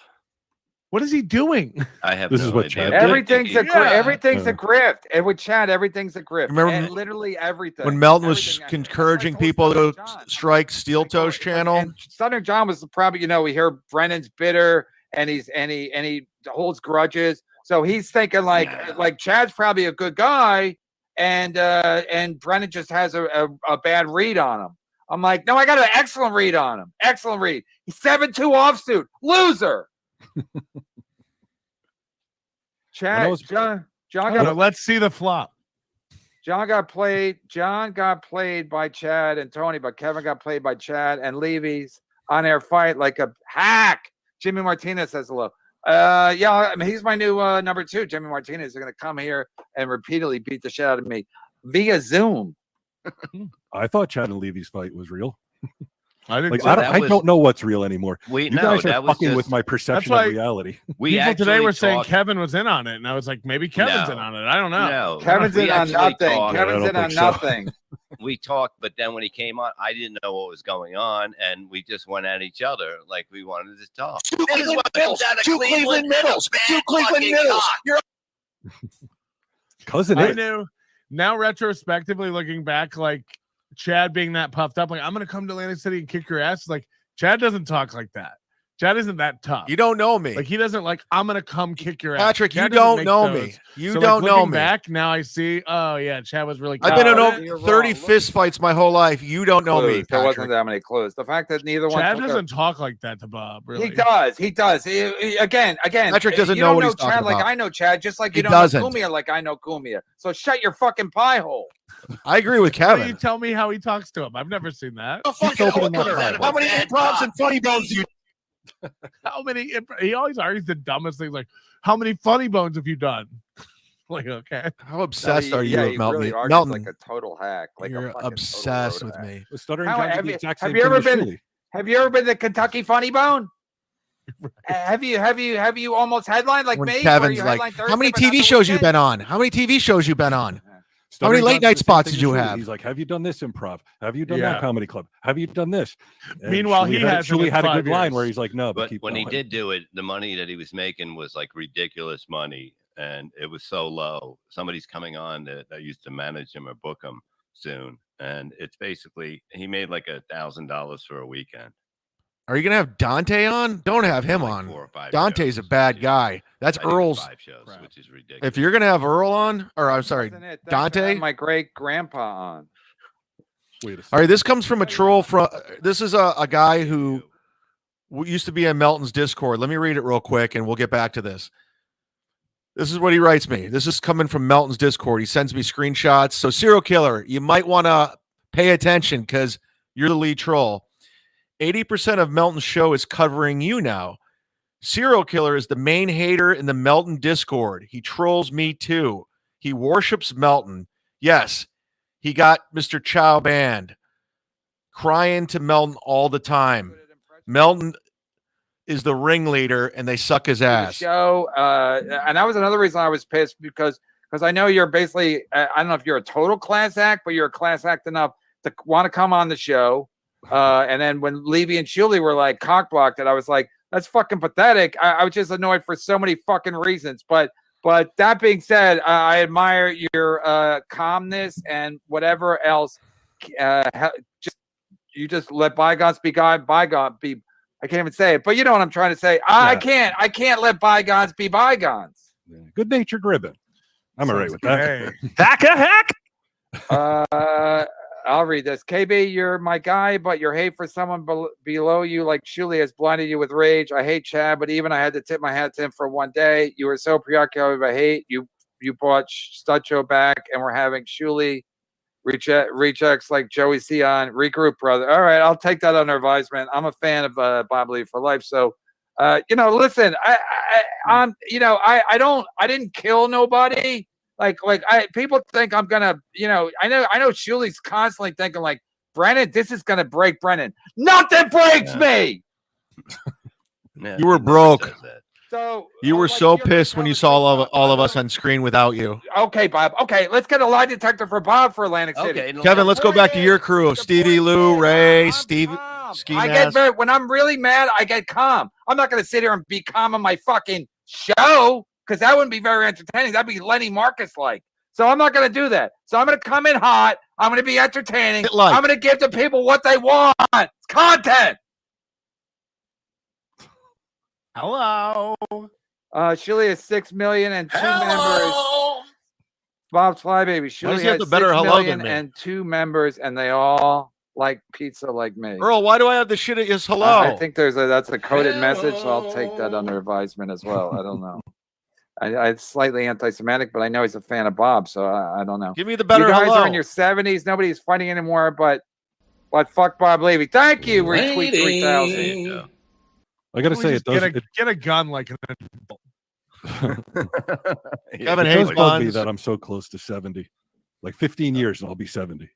What is he doing? I have This no is what idea. Chad but I did. think Everything's a he- grift. Everything's Yeah. a grift. And with Chad, everything's a grift. Remember and literally everything. When Melton was Everything. encouraging That's why I people told to Stuttering John. strike Steel Like, oh, Toes channel. And Stuttering John was probably, we hear Brennan's bitter and he holds grudges. So he's thinking like Chad's probably a good guy, and Brennan just has a bad read on him. I'm like, no, I got an excellent read on him. Excellent read. He's 7-2 offsuit. Loser. Chad, was- John Well, let's see the flop. got played by Chad and Tony, but Kevin got played by Chad and Levy's on-air fight like a hack. Jimmy Martinez says hello. Yeah, I mean, he's my new number 2. Jimmy Martinez is going to come here and repeatedly beat the shit out of me via Zoom. I thought Chad and Levy's fight was real. I didn't. Like see I that. don't, that I was- don't know what's real anymore. We You no, guys are that was fucking with just my perception why- of reality. we People today actually were saying talked- Kevin was in on it, and I was like, maybe Kevin's in No. on it. I don't know. No, Kevin's we in on actually nothing. talked- Kevin's I in don't on think so. nothing. We talked, but then when he came on, I didn't know what was going on, and we just went at each other like we wanted to talk. Two Cleveland Middles. Two Cleveland Middles. Two Cleveland Middles. You're Cousin I it. knew. Now, retrospectively looking back, like Chad being that puffed up, like I'm gonna come to Atlantic City and kick your ass. Like Chad doesn't talk like that. Chad isn't that tough. You don't know me. Like he doesn't like I'm gonna come kick your ass. Patrick, you Chad doesn't don't make know those. me. You So, don't like, know looking me. back now, I see. Oh yeah, Chad was really. I've been in confident. over 30 fist fights my whole life. You don't know me, Clues. There wasn't Patrick. that many clues. The fact that neither one. Chad took a- doesn't talk like that to Bob. Really, He does. He does. Again. Patrick doesn't you know don't what he's Chad talking like about. I know Chad, just like He you don't doesn't. know Kumia like I know Kumia. So shut your fucking pie hole. I agree with Why don't you Kevin. tell me how he talks to him? I've never seen that. a fucking opening my opener. Bible. How many improvs and funny bones do you? How many? He always argues the dumbest things, like how many funny bones have you done? Like okay, How obsessed No, are you he with Melton? really argues Melton, like a total hack. Like you're a fucking obsessed total with road hack. me. The Stuttering How- John did have the you- exact have same you thing ever to been- Shuley. Have you ever been to Kentucky Funny Bone? Have you almost headlined like When me? where Kevin's you like, headline how many Thursday, but not TV the shows you weekend?" been on? How many TV shows you been on? Stuttering late John did night the same spots thing did to you Shuley. have? He's like, have you done this improv? Have you done Yeah. that comedy club? Have you done this? And Meanwhile, he hasn't Shuley in had a 5 good line years. where he's like, no, but But keep when he going. did do it, the money that he was making was like ridiculous money, and it was so low. Somebody's coming on that used to manage him or book him soon, and it's basically he made like $1,000 for a weekend. Are you gonna have Dante on? Don't have him Like on. 4 or 5 Dante's a shows. bad Yeah. guy. That's I think it's Earl's. 5 shows, Crap. which is ridiculous. If you're gonna have Earl on, or I'm sorry, Wasn't it? Thanks for Dante? having my great grandpa on. Wait a All right, this comes from a troll from. This is a guy who used to be in Melton's Discord. Let me read it real quick, and we'll get back to this. This is what he writes me. This is coming from Melton's Discord. He sends me screenshots. So, serial killer, you might want to pay attention because you're the lead troll. 80% of Melton's show is covering you now. Serial killer is the main hater in the Melton Discord. He trolls me too. He worships Melton. Yes, He got Mr. Chow banned, crying to Melton all the time. Melton is the ringleader, and they suck his The ass. show, and that was another reason I was pissed because I know you're basically, I don't know if you're a total class act, but you're a class act enough to want to come on the show. And then when Levy and Shuley were like cockblocked, it, I was like, that's fucking pathetic. I was just annoyed for so many fucking reasons. But that being said, I admire your calmness and whatever else. You just let bygones be bygone be. I can't even say it, but you know what I'm trying to say. I can't let bygones be bygones. Good natured ribbon. I'm all right with that. Hey. I'll read this. KB, you're my guy, but your hate for someone below you, like Shuley, has blinded you with rage. I hate Chad, but even I had to tip my hat to him for one day. You were so preoccupied by hate. You brought Stucho back, and we're having Shuley rejects like Joey Sion. Regroup, brother. All right, I'll take that under advisement. I'm a fan of Bob Lee for life. So, listen, I didn't kill nobody. People think I'm gonna, I know Shuley's constantly thinking like, Brennan, this is gonna break Brennan. Nothing breaks me. Yeah, You were he never broke. says that. So You were so pissed when you saw all of us on screen without you. Okay, Bob. Okay, let's get a lie detector for Bob for Atlantic City. Okay, Kevin, let's go back to your crew of The Stevie, point Lou, is, Ray, I'm Steve, calm. Ski I Mask. get when I'm really mad, I get calm. I'm not going to sit here and be calm on my fucking show because that wouldn't be very entertaining. That'd be Lenny Marcus like. So I'm not going to do that. So I'm going to come in hot. I'm going to be entertaining. I'm going to give the people what they want. It's content. Hello. Shuley has 6 million and 2 members. Bob's Flybaby. does Shuley he have has the better 6 hello than million me? and 2 members, and they all like pizza like me. Earl, why do I have the shit at his hello? I think that's a coded message, so I'll take that under advisement as well. I don't know. It's slightly anti-Semitic, but I know he's a fan of Bob, so I don't know. Give me the better You guys hello. are in your 70s. Nobody's fighting anymore, but fuck Bob Levy. Thank you. Retweet 3,000. There you go. I got to say, it does. Get a gun like an adult. Kevin It hates does bug me buns. that I'm so close to 70. Like 15 years and I'll be 70.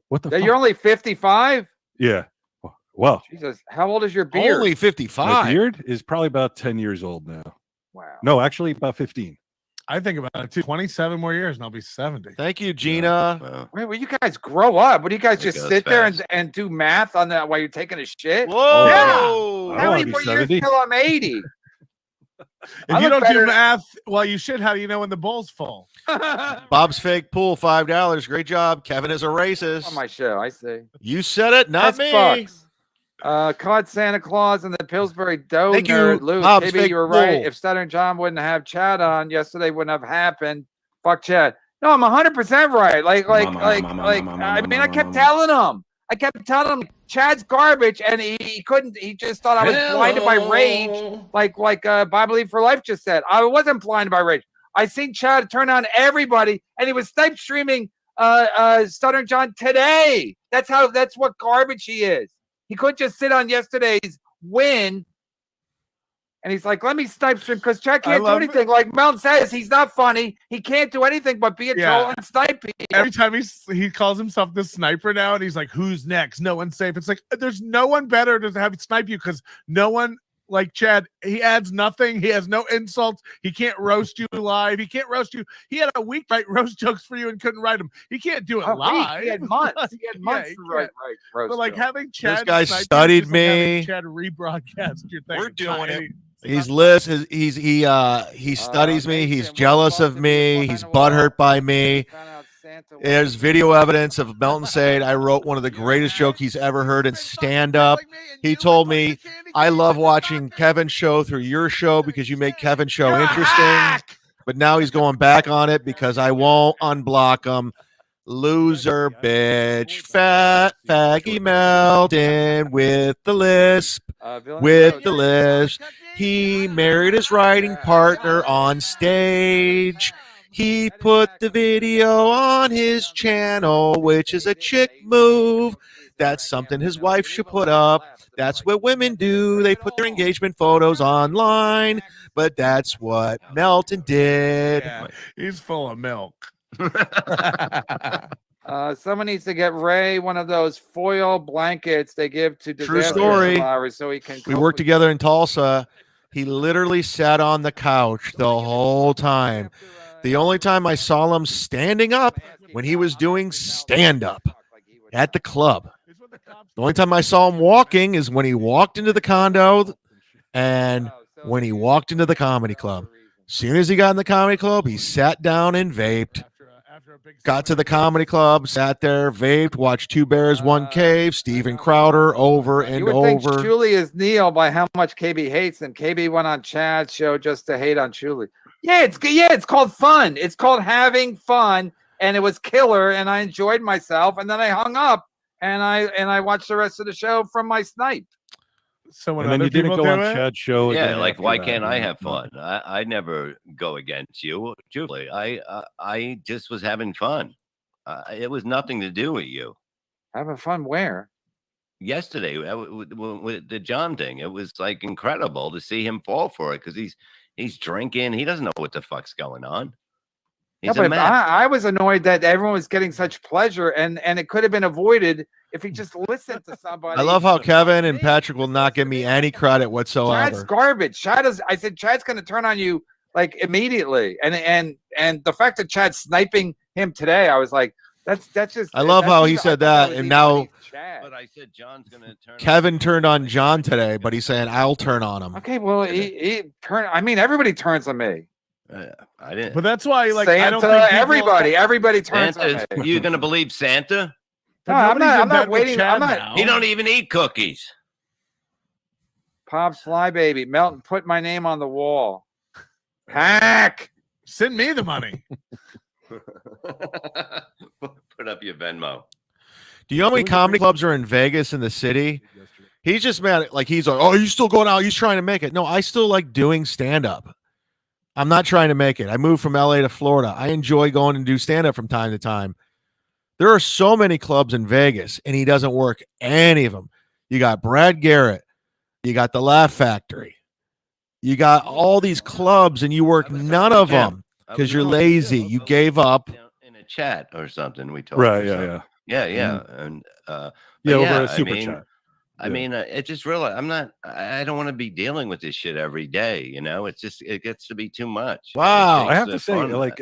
What the Yeah, fuck? you're only 55? Yeah. Well, Jesus. How old is your beard? Only my 55. beard is probably about 10 years old now. Wow. No, actually about 15. I think about it too. 27 more years and I'll be 70. Thank you, Gina. Well, Wait, will you guys grow up? What do you guys It just goes sit there fast. and do math on that while you're taking a shit? Whoa. Yeah. I How don't many wanna be more years 70. till I'm 80? If I you look don't do better- math, well, you should. How do you know when the bowl's full? Bob's fake pool, $5. Great job. Kevin is a On racist. my show, I see. You said it, not That's me. Bucks. Caught Santa Claus and the Pillsbury Dough Thank you, nerd. Lou, Bob's maybe fake you were right. bull. If Stutter and John wouldn't have Chad on yesterday, wouldn't have happened. Fuck Chad. No, I'm 100% right. I kept telling him. I kept telling him Chad's garbage, and he couldn't. He just thought I was blinded by rage, like Bob Lee for Life just said. I wasn't blinded by rage. I seen Chad turn on everybody, and he was snipe streaming Stutter and John today. That's what garbage he is. He couldn't just sit on yesterday's win. And he's like, let me snipe stream because Chad can't do anything. Like Mount says, he's not funny. He can't do anything but be a troll and snipe people. Every time he calls himself the sniper now, and he's like, "Who's next? No one's safe." It's like there's no one better to have snipe you because no one like Chad. He adds nothing. He has no insults. He can't roast you live. He can't roast you. He had a week write roast jokes for you and couldn't write them. He can't do it live. He had months. He had months he to write roast But like jokes. having Chad, This guy snipe you is studied just like having me. Chad rebroadcast your thing. We're It's not doing it. any- He's lists. He studies me. He's jealous of me. He's butthurt by me. There's video evidence of Melton saying I wrote one of the greatest jokes he's ever heard in stand-up. He told me, I love watching Kevin's show through your show because you make Kevin's show interesting. But now he's going back on it because I won't unblock him. Loser, bitch, fat, faggy Melton with the lisp. With the lisp. He married his writing partner on stage. He put the video on his channel, which is a chick move. That's something his wife should put up. That's what women do. They put their engagement photos online. But that's what Melton did. Yeah, he's full of milk. Someone needs to get Ray one of those foil blankets they give to True disaster story. survivors so he can. We cope worked with together in Tulsa. He literally sat on the couch the whole time. The only time I saw him standing up when he was doing stand-up at the club. The only time I saw him walking is when he walked into the condo and when he walked into the comedy club. As soon as he got in the comedy club, he sat down and vaped. Got to the comedy club, sat there, vaped, watched Two Bears, One Cave, Steven Crowder over and You would think over. Shuli is Neil by how much KB hates him. KB went on Chad's show just to hate on Shuli. It's called fun. It's called having fun, and it was killer, and I enjoyed myself, and then I hung up and I watched the rest of the show from my snipe. So when And then other you didn't people go do on it, Chad's show. Yeah, again like after why that, can't you I know? have fun? I never go against you, truly. I just was having fun. It was nothing to do with you. Having fun where? Yesterday with the John thing, it was like incredible to see him fall for it because he's drinking. He doesn't know what the fuck's going on. He's Yeah, a but mess. I was annoyed that everyone was getting such pleasure, and it could have been avoided if he just listened to somebody. I love how Kevin and Patrick will not give me any credit Chad's whatsoever. garbage. I said Chad's going to turn on you like immediately, and the fact that Chad's sniping him today, I was like, that's just. I love that's how he even- I said thought that, was and even now beneath Chad. But I said John's gonna turn. Kevin turned on John today, but he's saying I'll turn on him. Okay, well, he turned. I mean, everybody turns on me. I didn't. but that's why, like, Santa, I don't think people, everybody turns Santa, on me. you gonna believe Santa? but No, I'm nobody's not- in I'm not bed with waiting- Chad I'm not- now. He don't even eat cookies. Pop Sly Baby, Melton, put my name on the wall. Hack. Send me the money. Put up your Venmo. Do you know how many comedy clubs are in Vegas in the city? He's just mad. Like he's like, oh, he's still going out. He's trying to make it. No, I still like doing stand up. I'm not trying to make it. I moved from LA to Florida. I enjoy going and do stand up from time to time. There are so many clubs in Vegas, and he doesn't work any of them. You got Brad Garrett. You got the Laugh Factory. You got all these clubs, and you work none of them because you're lazy. You gave up. In a chat or something. We talked. Right. or Yeah. something. Yeah. Yeah. And Yeah. but Over a super I mean, chat. I mean, it just realized I don't want to be dealing with this shit every day. You know, it gets to be too much. Wow. I have It to takes say, the fun like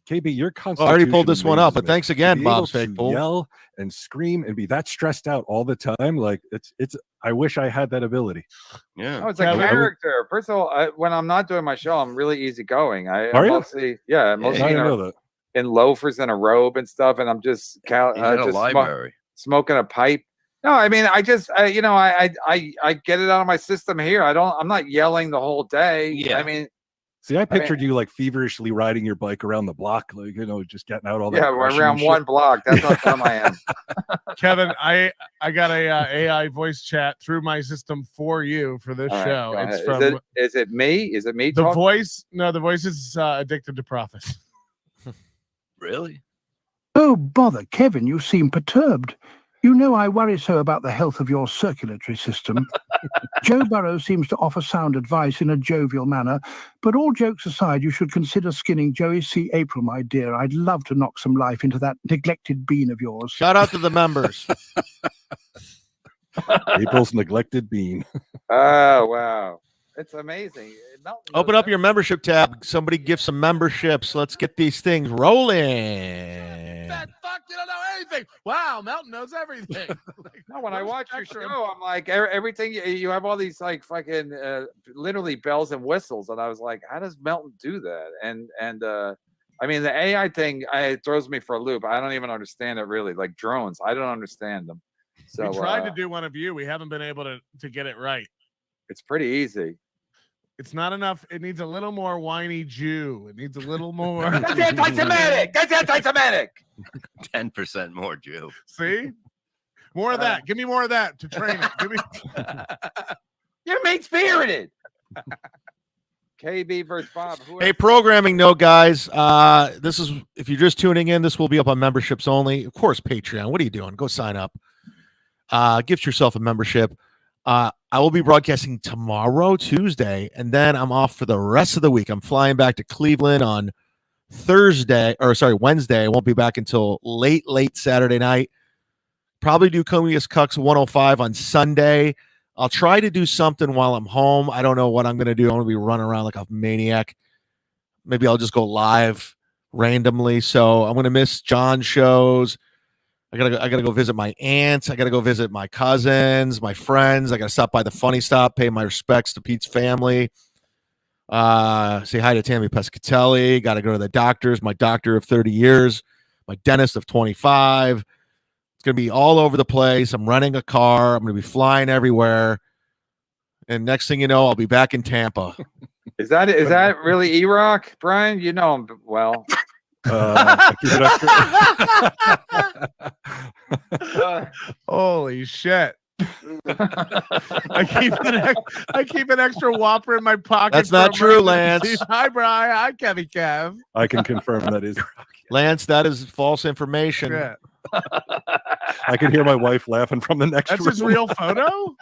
KB, your I already pulled this one up, but constitution thanks amazes me. again, To be Bob's able fake to bull. Yell and scream and be that stressed out all the time. Like it's. I wish I had that ability. Yeah. Oh, it's a Kevin? character. First of all, when I'm not doing my show, I'm really easygoing. Are you? Mostly, I mostly didn't in, know that. in loafers and a robe and stuff, and I'm just He's at a just library. smoking a pipe. No, I mean, I get it out of my system here. I'm not yelling the whole day. Yeah. I mean, See, I pictured you like feverishly riding your bike around the block, like just getting out all that. yeah, aggression around and shit. one block. That's how dumb I am. Kevin, I got a AI voice chat through my system for you for this All right, show. go It's ahead. from Is it me? Is it me the talking? voice. No, the voice is addicted to profit. Really? Oh, bother, Kevin, you seem perturbed. You know I worry so about the health of your circulatory system. Joe Burrow seems to offer sound advice in a jovial manner, but all jokes aside, you should consider skinning Joey C. April, my dear. I'd love to knock some life into that neglected bean of yours. Shout out to the members. April's neglected bean. Oh wow, it's amazing. Open up your membership tab. Somebody give some memberships. Let's get these things rolling. That fuck, you don't know anything. Wow, Melton knows everything. No, when I watch your spectrum. show, I'm like everything. You have all these like fucking literally bells and whistles, and I was like, how does Melton do that? And I mean, the AI thing, it throws me for a loop. I don't even understand it really. Like drones, I don't understand them. So we tried to do one of you. We haven't been able to get it right. it's pretty easy. It's not enough. It needs a little more whiny Jew. It needs a little more. That's anti-Semitic. That's anti-Semitic. 10% more Jew. See? More of that. Give me more of that to train it. Give me. You're mean-spirited. KB versus Bob. Hey, programming note, guys. This is, if you're just tuning in, this will be up on memberships only. Of course, Patreon. What are you doing? Go sign up. Gift yourself a membership. I will be broadcasting tomorrow, Tuesday, and then I'm off for the rest of the week. I'm flying back to Cleveland on Wednesday. I won't be back until late Saturday night. Probably do Comius Cucks 105 on Sunday. I'll try to do something while I'm home. I don't know what I'm going to do. I'm going to be running around like a maniac. Maybe I'll just go live randomly. So I'm going to miss John's shows. I gotta go visit my aunts. I gotta go visit my cousins, my friends. I gotta stop by the Funny Stop, pay my respects to Pete's family. Say hi to Tammy Pescatelli. Got to go to the doctors. My doctor of 30 years, my dentist of 25. It's gonna be all over the place. I'm renting a car. I'm gonna be flying everywhere. And next thing you know, I'll be back in Tampa. Is that really E-Rock, Brian? You know him well. Holy shit. I keep an extra Whopper in my pocket. That's not true, Lance. Hi, Brian. Hi, Kevy Kev. I can confirm that is Lance, that is false information. Yeah. I can hear my wife laughing from the next That's room. his real photo?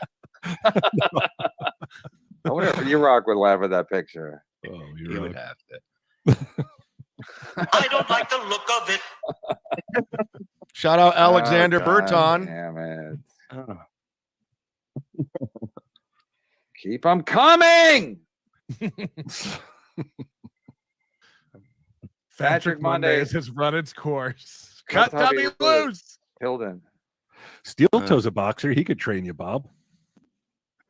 I wonder if E-Rock would laugh at that picture. Oh, You you're would right. have to. I don't like the look of it. Shout out Alexander Oh, Burton. Damn it. Keep them coming. Patrick Mondays has run its course. Cut That's how dummy you do it. loose. Hilden. Steel Toe's a boxer. He could train you, Bob.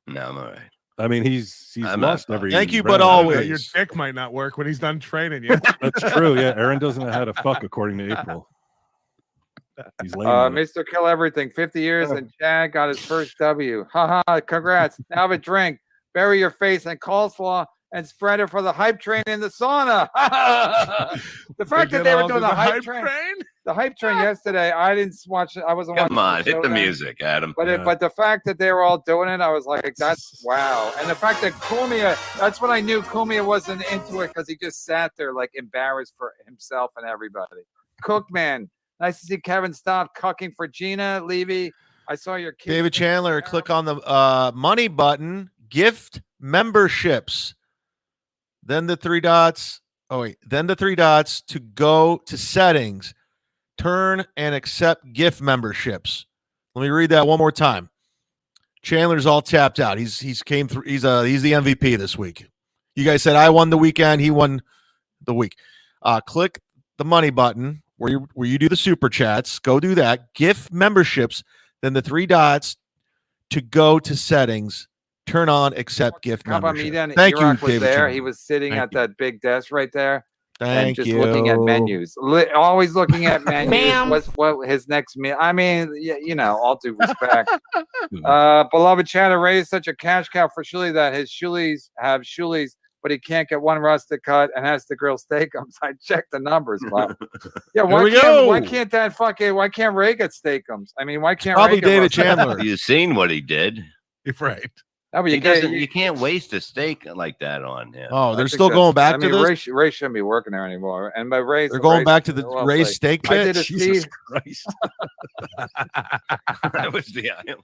No, I'm all right. I mean, he's I'm not lost every. Thank you, round. but always. Your dick might not work when he's done training you. That's true. Yeah, Aaron doesn't know how to fuck according to April. He's lame. on it. Mr. Kill Everything, 50 years, and Chad got his first W. Haha, congrats. Now have a drink, bury your face in coleslaw, and spread it for the hype train in the sauna. The fact that they were doing the hype train. The hype train yesterday, I didn't watch it. I wasn't watching. Come on, the show hit the then. music, Adam. But the fact that they were all doing it, I was like, that's wow. And the fact that Kumia, that's when I knew Kumia wasn't into it, because he just sat there like embarrassed for himself and everybody. Cookman, nice to see Kevin stop cucking for Gina. Levy, I saw your kid. David Chandler, click on the money button, gift memberships. Then the three dots. Oh, wait. Then the three dots to go to settings. Turn and accept gift memberships. Let me read that one more time. Chandler's all tapped out. He's came through. He's the MVP this week. You guys said I won the weekend. He won the week. Click the money button where you do the super chats. Go do that. Gift memberships. Then the three dots to go to settings. Turn on accept gift membership. Thank you, E-Rock was David there. Chandler. He was sitting Thank at that big desk right there. And Thank just you. looking at menus, always looking at menus. Ma'am. What his next meal? I mean, you know, all due respect. Beloved Chatter raised such a cash cow for Shuli that his Shulies have Shulies, but he can't get one rustic cut and has to grill steakums. I checked the numbers, but yeah, why can't that fucking why can't Ray get steakums? I mean, why can't Probably Ray get David rustic- Chandler. You've seen what he did. You're right. No, but He you can't. doesn't. You can't waste a steak like that on him. Oh, I they're think still that's- going back I to mean, this. Ray shouldn't be working there anymore. And by Ray, They're going back to the Ray's steak I did pit. a Jesus Steve Christ. That was the island.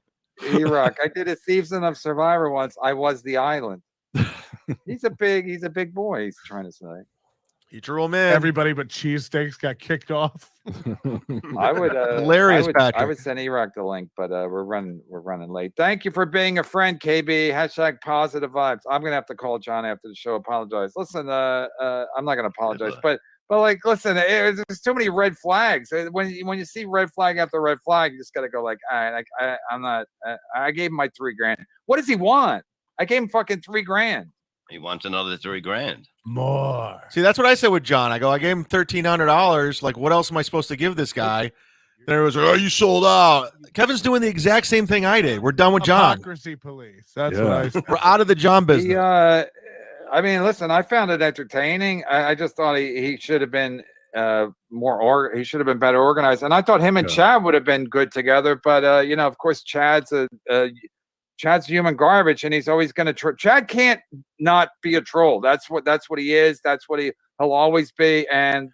E-Rock. I did a season of Survivor once. I was the island. He's a big boy. He's trying to say. You drew him in. Everybody but cheesesteaks got kicked off. I would Hilarious, I Patrick. would send E-Rock the link, but we're running late. Thank you for being a friend, KB. Hashtag positive vibes. I'm gonna have to call John after the show. Apologize. Listen, I'm not gonna apologize, but like, listen, there's too many red flags. When you see red flag after red flag, you just gotta go like, all right, I'm not. I gave him my $3,000. What does he want? I gave him fucking $3,000. He wants another $3,000. More. See, that's what I said with John. I gave him $1,300. Like, what else am I supposed to give this guy? Then it was like, oh, you sold out. Kevin's doing the exact same thing I did. We're done with John. Hypocrisy police. That's Yeah. what I said. We're out of the John business. I mean, listen, I found it entertaining. I just thought he should have been he should have been better organized. And I thought him and Yeah. Chad would have been good together. But you know, of course, Chad's a Chad's human garbage, and he's always going to. Chad can't not be a troll. That's what he is. That's what he'll always be. And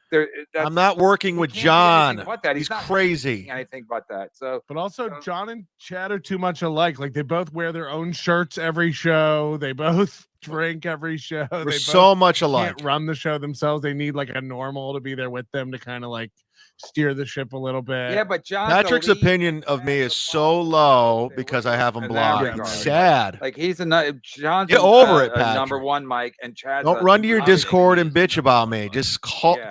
I'm not working with John. But that. He's not crazy. Anything but that. So, but also John and Chad are too much alike. Like they both wear their own shirts every show. They both drink every show. We're so much alike. Can't run the show themselves. They need like a normal to be there with them to kind of like steer the ship a little bit. Yeah, but Patrick's opinion of me is so low because I have him blocked. It's sad. Like he's John's get over it, Patrick. number one, Mike, and Chad. Don't run to your Discord and bitch about me. Just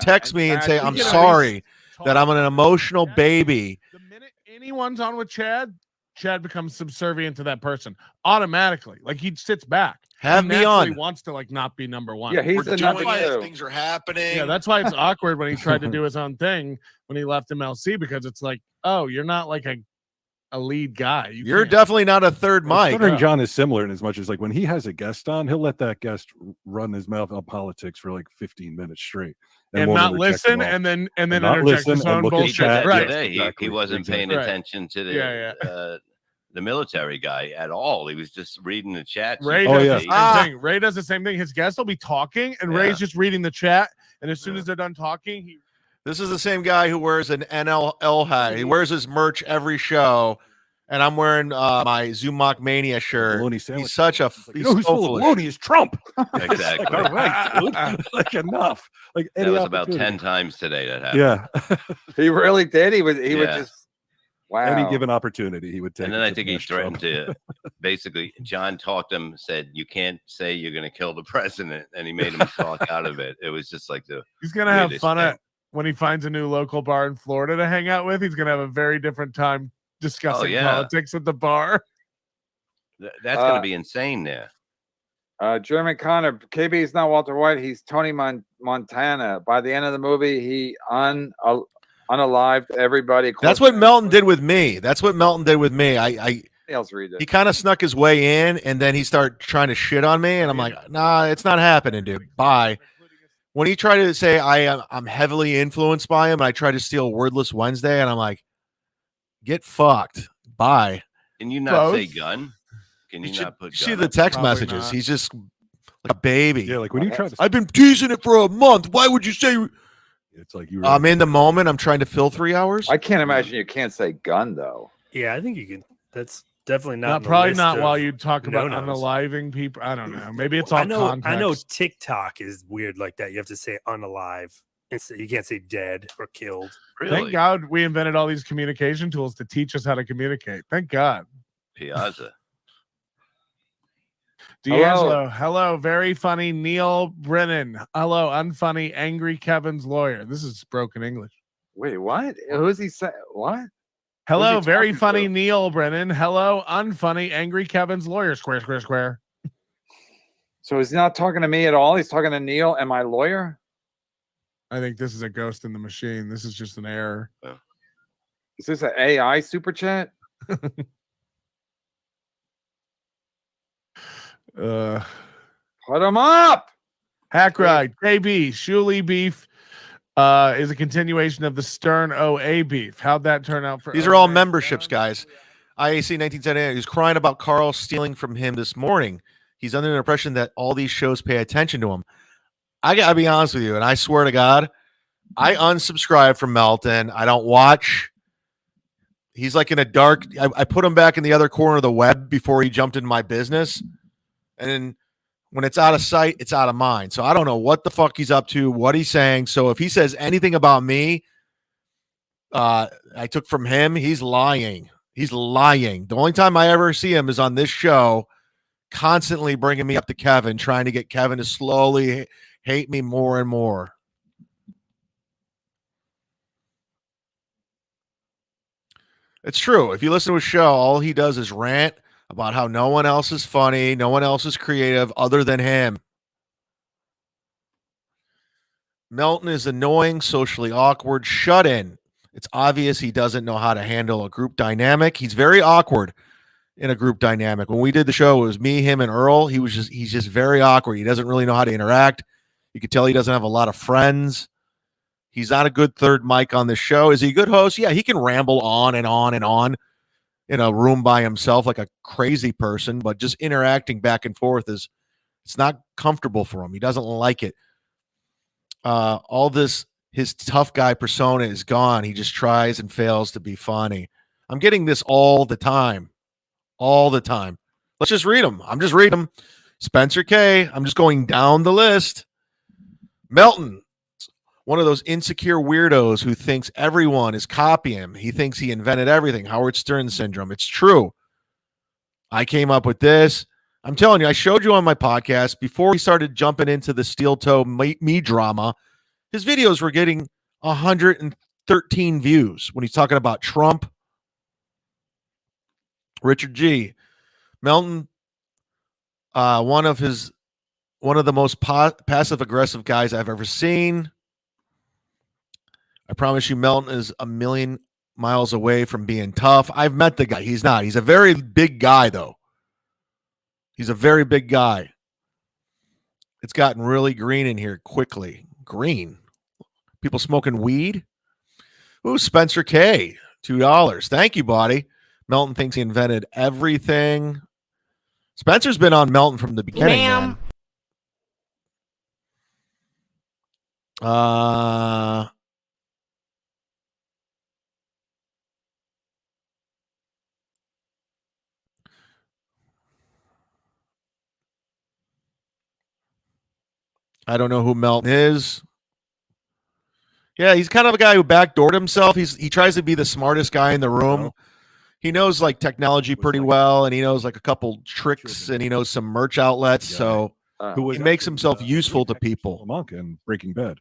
text me and say I'm sorry that I'm an emotional baby. The minute anyone's on with Chad becomes subservient to that person automatically. Like he sits back. Have me on. He wants to like not be number one. Yeah, he's the number two. Things are happening. Yeah, that's why it's awkward when he tried to do his own thing when he left MLC, because it's like, oh, you're not like a lead guy. You're definitely not a third mic. Stuttering John is similar in as much as like when he has a guest on, he'll let that guest run his mouth on politics for like 15 minutes straight. And not listen, and then interject his own bullshit. Right. He wasn't paying attention to the military guy at all. He was just reading the chat. Ray does the same thing. Ray does the same thing. His guests will be talking, and Ray's just reading the chat. And as soon as they're done talking, this is the same guy who wears an NLL hat. He wears his merch every show, and I'm wearing my Zumock Mania shirt. He's such a he's so full of baloney is Trump. Exactly. Like, all right, dude. Like enough. Like that was about 10 times today that happened. Yeah, he really did. He would just. Wow. Any given opportunity, he would take. And then I think he threatened to basically, John talked him, said, you can't say you're going to kill the president. And he made him talk out of it. It was just like he's going to have fun at when he finds a new local bar in Florida to hang out with. He's going to have a very different time discussing politics at the bar. That's going to be insane there. German Connor, KB is not Walter White. He's Tony Montana. By the end of the movie, he unalived everybody. That's what Melton did with me. He kind of snuck his way in, and then he started trying to shit on me, and I'm like, nah, it's not happening, dude. Bye. When he tried to say I'm heavily influenced by him, and I tried to steal Wordless Wednesday, and I'm like, get fucked. Bye. Can you not say gun? Can you not put gun? See the text messages. Not. He's just like a baby. Yeah, like when you try to. I've been teasing it for a month. Why would you say? It's like you. I'm in the moment. I'm trying to fill 3 hours. I can't imagine you can't say gun though. Yeah, I think you can. That's definitely not. Probably not while you talk about unaliving people. I don't know. Maybe it's all. I know TikTok is weird like that. You have to say unalive. You can't say dead or killed. Really? Thank God we invented all these communication tools to teach us how to communicate. Thank God. Piazza. D'Angelo, hello, very funny Neil Brennan. Hello, unfunny, angry Kevin's lawyer. This is broken English. Wait, what? Who's he saying? What? Hello, very funny Neil Brennan. Hello, unfunny, angry Kevin's lawyer. Square, square, square. So he's not talking to me at all. He's talking to Neil and my lawyer. I think this is a ghost in the machine. This is just an error. Is this an AI super chat? Put him up. Hack ride. KB Shuli beef is a continuation of the Stern OA beef. How'd that turn out for? These are all memberships, guys. IAC 1978. He's crying about Carl stealing from him this morning. He's under the impression that all these shows pay attention to him. I gotta be honest with you, and I swear to God, I unsubscribe from Melton. I don't watch. He's like in a dark. I put him back in the other corner of the web before he jumped into my business. And then when it's out of sight, it's out of mind. So I don't know what the fuck he's up to, what he's saying. So if he says anything about me, I took from him, he's lying. He's lying. The only time I ever see him is on this show, constantly bringing me up to Kevin, trying to get Kevin to slowly hate me more and more. It's true. If you listen to a show, all he does is rant about how no one else is funny, no one else is creative other than him. Melton is annoying, socially awkward, shut in. It's obvious he doesn't know how to handle a group dynamic. He's very awkward in a group dynamic. When we did the show, it was me, him, and Earl. He's just very awkward. He doesn't really know how to interact. You could tell he doesn't have a lot of friends. He's not a good third mic on the show. Is he a good host? Yeah, he can ramble on and on and on. in a room by himself like a crazy person, but just interacting back and forth it's not comfortable for him. He doesn't like it. All this, his tough guy persona is gone. He just tries and fails to be funny. I'm getting this all the time. All the time. Let's just read them. I'm just reading them. Spencer K. I'm just going down the list. Melton, one of those insecure weirdos who thinks everyone is copying him. He thinks he invented everything. Howard Stern syndrome. It's true. I came up with this. I'm telling you, I showed you on my podcast before he started jumping into the steel toe me drama. His videos were getting 113 views when he's talking about Trump. Richard G. Melton, one of the most passive aggressive guys I've ever seen. I promise you, Melton is a million miles away from being tough. I've met the guy. He's not. He's a very big guy, though. He's a very big guy. It's gotten really green in here quickly. Green. People smoking weed? Ooh, Spencer K. $2. Thank you, buddy. Melton thinks he invented everything. Spencer's been on Melton from the beginning, man. I don't know who Melton is. Yeah, he's kind of a guy who backdoored himself. He tries to be the smartest guy in the room. He knows like technology pretty well, and he knows like a couple tricks, and he knows some merch outlets. So he makes himself useful to people. Zumock and Breaking Bad.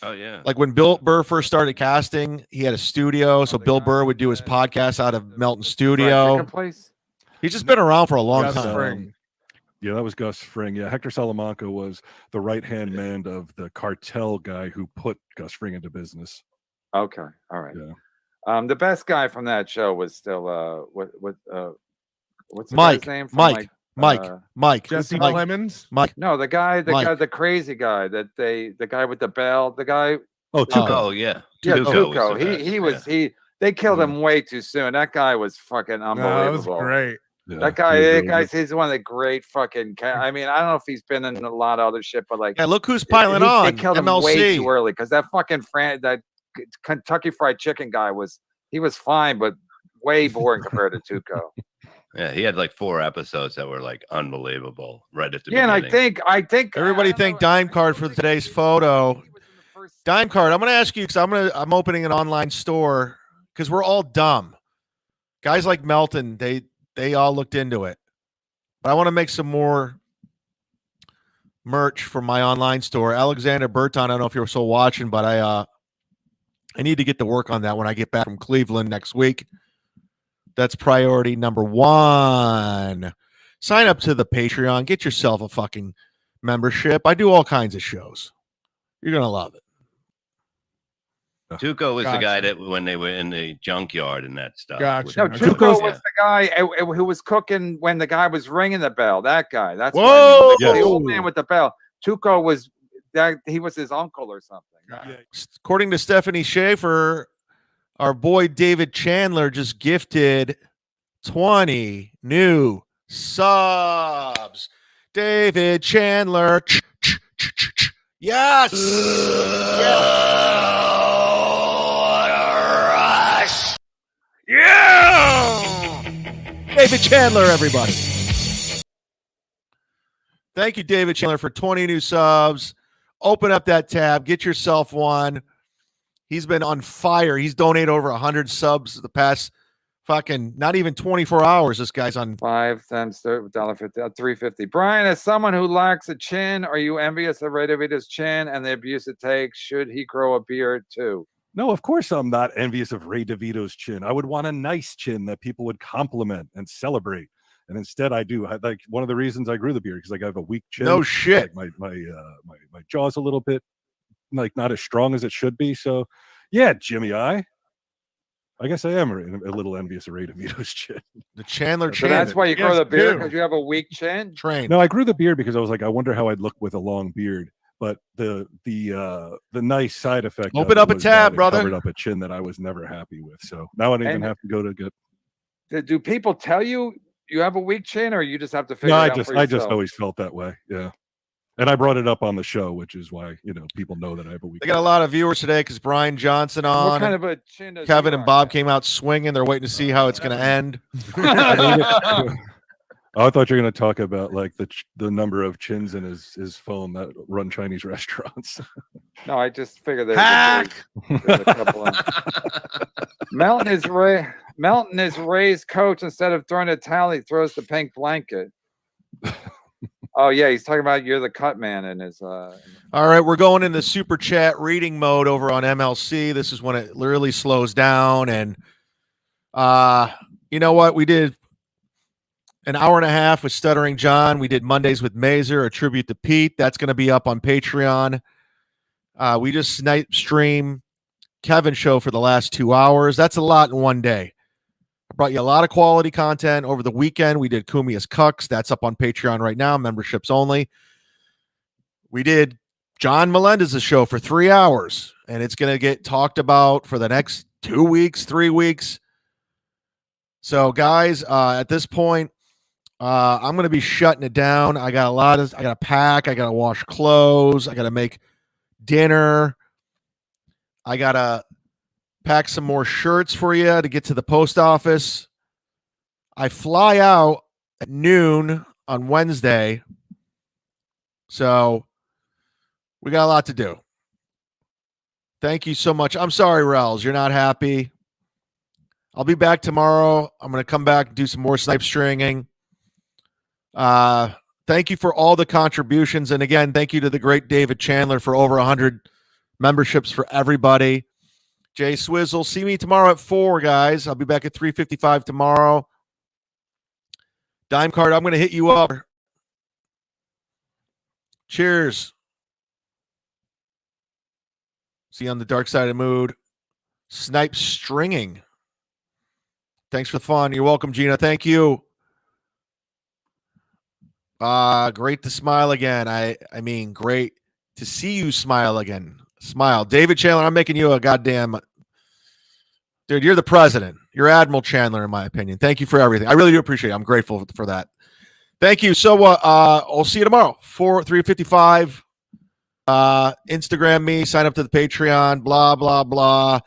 Oh yeah. Like when Bill Burr first started casting, he had a studio, so Bill Burr would do his podcast out of Melton's studio. He's just been around for a long time. Yeah, that was Gus Fring. Yeah, Hector Salamanca was the right-hand man of the cartel guy who put Gus Fring into business. Okay, all right. Yeah. The best guy from that show was still what's the Mike. guy's name? From Mike. Jesse Mike. Clemens. Mike. No, the guy, the crazy guy the guy with the bell, the guy. Oh, Tuco. Oh yeah. Yeah, Tuco. Tuco. They killed him way too soon. That guy was fucking unbelievable. No, that was great. Yeah, that guy, he's one of the great fucking. I mean, I don't know if he's been in a lot of other shit, but like, yeah, look who's piling on. They killed him MLC. way too early because that fucking that Kentucky Fried Chicken guy was fine, but way boring compared to Tuco. Yeah, he had like 4 episodes that were like unbelievable right at the beginning. And I think Everybody thank Dime Card for today's photo. Dime Card, I'm going to ask you because I'm opening an online store because we're all dumb. Guys like Melton, they all looked into it. But I want to make some more merch for my online store. Alexander Burton, I don't know if you're still watching, but I need to get to work on that when I get back from Cleveland next week. That's priority number 1. Sign up to the Patreon. Get yourself a fucking membership. I do all kinds of shows. You're going to love it. Tuco was the guy that when they were in the junkyard and that stuff. Gotcha. No, Tuco was the guy who was cooking when the guy was ringing the bell. That guy. That's Whoa! the old man with the bell. Tuco was that he was his uncle or something. Yeah. According to Stephanie Schaefer, our boy David Chandler just gifted 20 new subs. David Chandler. Yes. Yeah. David Chandler, everybody. Thank you, David Chandler, for 20 new subs. Open up that tab. Get yourself one. He's been on fire. He's donated over 100 subs the past fucking not even 24 hours. This guy's on 5 times $1.50, $3.50. Brian, as someone who lacks a chin, are you envious of Ray DeVito's chin and the abuse it takes? Should he grow a beard too? No, of course I'm not envious of Ray DeVito's chin. I would want a nice chin that people would compliment and celebrate. And instead I do. Like one of the reasons I grew the beard because like I have a weak chin. No shit. Like my jaw's a little bit like not as strong as it should be. So yeah, Jimmy, I guess I am a little envious of Ray DeVito's chin. the Chandler So chin. that's why you grow Yes, the beard too. because you have a weak chin. Train. No, I grew the beard because I was like, I wonder how I'd look with a long beard. But the nice side effect. Open of up it a was tab, that it brother. covered up a chin that I was never happy with. So now I don't even have to go to get Do people tell you have a weak chin, or you just have to figure No, it out for I just yourself? always felt that way. Yeah. And I brought it up on the show, which is why, people know that I have a weak They got a lot of viewers today because Brian Johnson What on. kind of a chin does Kevin he and rock? Bob came out swinging. They're waiting to see how it's going to end. I thought you were going to talk about like the number of chins in his phone that run Chinese restaurants. No, I just figured there's Hack. there's a couple of Melton is Ray's coach. Instead of throwing a towel, he throws the pink blanket. Oh yeah, he's talking about you're the cut man in his. All right, we're going in the super chat reading mode over on MLC. This is when it literally slows down, and you know what? We did an hour and a half with Stuttering John. We did Mondays with Mazer, a tribute to Pete. That's going to be up on Patreon. We just snipe stream Kevin show for the last 2 hours. That's a lot in one day. I brought you a lot of quality content over the weekend. We did Kumia's Cucks. That's up on Patreon right now, memberships only. We did John Melendez's show for 3 hours, and it's going to get talked about for the next 2 weeks, 3 weeks. So, guys, at this point, I'm going to be shutting it down. I got to pack. I got to wash clothes. I got to make dinner. I got to pack some more shirts for you to get to the post office. I fly out at noon on Wednesday. So we got a lot to do. Thank you so much. I'm sorry, Rels, you're not happy. I'll be back tomorrow. I'm going to come back and do some more snipe stringing. Thank you for all the contributions. And again, thank you to the great David Chandler for over 100 memberships for everybody. Jay Swizzle, see me tomorrow at 4, guys. I'll be back at 3:55 tomorrow. Dime Card, I'm going to hit you up. Cheers. See you on the dark side of the mood. Snipe stringing. Thanks for the fun. You're welcome, Gina. Thank you. Great to smile again. I mean, great to see you smile again. Smile. David Chandler, I'm making you a goddamn... Dude, you're the president. You're Admiral Chandler, in my opinion. Thank you for everything. I really do appreciate it. I'm grateful for that. Thank you. So I'll see you tomorrow, 3:55. Instagram me, sign up to the Patreon, blah, blah, blah.